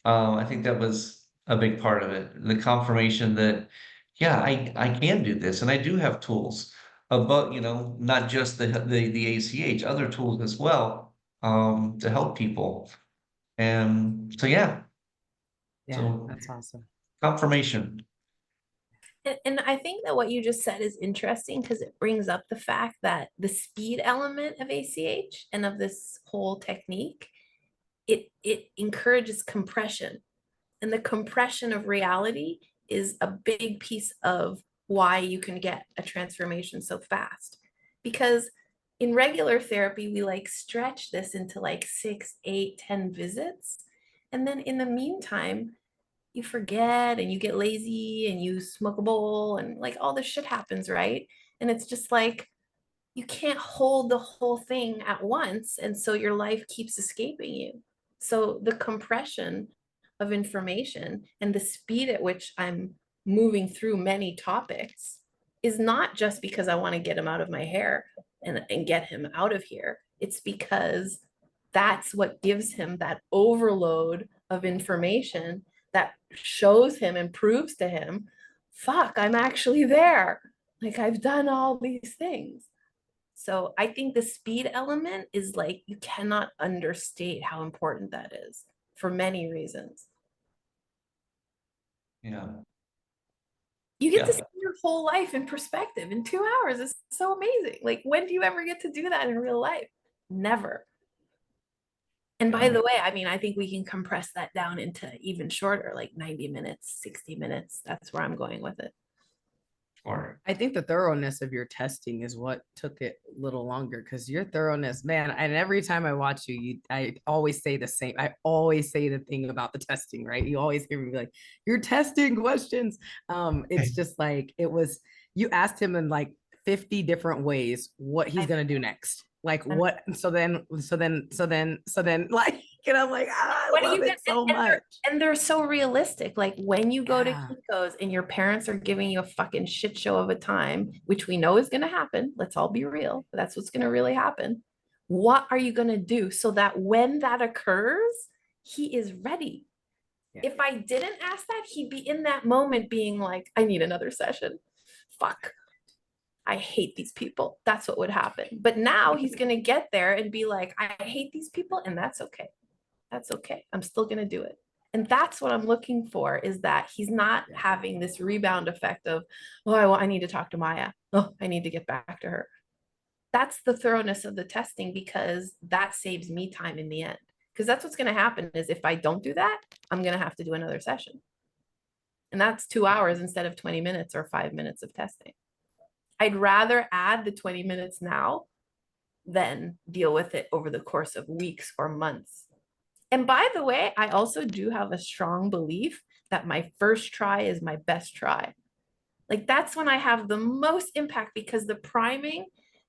S3: I think that was a big part of it. The confirmation that, yeah, I can do this and I do have tools. But not just the ACH, other tools as well, to help people. And so yeah,
S4: Yeah,
S3: so
S4: that's awesome.
S3: confirmation.
S1: And I think that what you just said is interesting because it brings up the fact that the speed element of ACH and of this whole technique, it encourages compression. And the compression of reality is a big piece of why you can get a transformation so fast. Because in regular therapy, we like stretch this into like 6, 8, 10 visits. And then in the meantime, you forget and you get lazy and you smoke a bowl and like all this shit happens, right? And it's just like you can't hold the whole thing at once. And so your life keeps escaping you. So the compression of information and the speed at which I'm moving through many topics is not just because I want to get him out of my hair and get him out of here. It's because that's what gives him that overload of information that shows him and proves to him, fuck, I'm actually there. Like I've done all these things. So I think the speed element is like, you cannot understate how important that is for many reasons.
S3: Yeah.
S1: You get
S3: Yeah.
S1: to see your whole life in perspective in 2 hours. It's so amazing. Like, when do you ever get to do that in real life? Never. And by the way, I mean, I think we can compress that down into even shorter, like 90 minutes, 60 minutes. That's where I'm going with it.
S3: Sure.
S4: I think the thoroughness of your testing is what took it a little longer, because your thoroughness, man, and every time I watch you, I always say the same. I always say the thing about the testing, right? You always hear me be like, you're testing questions. It's just like, you asked him in like 50 different ways what he's going to do next. Like what, so then, like, and I'm like, I love it so much.
S1: And they're so realistic. Like when you go to
S4: Yeah.
S1: Kinko's and your parents are giving you a fucking shit show of a time, which we know is going to happen. Let's all be real. That's what's going to really happen. What are you going to do so that when that occurs, he is ready?
S4: Yeah.
S1: If I didn't ask that, he'd be in that moment being like, I need another session. Fuck. I hate these people. That's what would happen. But now he's going to get there and be like, I hate these people. And that's okay. That's okay. I'm still going to do it. And that's what I'm looking for, is that he's not having this rebound effect of, oh, I need to talk to Maya. Oh, I need to get back to her. That's the thoroughness of the testing, because that saves me time in the end. Because that's what's going to happen is if I don't do that, I'm going to have to do another session. And that's 2 hours instead of 20 minutes or 5 minutes of testing. I'd rather add the 20 minutes now than deal with it over the course of weeks or months. And by the way, I also do have a strong belief that my first try is my best try. Like that's when I have the most impact, because the priming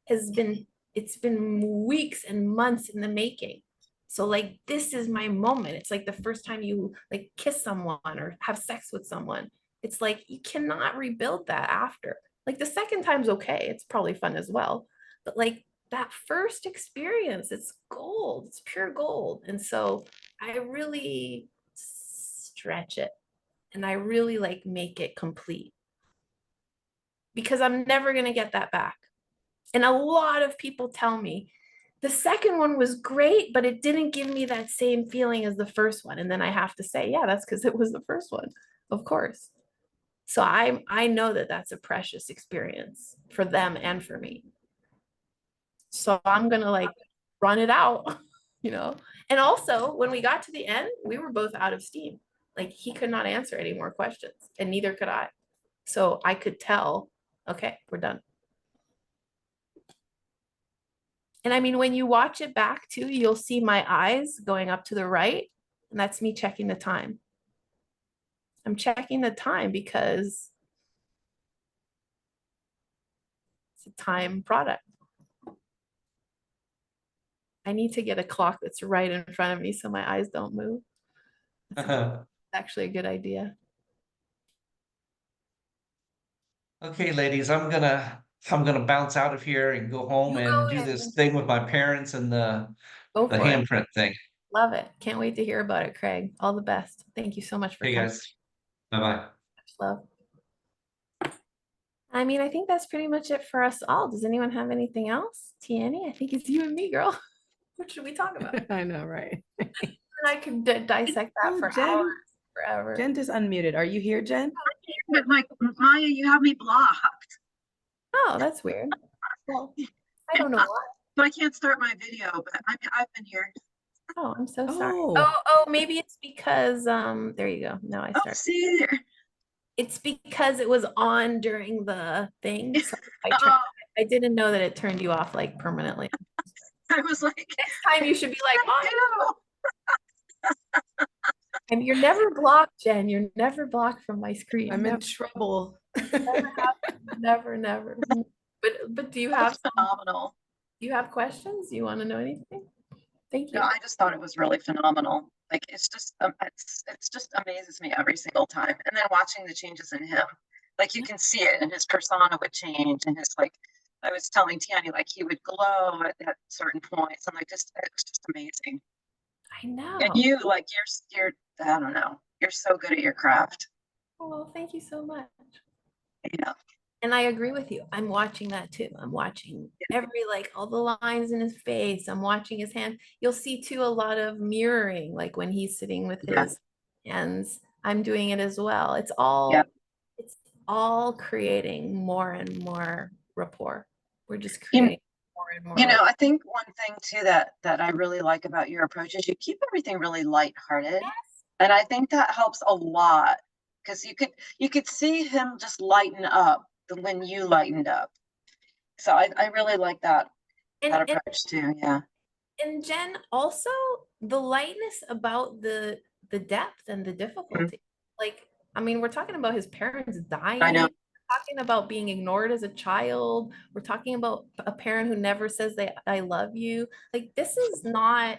S1: it's been weeks and months in the making. So like, this is my moment. It's like the first time you like kiss someone or have sex with someone. It's like, you cannot rebuild that after. Like the second time's okay. It's probably fun as well. But like that first experience, it's gold. It's pure gold. And so I really stretch it and I really like make it complete, because I'm never going to get that back. And a lot of people tell me the second one was great, but it didn't give me that same feeling as the first one. And then I have to say, yeah, that's because it was the first one, of course. So I know that that's a precious experience for them and for me. So I'm going to like run it out, you know? And also when we got to the end, we were both out of steam. Like he could not answer any more questions and neither could I. So I could tell, okay, we're done. And I mean, when you watch it back too, you'll see my eyes going up to the right, and that's me checking the time. I'm checking the time because It's a time product. I need to get a clock that's right in front of me so my eyes don't move. That's actually a good idea.
S3: Okay, ladies, I'm gonna bounce out of here and go home
S1: You
S3: and
S1: go
S3: do
S1: in.
S3: this thing with my parents and
S1: Go
S3: the
S1: for it.
S3: handprint thing.
S1: Love it. Can't wait to hear about it, Craig. All the best. Thank you so much for
S3: Hey
S1: coming.
S3: guys, bye-bye.
S1: Much love. I mean, I think that's pretty much it for us all. Does anyone have anything else? Tiani, I think it's you and me, girl. What should we talk about?
S4: I know, right?
S1: And I could dissect that
S4: Oh,
S1: for
S4: Jen.
S1: hours, forever.
S4: Jen just unmuted. Are you here, Jen?
S2: But like, Maya, you have me blocked.
S1: Oh, that's weird. Well, I don't know why.
S2: So I can't start my video, but I've been here.
S1: Oh, I'm so sorry.
S4: Oh.
S1: Oh, maybe it's because there you go. Now I
S2: Oh,
S1: start.
S2: see there.
S1: It's because it was on during the thing. So
S2: Oh,
S1: I didn't know that it turned you off like permanently.
S2: I was like,
S1: Next time you should be like,
S2: I do.
S1: and you're never blocked, Jen. You're never blocked from my screen.
S4: I'm
S1: never,
S4: in trouble.
S1: never. But do you have
S2: Phenomenal.
S1: do you have questions? Do you want to know anything? Thank you.
S2: No, I just thought it was really phenomenal. Like it's just amazes me every single time. And then watching the changes in him, like you can see it, and his persona would change, and his like. I was telling Tiani, like he would glow at certain points. I'm like, just it's just amazing.
S1: I know.
S2: And you like you're I don't know. You're so good at your craft.
S1: Oh, thank you so much.
S2: Yeah.
S1: And I agree with you. I'm watching that too. I'm watching every like all the lines in his face. I'm watching his hand. You'll see too a lot of mirroring, like when he's sitting with his hands. I'm doing it as well. It's all creating more and more rapport. We're just creating more and more.
S2: You know, I think one thing too that I really like about your approach is you keep everything really lighthearted.
S1: Yes.
S2: And I think that helps a lot because you could see him just lighten up when you lightened up. So I really like that approach too. Yeah.
S1: And Jen, also the lightness about the depth and the difficulty. Like, I mean, we're talking about his parents dying.
S2: I know.
S1: We're talking about being ignored as a child. We're talking about a parent who never says I love you. Like, this is not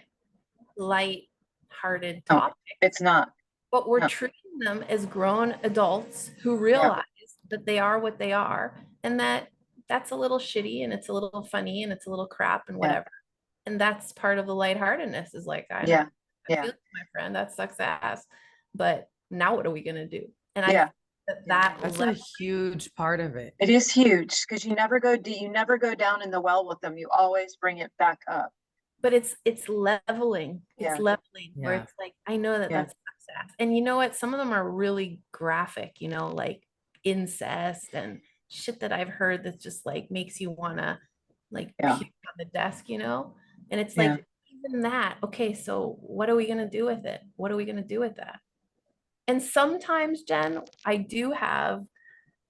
S1: light-hearted
S2: No,
S1: topic.
S2: it's not.
S1: But we're
S2: No.
S1: treating them as grown adults who realize that they are what they are, and that's a little shitty, and it's a little funny, and it's a little crap, and whatever. And that's part of the lightheartedness. Is like, I feel like my friend, that sucks ass, but now what are we gonna do? And I think
S4: that's a huge part of it.
S2: It is huge because you never go deep, you never go down in the well with them. You always bring it back up.
S1: But it's leveling. It's leveling where it's like, I know that that's sad. And you know what? Some of them are really graphic, you know, like incest and shit that I've heard that just like makes you wanna like puke on the desk, you know? And it's like, even that, okay, so what are we gonna do with it? What are we gonna do with that? And sometimes, Jen, I do have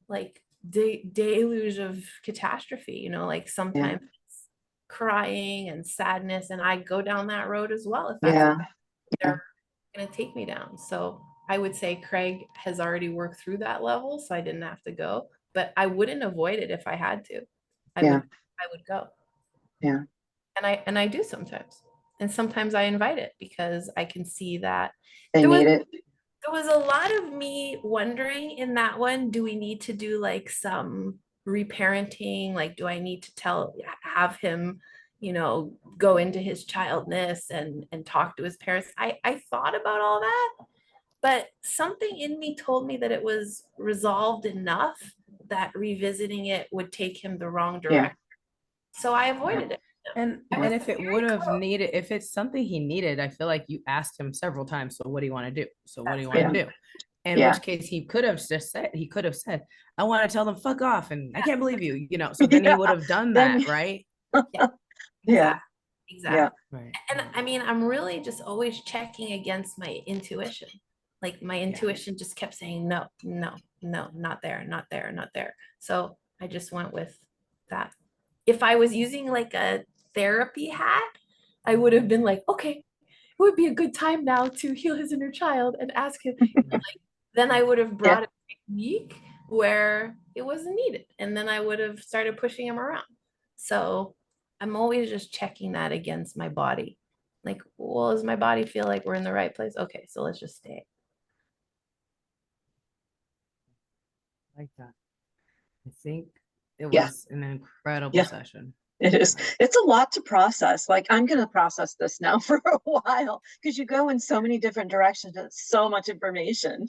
S1: like deluge of catastrophe, you know, like sometimes it's crying and sadness, and I go down that road as well if that's what they're gonna take me down. So I would say Craig has already worked through that level, so I didn't have to go, but I wouldn't avoid it if I had to. I would go.
S5: Yeah.
S1: And I do sometimes. And sometimes I invite it because I can see that
S2: they need it.
S1: There was a lot of me wondering in that one, do we need to do like some reparenting? Like, do I need to have him, you know, go into his childness and talk to his parents? I thought about all that, but something in me told me that it was resolved enough that revisiting it would take him the wrong direction. So I avoided it.
S4: And if it would have needed, if it's something he needed, I feel like you asked him several times, so what do you want to do? So what do you want to do? In which case he could have just said, I want to tell them fuck off and I can't believe you, you know, so then he would have done that, right?
S1: Exactly.
S4: Right.
S1: And I mean, I'm really just always checking against my intuition. Like my intuition just kept saying, no, not there, not there, not there. So I just went with that. If I was using like a therapy hat, I would have been like, okay, it would be a good time now to heal his inner child and ask him. Like, then I would have brought a technique where it wasn't needed. And then I would have started pushing him around. So I'm always just checking that against my body. Like, well, does my body feel like we're in the right place? Okay, so let's just stay.
S4: Like that. I think it
S2: Yeah.
S4: was an incredible
S2: Yeah.
S4: session.
S2: It is. It's a lot to process. Like, I'm going to process this now for a while, because you go in so many different directions. It's so much information.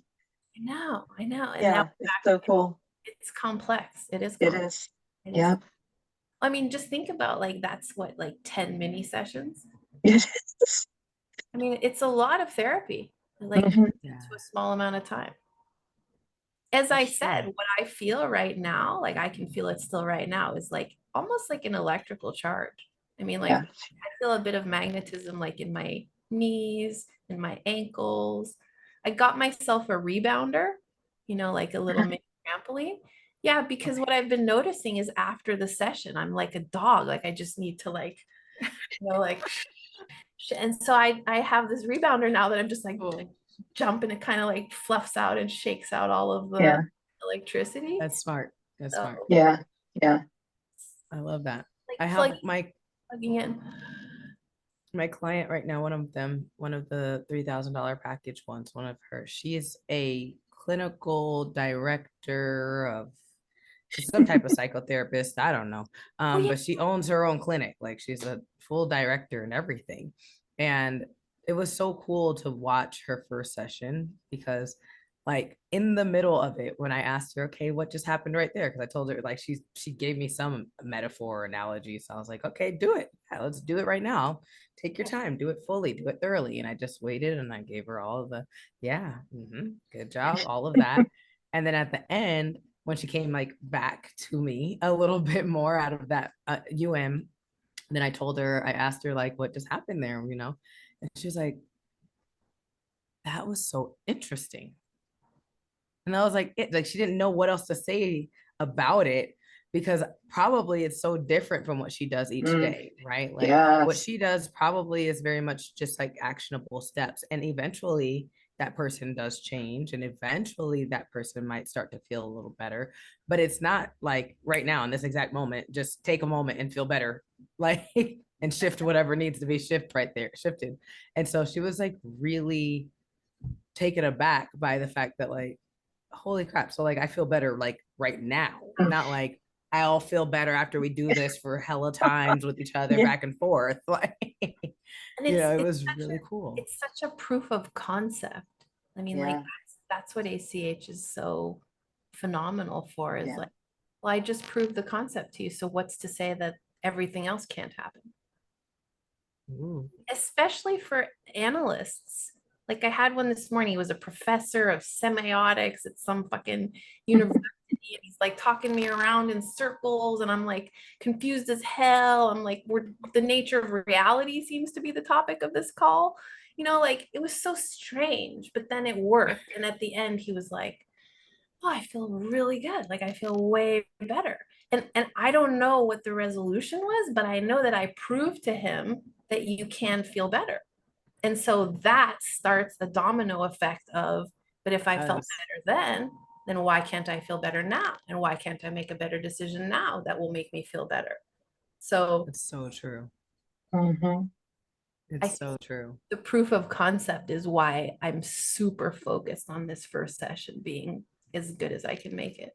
S1: I know. And
S2: Yeah,
S1: now
S2: it's so cool.
S1: it's complex. It is
S2: It
S1: complex.
S2: is.
S1: It is.
S2: Yeah.
S1: I mean, just think about like that's what, like 10 mini sessions.
S2: It is.
S1: I mean, it's a lot of therapy, like
S2: Mhm.
S1: to a small amount of time. As I said, what I feel right now, like I can feel it still right now, is like almost like an electrical charge. I mean, like
S2: Yeah.
S1: I feel a bit of magnetism like in my knees and my ankles. I got myself a rebounder, like a little mini trampoline. Yeah, because what I've been noticing is after the session, I'm like a dog. Like I just need to like, like, and so I have this rebounder now that I'm just like jump, and it kind of like fluffs out and shakes out all of the
S2: Yeah.
S1: electricity.
S4: That's smart. That's smart.
S2: Yeah. Yeah.
S4: I love that.
S1: Like
S4: I have
S1: plugging in.
S4: my client right now, one of the $3,000 package ones, one of her, she is a clinical director of some type of psychotherapist. I don't know.
S1: Yeah.
S4: But she owns her own clinic. Like she's a full director and everything. And it was so cool to watch her first session, because like in the middle of it, when I asked her, okay, what just happened right there? Because I told her like she gave me some metaphor or analogy. So I was like, okay, do it. Yeah, let's do it right now. Take your time, do it fully, do it thoroughly. And I just waited and I gave her all of the, good job, all of that. And then at the end, when she came like back to me a little bit more out of that then I told her, I asked her like, what just happened there, and she was like, that was so interesting. And I was like, like she didn't know what else to say about it, because probably it's so different from what she does each day, right? Like what
S2: Yes.
S4: she does probably is very much just like actionable steps. And eventually that person does change, and eventually that person might start to feel a little better. But it's not like right now in this exact moment, just take a moment and feel better, like, and shift whatever needs to be shifted. And so she was like really taken aback by the fact that like, holy crap. So like I feel better like right now, not like I'll feel better after we do this for hella times with each other back and forth. Like,
S1: And
S4: it was really cool.
S1: It's such a proof of concept. I mean, like that's what ACH is so phenomenal for, is like, well, I just proved the concept to you. So what's to say that everything else can't happen?
S4: Ooh.
S1: Especially for analysts. Like I had one this morning. He was a professor of semiotics at some fucking university. And he's like talking me around in circles, and I'm like confused as hell. I'm like, the nature of reality seems to be the topic of this call. Like it was so strange, but then it worked. And at the end, he was like, oh, I feel really good. Like I feel way better. And I don't know what the resolution was, but I know that I proved to him that you can feel better. And so that starts a domino effect of, but if I felt better then why can't I feel better now? And why can't I make a better decision now that will make me feel better? So
S4: it's so true.
S2: Mm-hmm.
S4: It's so true.
S1: The proof of concept is why I'm super focused on this first session being as good as I can make it.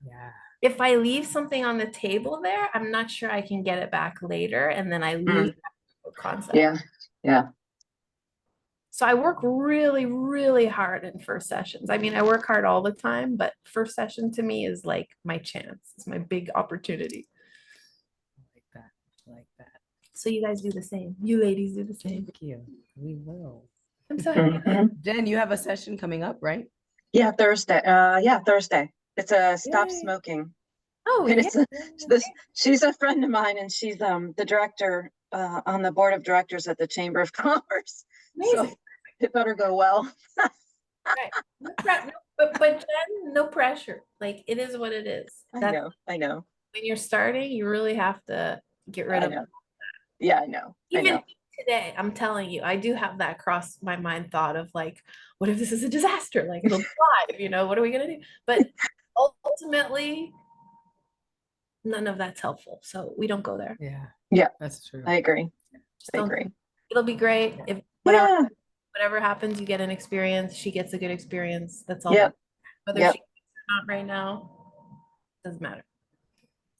S4: Yeah.
S1: If I leave something on the table there, I'm not sure I can get it back later, and then I lose that concept.
S2: Yeah. Yeah.
S1: So I work really, really hard in first sessions. I mean, I work hard all the time, but first session to me is like my chance. It's my big opportunity.
S4: I like that.
S1: So you guys do the same. You ladies do the same.
S4: Thank you. We will.
S1: I'm so happy.
S4: Jen, you have a session coming up, right?
S2: Yeah, Thursday. Thursday. It's a stop smoking.
S1: Oh,
S2: and she's a friend of mine, and she's the director on the board of directors at the Chamber of Commerce.
S1: Amazing.
S2: So it better go well.
S1: Right. But Jen, no pressure. Like it is what it is.
S2: I know.
S1: When you're starting, you really have to get rid of.
S2: Yeah, I know.
S1: today, I'm telling you, I do have that cross my mind thought of like, what if this is a disaster? Like it'll be live, what are we gonna do? But ultimately, none of that's helpful. So we don't go there.
S4: Yeah.
S2: Yeah.
S4: That's true.
S2: I agree.
S1: Just
S2: I
S1: don't.
S2: agree.
S1: It'll be great. If
S2: Yeah.
S1: whatever happens, you get an experience. She gets a good experience. That's all.
S2: Yep.
S1: Whether
S2: Yep.
S1: she or not right now, doesn't matter.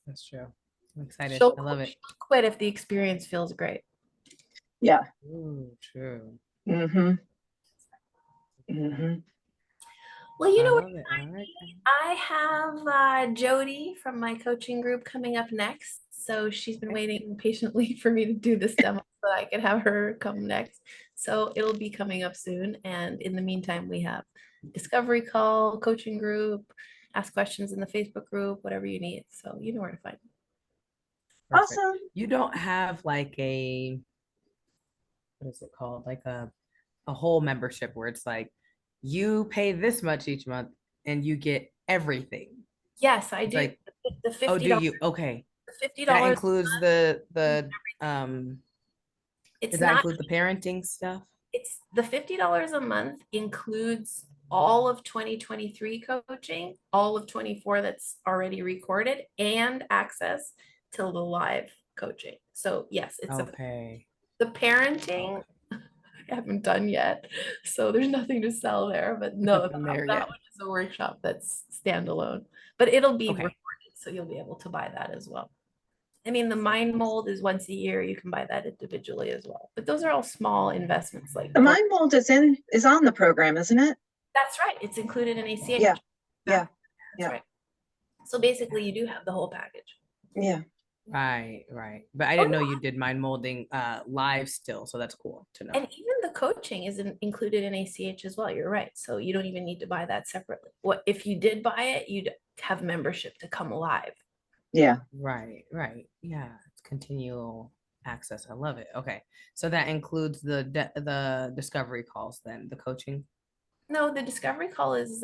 S4: That's true. I'm excited.
S1: She'll
S4: I love it.
S1: she'll quit if the experience feels great.
S2: Yeah.
S4: Ooh, true.
S2: Mm-hmm. Mm-hmm.
S1: Well, you
S4: I
S1: know what?
S4: love it. All right.
S1: I have Jody from my coaching group coming up next. So she's been waiting patiently for me to do this demo so I can have her come next. So it'll be coming up soon. And in the meantime, we have discovery call, coaching group, ask questions in the Facebook group, whatever you need. So you know where to find me.
S4: Perfect.
S2: Awesome.
S4: You don't have like a, what is it called? Like a whole membership where it's like you pay this much each month and you get everything.
S1: Yes, I
S4: It's
S1: do.
S4: like,
S1: The
S4: oh, do
S1: $50,
S4: you? Okay.
S1: $50.
S4: That includes the
S1: It's
S4: does that
S1: not.
S4: include the parenting stuff?
S1: It's the $50 a month includes all of 2023 coaching, all of 24 that's already recorded, and access to the live coaching. So yes, it's
S4: Okay.
S1: the parenting
S4: Okay.
S1: I haven't done yet. So there's nothing to sell there, but no,
S4: Nothing there
S1: that
S4: yet.
S1: one is a workshop that's standalone, but it'll be
S4: Okay.
S1: recorded, so you'll be able to buy that as well. I mean, the mind mold is once a year. You can buy that individually as well. But those are all small investments. Like
S2: The mind mold is on the program, isn't it?
S1: that's right. It's included in ACH.
S2: Yeah. Yeah.
S1: That's
S2: Yeah.
S1: right. So basically, you do have the whole package.
S2: Yeah.
S4: Right, right. But I didn't know you did mind molding live still, so that's cool to know.
S1: And even the coaching is included in ACH as well. You're right. So you don't even need to buy that separately. What if you did buy it, you'd have membership to come live.
S2: Yeah.
S4: Right, right. Yeah, it's continual access. I love it. Okay. So that includes the discovery calls then, the coaching.
S1: No, the discovery call is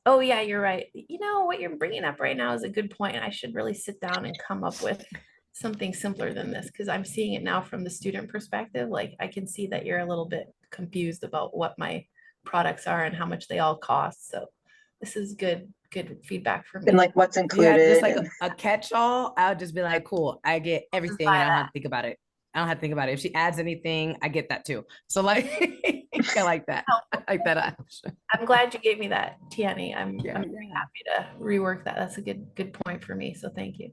S1: oh yeah, you're right. What you're bringing up right now is a good point. I should really sit down and come up with something simpler than this because I'm seeing it now from the student perspective. Like I can see that you're a little bit confused about what my products are and how much they all cost. So this is good feedback for me.
S2: And like what's
S4: If you had
S2: included.
S4: just like a catch-all, I would just be like, cool, I get everything and I don't have to think about it. I don't have to think about it. If she adds anything, I get that too. So like, I like that. I like that option.
S1: I'm glad you gave me that, Tiani. I'm
S4: Yeah,
S1: very happy to rework that. That's a good point for me. So thank you.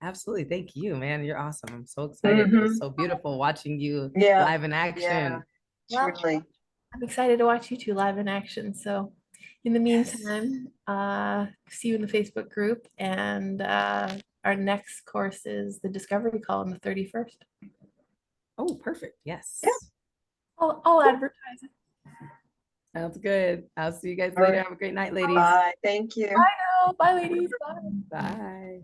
S4: absolutely. Thank you, man. You're awesome. I'm so excited. It was so beautiful watching you
S2: Yeah.
S4: live in action.
S1: Well,
S2: Truly.
S1: I'm excited to watch you two live in action. So in the meantime, see you in the Facebook group. And our next course is the discovery call on the 31st.
S4: Oh, perfect. Yes.
S2: Yeah.
S1: I'll advertise it.
S4: Sounds good. I'll see you guys
S2: All
S4: later.
S2: right.
S4: Have a great night, ladies.
S2: Bye. Thank you.
S1: Bye now. Bye, ladies. Bye.
S4: Bye.